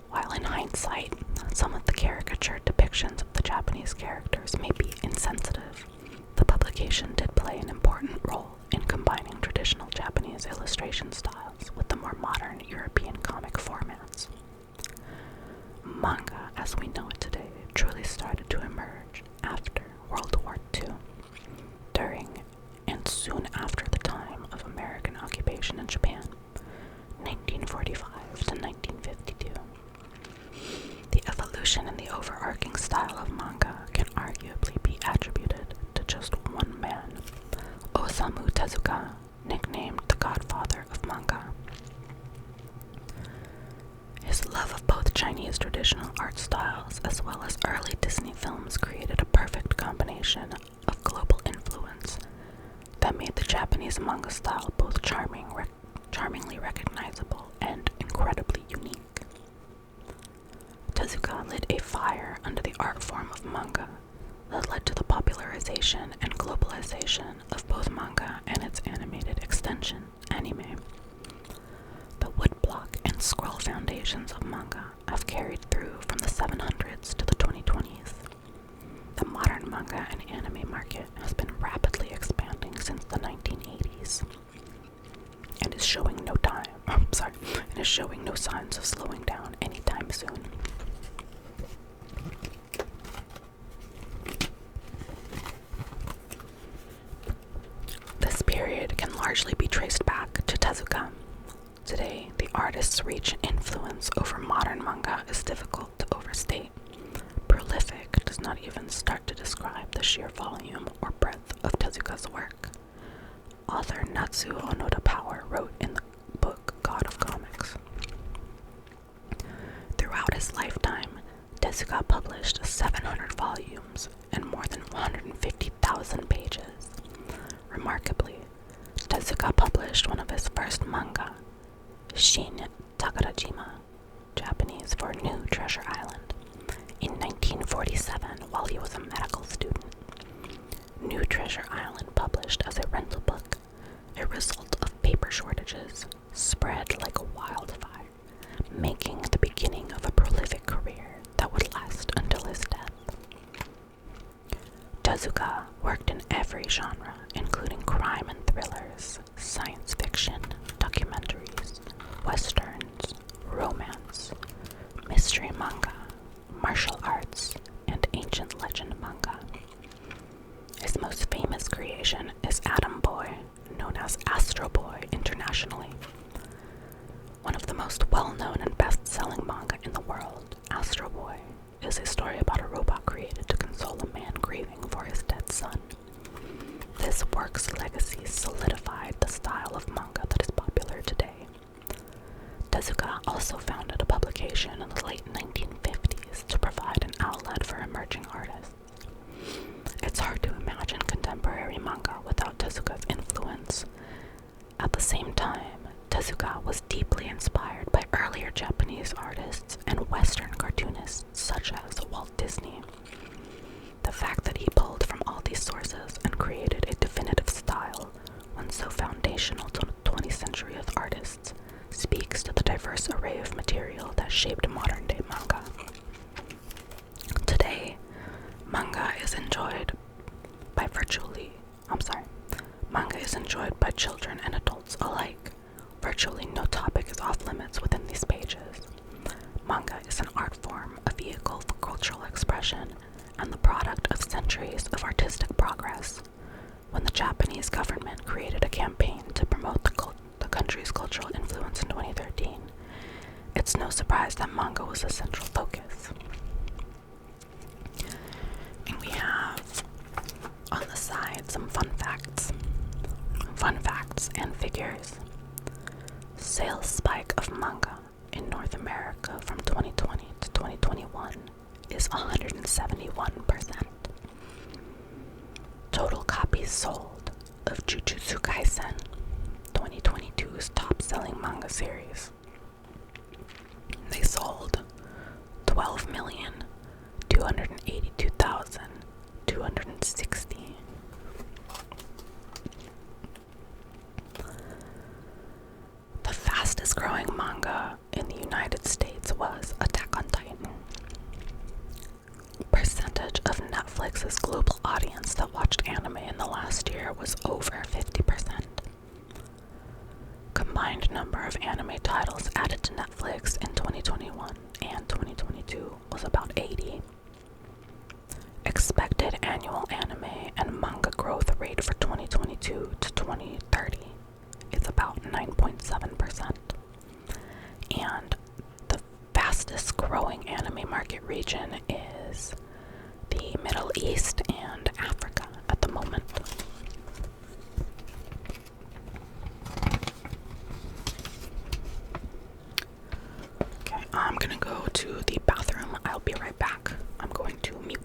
While in hindsight, some of the caricatured depictions of the Japanese characters may be insensitive, the publication did play an important role in combining traditional Japanese illustration styles with the more modern European comic formats. Manga, as we know it today, truly started to emerge after World War II, during and soon after the time of American occupation in Japan, 1945 to 1952. The evolution in the overarching style of manga can arguably be attributed to just one man, Osamu Tezuka, nicknamed the Godfather of Manga. His love of both Chinese traditional art styles as well as early Disney films created a perfect combination of global influence that made the Japanese manga style both charmingly recognizable and incredibly unique. Tezuka lit a fire under the art form of manga that led to the popularization and globalization of both manga and its animated extension, anime. The woodblock and scroll foundations of manga have carried through from the 700s to the 2020s. The modern manga and anime market has been rapidly expanding since the 1980s and is showing no signs of slowing down anytime soon. This period can largely be traced back to Tezuka. Today, the artist's reach and influence over modern manga is difficult to overstate. Prolific does not even start to describe the sheer volume or breadth of Tezuka's work. Author Natsuo Onoda Power wrote in the book God of Comics. Throughout his lifetime, Tezuka published 700 volumes and more than 150,000 pages. Remarkably, Tezuka published one of his first manga, Shin Takarajima, Japanese for New Treasure Island, in 1947 while he was a medical student. New Treasure Island, published as a rental book, a result of paper shortages, spread like a wildfire, making the beginning of a prolific career that would last until his death. Tezuka worked in every genre, including crime and thrillers, science fiction, documentaries, westerns, romance, mystery manga, martial arts, and ancient legend manga. His most famous creation is Atom Boy, known as Astro Boy internationally. One of the most well-known and best-selling manga in the world, Astro Boy is a story about a robot created to console a man grieving for his dead son. This work's legacy solidified the style of manga that is popular today. Tezuka also founded a publication in the late 1950s to provide an outlet for emerging artists. It's hard to imagine contemporary manga without Tezuka's influence. At the same time, Tezuka was deeply inspired by earlier Japanese artists and Western cartoonists such as Walt Disney. The fact that he pulled from all these sources and created a definitive style, one so foundational to the 20th century of artists, speaks to the diverse array of material that shaped modern-day manga. Today, manga is enjoyed by children and adults alike. Virtually no topic is off limits within these pages. Manga is an art form, a vehicle for cultural expression, and the product of centuries of artistic progress. When the Japanese government created a campaign to promote the was a central focus. And we have on the side some fun facts. Fun facts and figures. Sales spike of manga in North America from 2020 to 2021 is 171%. Total copies sold of Jujutsu Kaisen, 2022's top-selling manga series. They sold 12,282,260. The fastest growing manga in the United States was Attack on Titan. Percentage of Netflix's global audience that watched anime in the last year was over 50%. Combined number of anime titles added to Netflix in 2021 and 2022 was about 80. Expected annual anime and manga growth rate for 2022 to 2030 is about 9.7%. And the fastest growing anime market region is the Middle East and Africa at the moment. Okay, I'm gonna go to the bathroom. I'll be right back. I'm going to mute.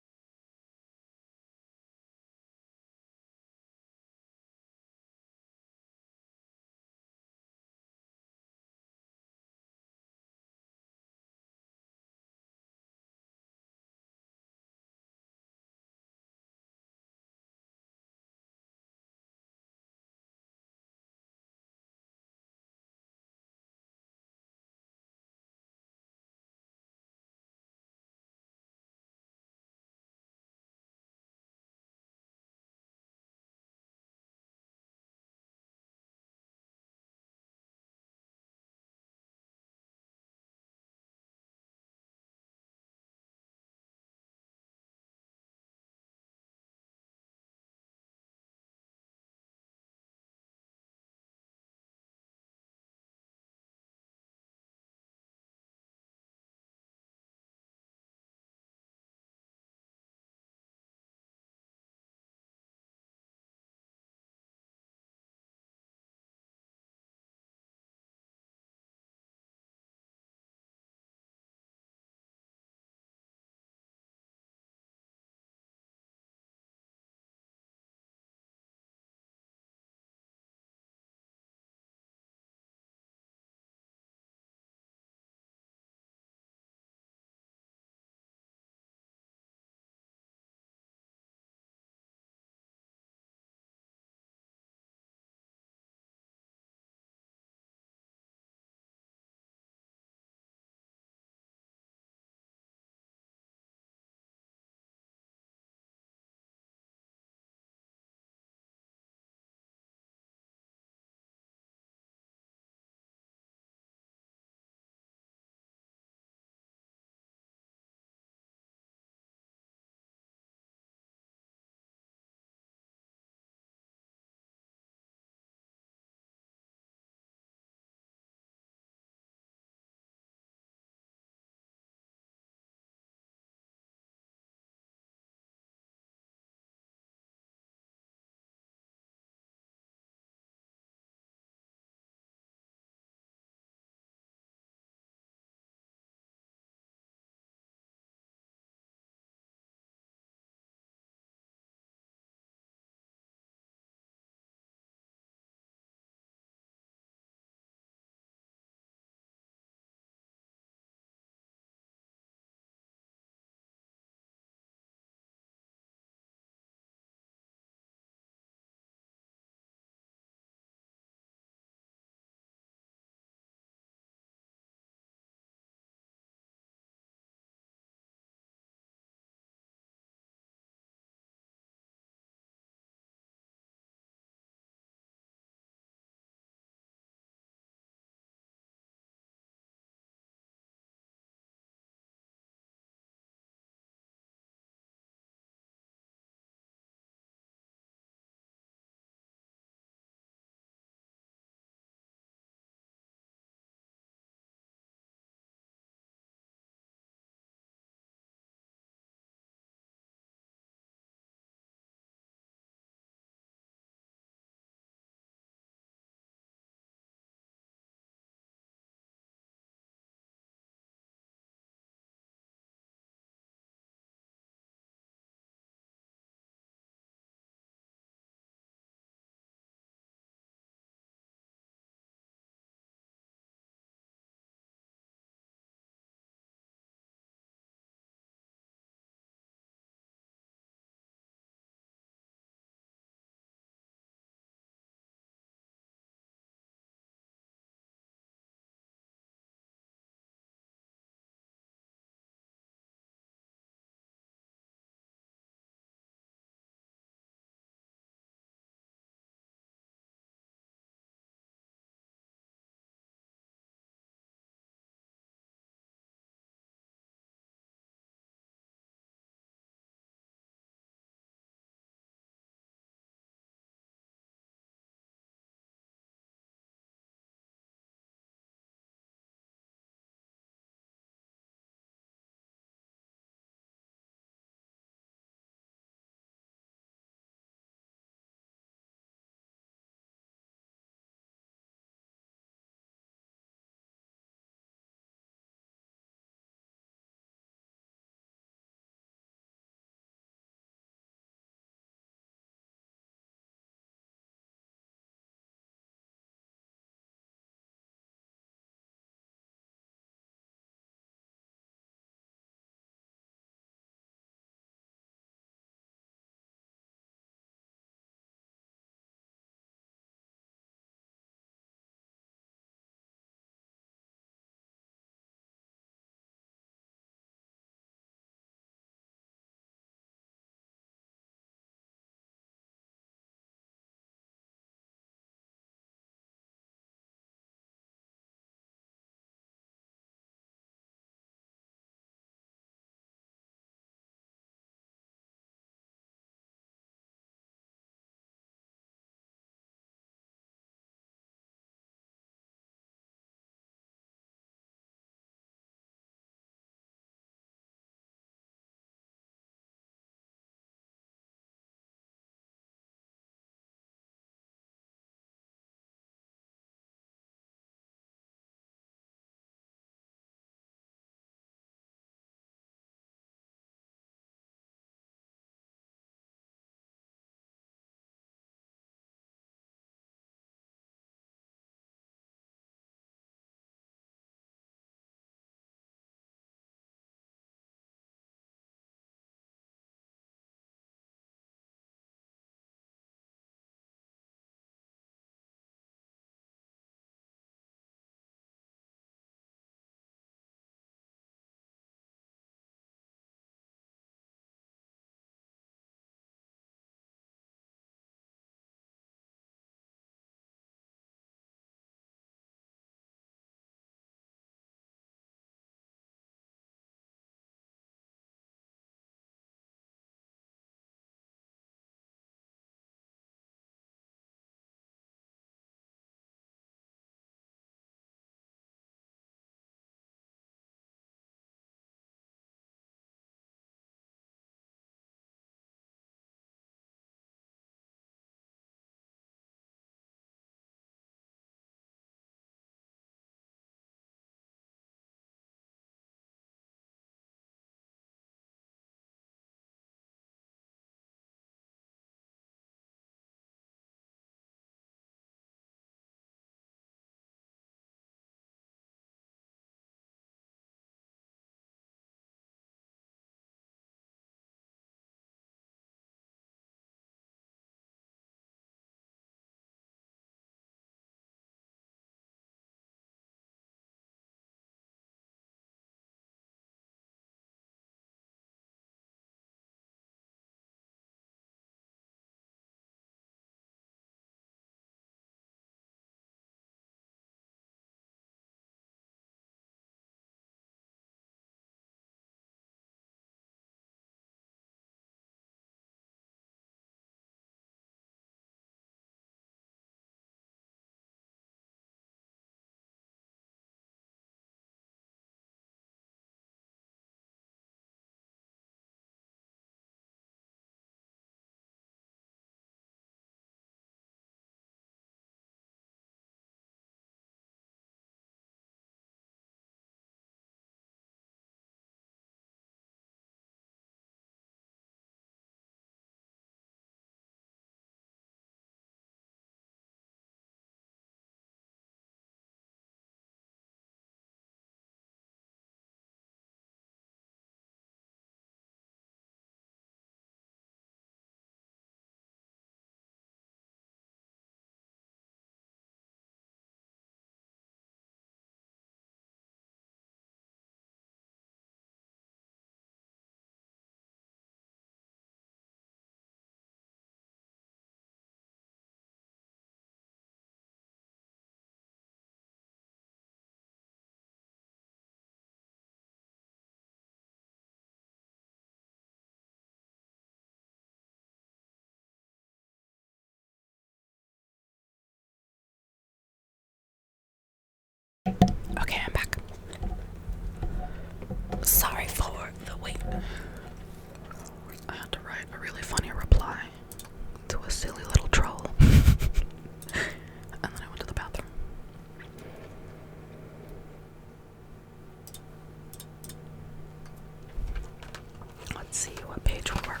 let's see what page we were on.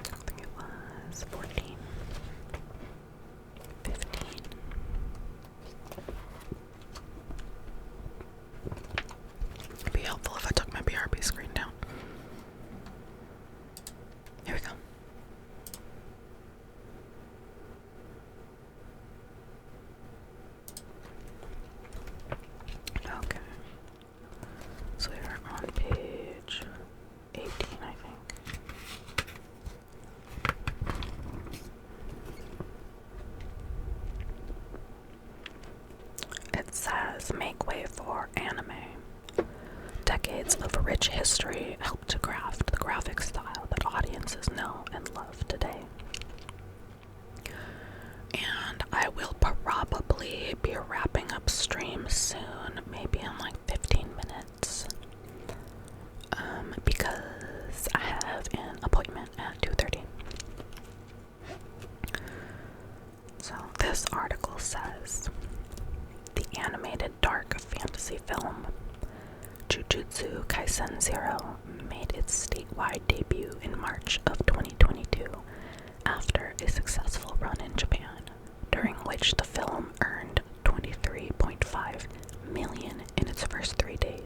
I think it was 14. 15. It'd be helpful if I took my BRB screen down. Here we go. Okay. So we are on page 18, I think. It says, make way for anime. Decades of rich history helped to craft the graphic style that audiences know and love today. And I will probably be wrapping up stream soon, maybe in like 15 minutes. Because I have an appointment at 2:30. So this article says, the animated dark fantasy film Jujutsu Kaisen Zero made its statewide debut in March of 2022 after a successful run in Japan, during which the film earned $23.5 million in its first 3 days,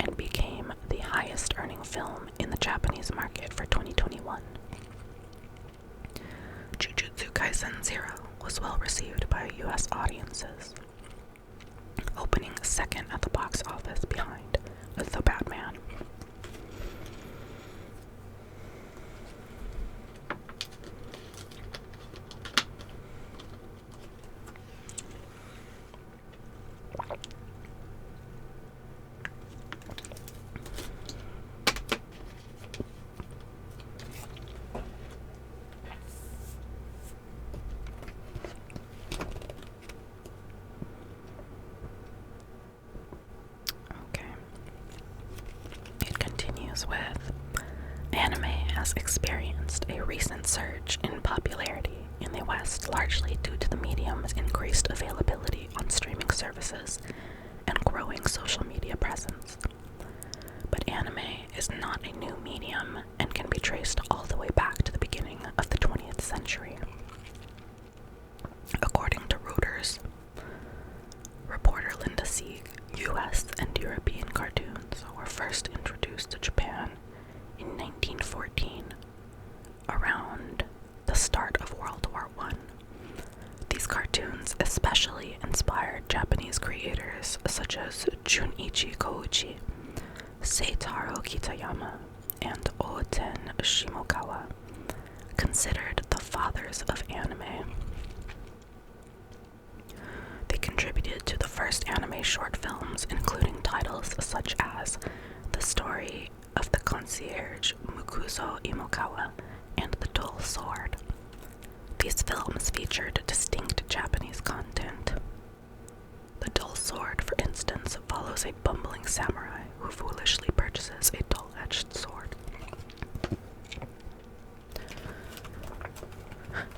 and became the highest earning film in the Japanese market for 2021. Jujutsu Kaisen Zero was well received by US audiences, opening second at the box office behind The Batman. With anime has experienced a recent surge in popularity in the West, largely due to the medium's increased availability on streaming services and growing social media presence. But anime is not a new medium and can be traced all the way back to the beginning of the 20th century. According to Reuters, reporter Linda Sieg, US and European cartoons were first introduced to Japan in 1914, around the start of World War I. These cartoons especially inspired Japanese creators such as Junichi Kouchi, Seitaro Kitayama, and Oten Shimokawa, considered the fathers of anime. They contributed to the first anime short films, including titles such as The Story of the Concierge Mukuzo Imokawa and The Dull Sword. These films featured distinct Japanese content. The Dull Sword, for instance, follows a bumbling samurai who foolishly purchases a dull-edged sword.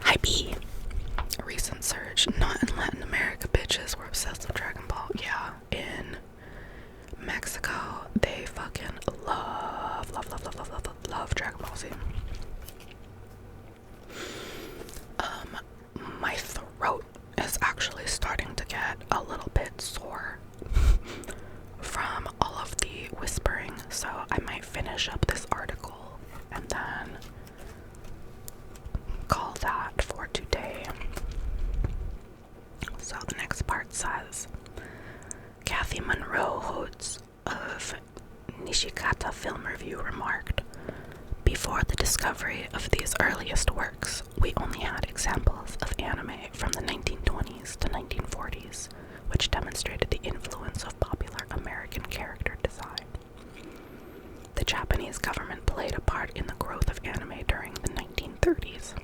Hi B. A recent surge, not in Latin America, bitches were obsessed with Dragon Ball. Yeah, in Mexico, they fucking love Dragon Ball Z. My throat is actually starting to get a little bit sore from all of the whispering, so I might finish up this article and then call that for today. So the next part says, Kathy Monroe Holtz of Nishikata Film Review remarked, before the discovery of these earliest works, we only had examples of anime from the 1920s to 1940s, which demonstrated the influence of popular American character design. The Japanese government played a part in the growth of anime during the 1930s.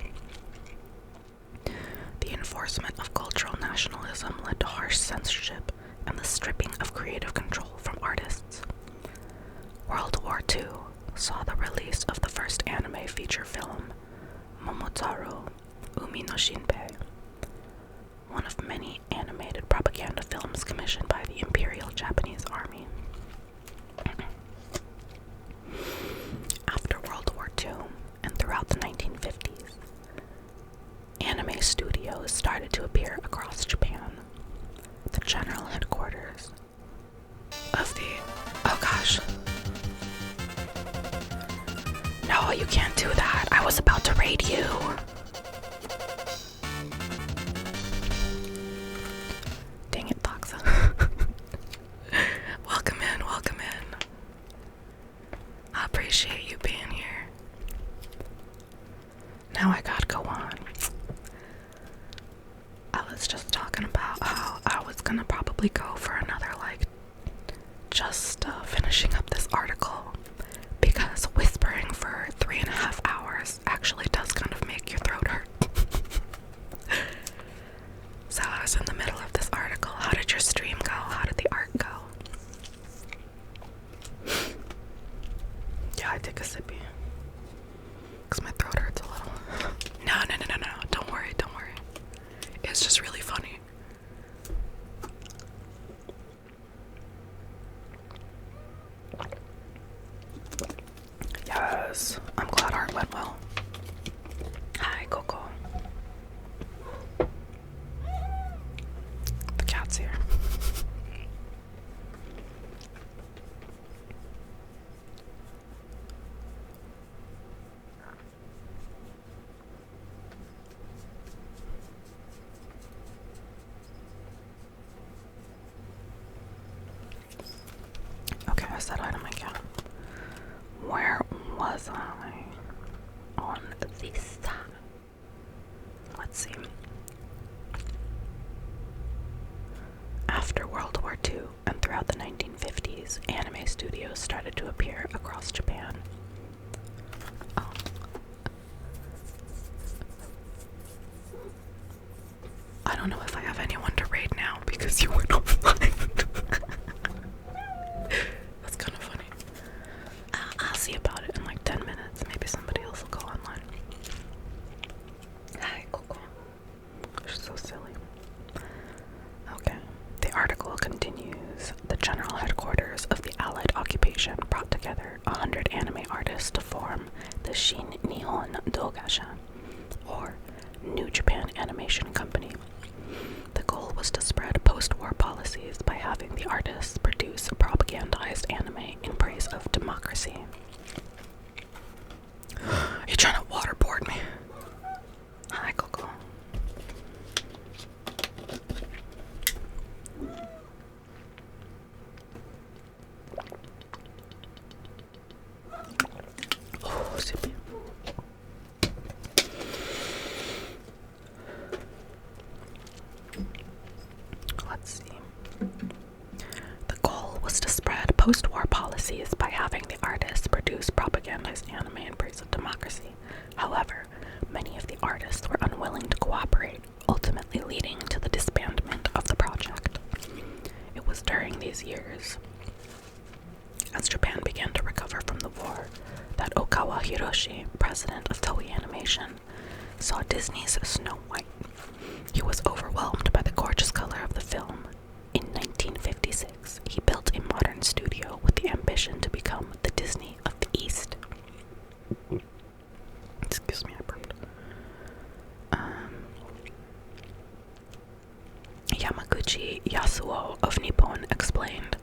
The enforcement of cultural nationalism led to harsh censorship and the stripping of creative control from artists. World War II saw the release of the first anime feature film, Momotaro Umi no Shinpei, one of many animated propaganda films commissioned by the Imperial Japanese Army. of the... Oh gosh. No, you can't do that. I was about to raid you. Dang it, Toxa. Welcome in, welcome in. I appreciate you being here. Now I gotta go on. I was just talking about how I was gonna probably go for another, like, just finishing up this article, because whispering for 3.5 hours actually does kind of make your throat hurt. So I was in the middle of this article. How did your stream go? How did the art go? Yeah, I take a sippy. Because my throat hurts a little. No. Don't worry. It's just really funny. Yes, I'm glad art went well. Hi, Coco. The cat's here. Okay, I said hi to my cat. Where was I on this? Let's see. After World War II and throughout the 1950s, anime studios started to appear across Japan. Oh. I don't know if I have anyone to raid now because you went offline. That's kind of funny. I'll see about it in like 10 minutes. Maybe somebody else will go online. Hi, Coco. You're so silly. Okay. The article continues. The general headquarters of the Allied occupation brought together 100 anime artists to form the Shin Nihon Dogasha, or New Japan Animation Company. The goal was to spread post-war policies by having the artists produce propagandized anime in praise of democracy. You're trying to waterboard me. Hi, Coco. Oh, sippy. Let's see. The goal was to spread post-war policies by having the artists produce propagandized anime in praise of democracy. However, many of the artists were unwilling to cooperate, ultimately leading to the disbandment of the project. It was during these years, as Japan began to recover from the war, that Okawa Hiroshi, president of Toei Animation, saw Disney's Snow White. He was overwhelmed by the gorgeous color of the film. In 1956, he built a modern studio with the ambition to become the Disney of the East. Excuse me, I burped. Yamaguchi Yasuo of Nippon explained,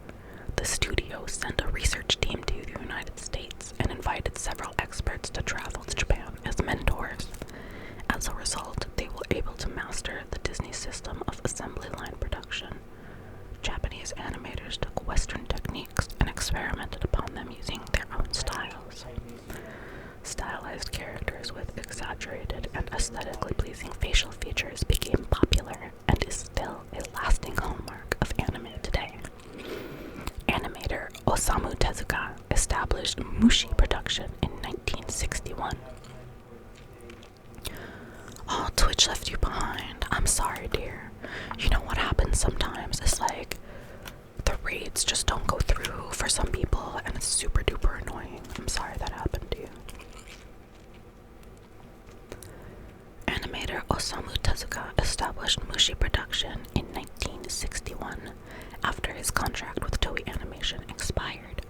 the studio sent a research team to the United States and invited several experts to travel to Japan as mentors. As a result, they were able to master the Disney system of assembly line production. Japanese animators took Western techniques and experimented upon them using their own styles. Stylized characters with exaggerated and aesthetically pleasing facial features became popular and is still a lasting hallmark of anime today. Animator Osamu Tezuka established Mushi Production in 1961. Oh, Twitch left you behind. I'm sorry, dear. You know what happens sometimes is like the raids just don't go through for some people and it's super duper annoying. I'm sorry that happened to you. Animator Osamu Tezuka established Mushi Production in 1961 after his contract with Toei Animation expired.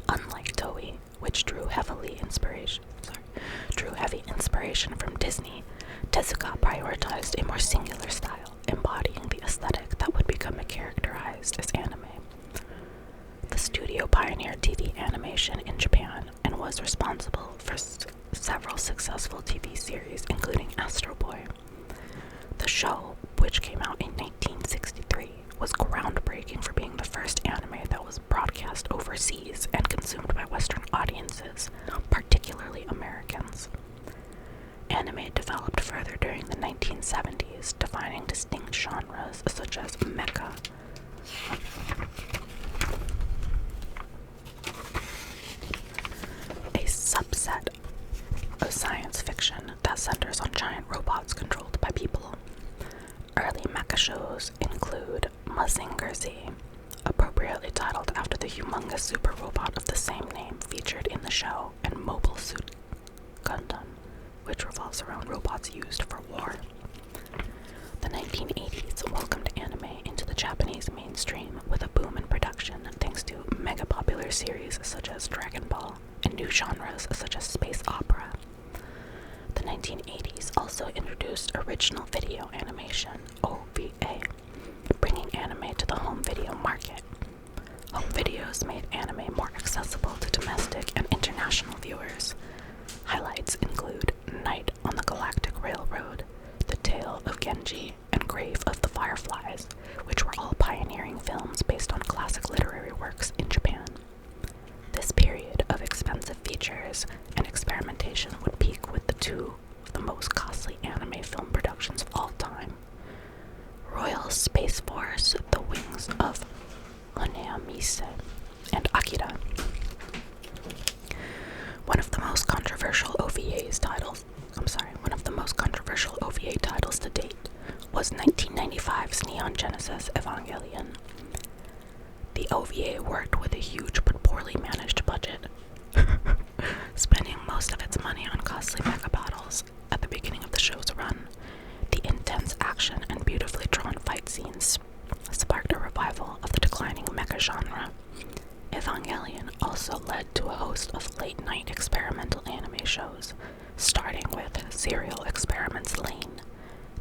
Unlike Toei, which drew heavy inspiration from Disney, Tezuka prioritized a more singular style, embodying the aesthetic that would become characterized as anime. studio pioneered TV animation in Japan and was responsible for several successful TV series, including Astro Boy. The show, which came out in 1963, was groundbreaking for being the first anime that was broadcast overseas and consumed by Western audiences, particularly Americans. Anime developed further during the 1970s, defining distinct genres such as mecha, a subset of science fiction that centers on giant robots controlled by people. Early mecha shows include Mazinger Z, appropriately titled after the humongous super robot of the same name featured in the show, and Mobile Suit Gundam, which revolves around robots used for war. The 1980s welcomed anime into the Japanese mainstream with a boom in production thanks to mega popular series such as Dragon Ball and new genres such as space opera. The 1980s also introduced original video animation, OVA, bringing anime to the home video market. Home videos made anime more accessible to domestic and international viewers. Highlights include Night on the Galactic Railroad, The Tale of Genji, and Grave of the Fireflies, which were all pioneering films based on classic literary works in Japan. This period of expensive features and experimentation would peak with the two of the most costly anime film productions of all time, Royal Space Force, The Wings of Oneamise, and Akira. One of the most controversial OVA titles to date was 1995's Neon Genesis Evangelion. The OVA worked with a huge but poorly managed budget, spending most of its money on costly mecha battles at the beginning of the show's run. The intense action and beautifully drawn fight scenes sparked a revival of the declining mecha genre. Evangelion also led to a host of late-night experimental anime shows, starting with Serial Experiments Lane.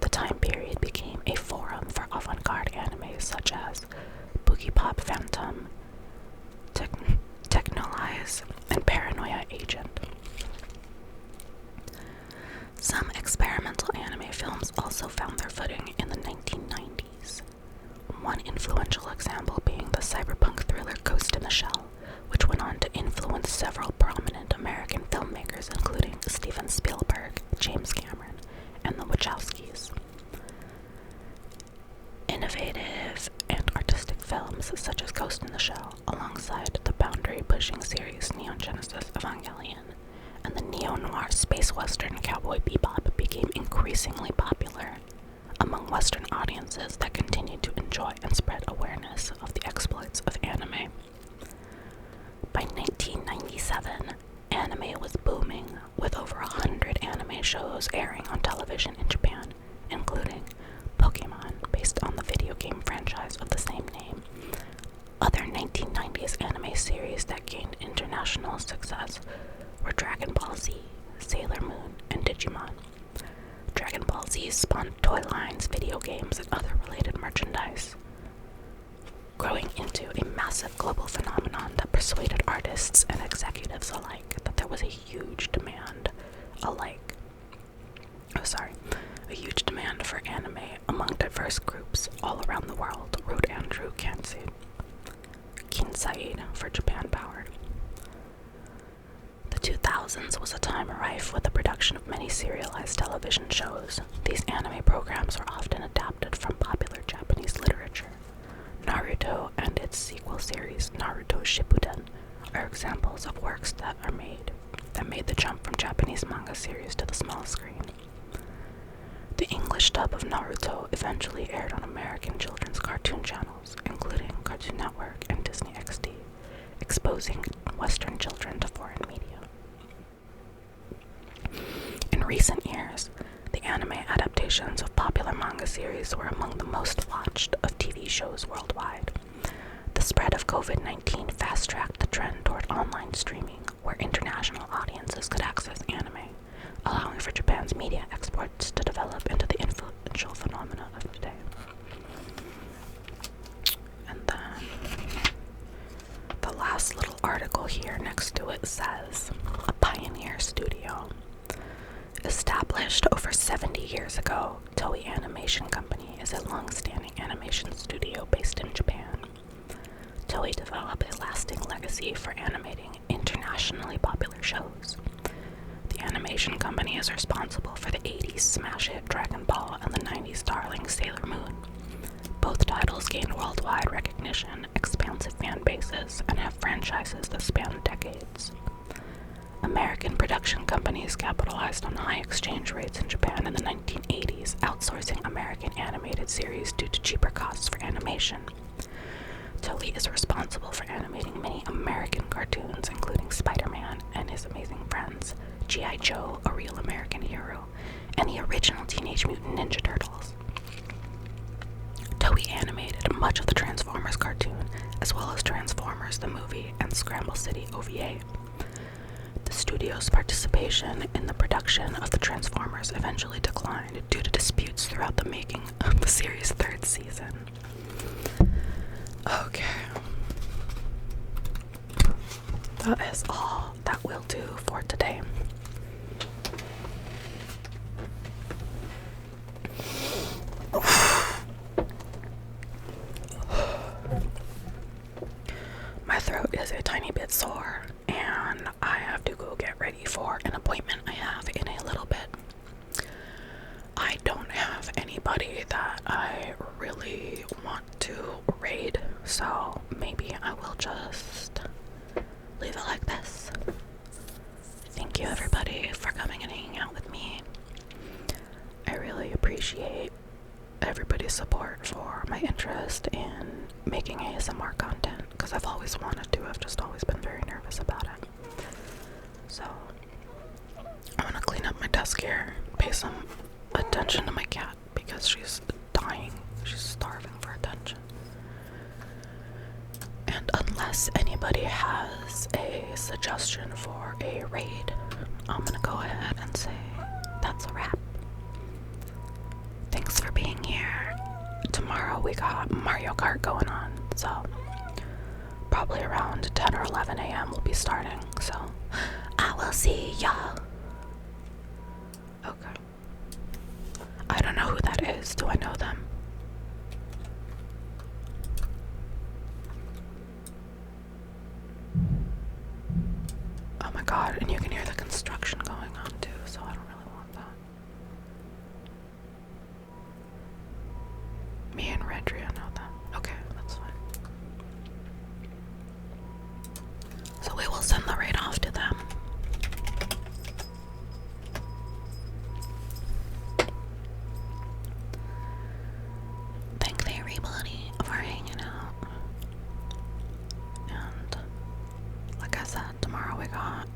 The time period became a forum for avant-garde anime such as Boogie Pop Phantom, Technolize, and Paranoia Agent. Some experimental anime films also found their footing in the 1990s. One influential example being the cyberpunk thriller Ghost in the Shell, which went on to influence several prominent American filmmakers including Steven Spielberg, James Cameron, and the Wachowskis. Innovative and artistic films such as Ghost in the Shell, alongside the boundary-pushing series Neon Genesis Evangelion, and the neo-noir space western Cowboy Bebop became increasingly popular among Western audiences that continued to enjoy and spread awareness of the exploits of anime. By 1997, anime was booming, with over 100 anime shows airing on television in Japan, including Pokemon, based on the video game franchise of the same name. Other 1990s anime series that gained international success were Dragon Ball Z, Sailor Moon, and Digimon. Dragon Ball Z spawned toy lines, video games, and other related merchandise, growing into a massive global phenomenon that persuaded artists and executives alike that there was a huge demand for anime among diverse groups all around the world, wrote Andrew Kinsaid for Japan Powered. The 2000s was a time rife with the production of many serialized television shows. These anime programs were often adapted from popular Japanese literature. Naruto and its sequel series, Naruto Shippuden, are examples of works that made the jump from Japanese manga series to the small screen. The English dub of Naruto eventually aired on American children's cartoon channels, including Cartoon Network and Disney XD, exposing Western children to foreign media. In recent years, the anime adaptations of popular manga series were among the most watched of TV shows worldwide. The spread of COVID-19 fast-tracked the trend toward online streaming, where international audiences could access anime, allowing for Japan's media exports to develop into the influential phenomena of today. And then the last little article here next to it says, a pioneer studio. Established over 70 years ago, Toei Animation Company is a long-standing animation studio based in Japan. Toei developed a lasting legacy for animating internationally popular shows. The animation company is responsible for the 80s smash hit Dragon Ball and the 90s darling Sailor Moon. Both titles gained worldwide recognition, expansive fan bases, and have franchises that span decades. American production companies capitalized on high exchange rates in Japan in the 1980s, outsourcing American animated series due to cheaper costs for animation. Toei is responsible for animating many American cartoons, including Spider-Man and His Amazing Friends, G.I. Joe, A Real American Hero, and the original Teenage Mutant Ninja Turtles. Toei animated much of the Transformers cartoon, as well as Transformers the movie and Scramble City OVA. The studio's participation in the production of the Transformers eventually declined due to disputes throughout the making of the series' third season. Okay. That is all that we'll do for today. My throat is a tiny bit sore, and I have to go get ready for an appointment I have in a little bit. I don't have anybody that I really want to raid, so maybe I will just leave it like this. Thank you everybody for coming and hanging out with me. I really appreciate everybody's support for my interest in making ASMR content, because I've always wanted to. I've just always been very nervous about it. So I'm gonna clean up my desk here, pay some attention to my cat because she's dying. She's starving for attention. And unless anybody has a suggestion for a raid, I'm gonna go ahead and say that's a wrap. Thanks for being here. Tomorrow we got Mario Kart going on, so probably around 10 or 11 a.m. we'll be starting, so I will see y'all. Okay. I don't know who that is. Do I know them? Oh my god, and you can hear the construction going on too, so I don't really want that. Me and Redria know them. Okay, that's fine. So we will send the raid off to them. Thank everybody for hanging out. And like I said, tomorrow we got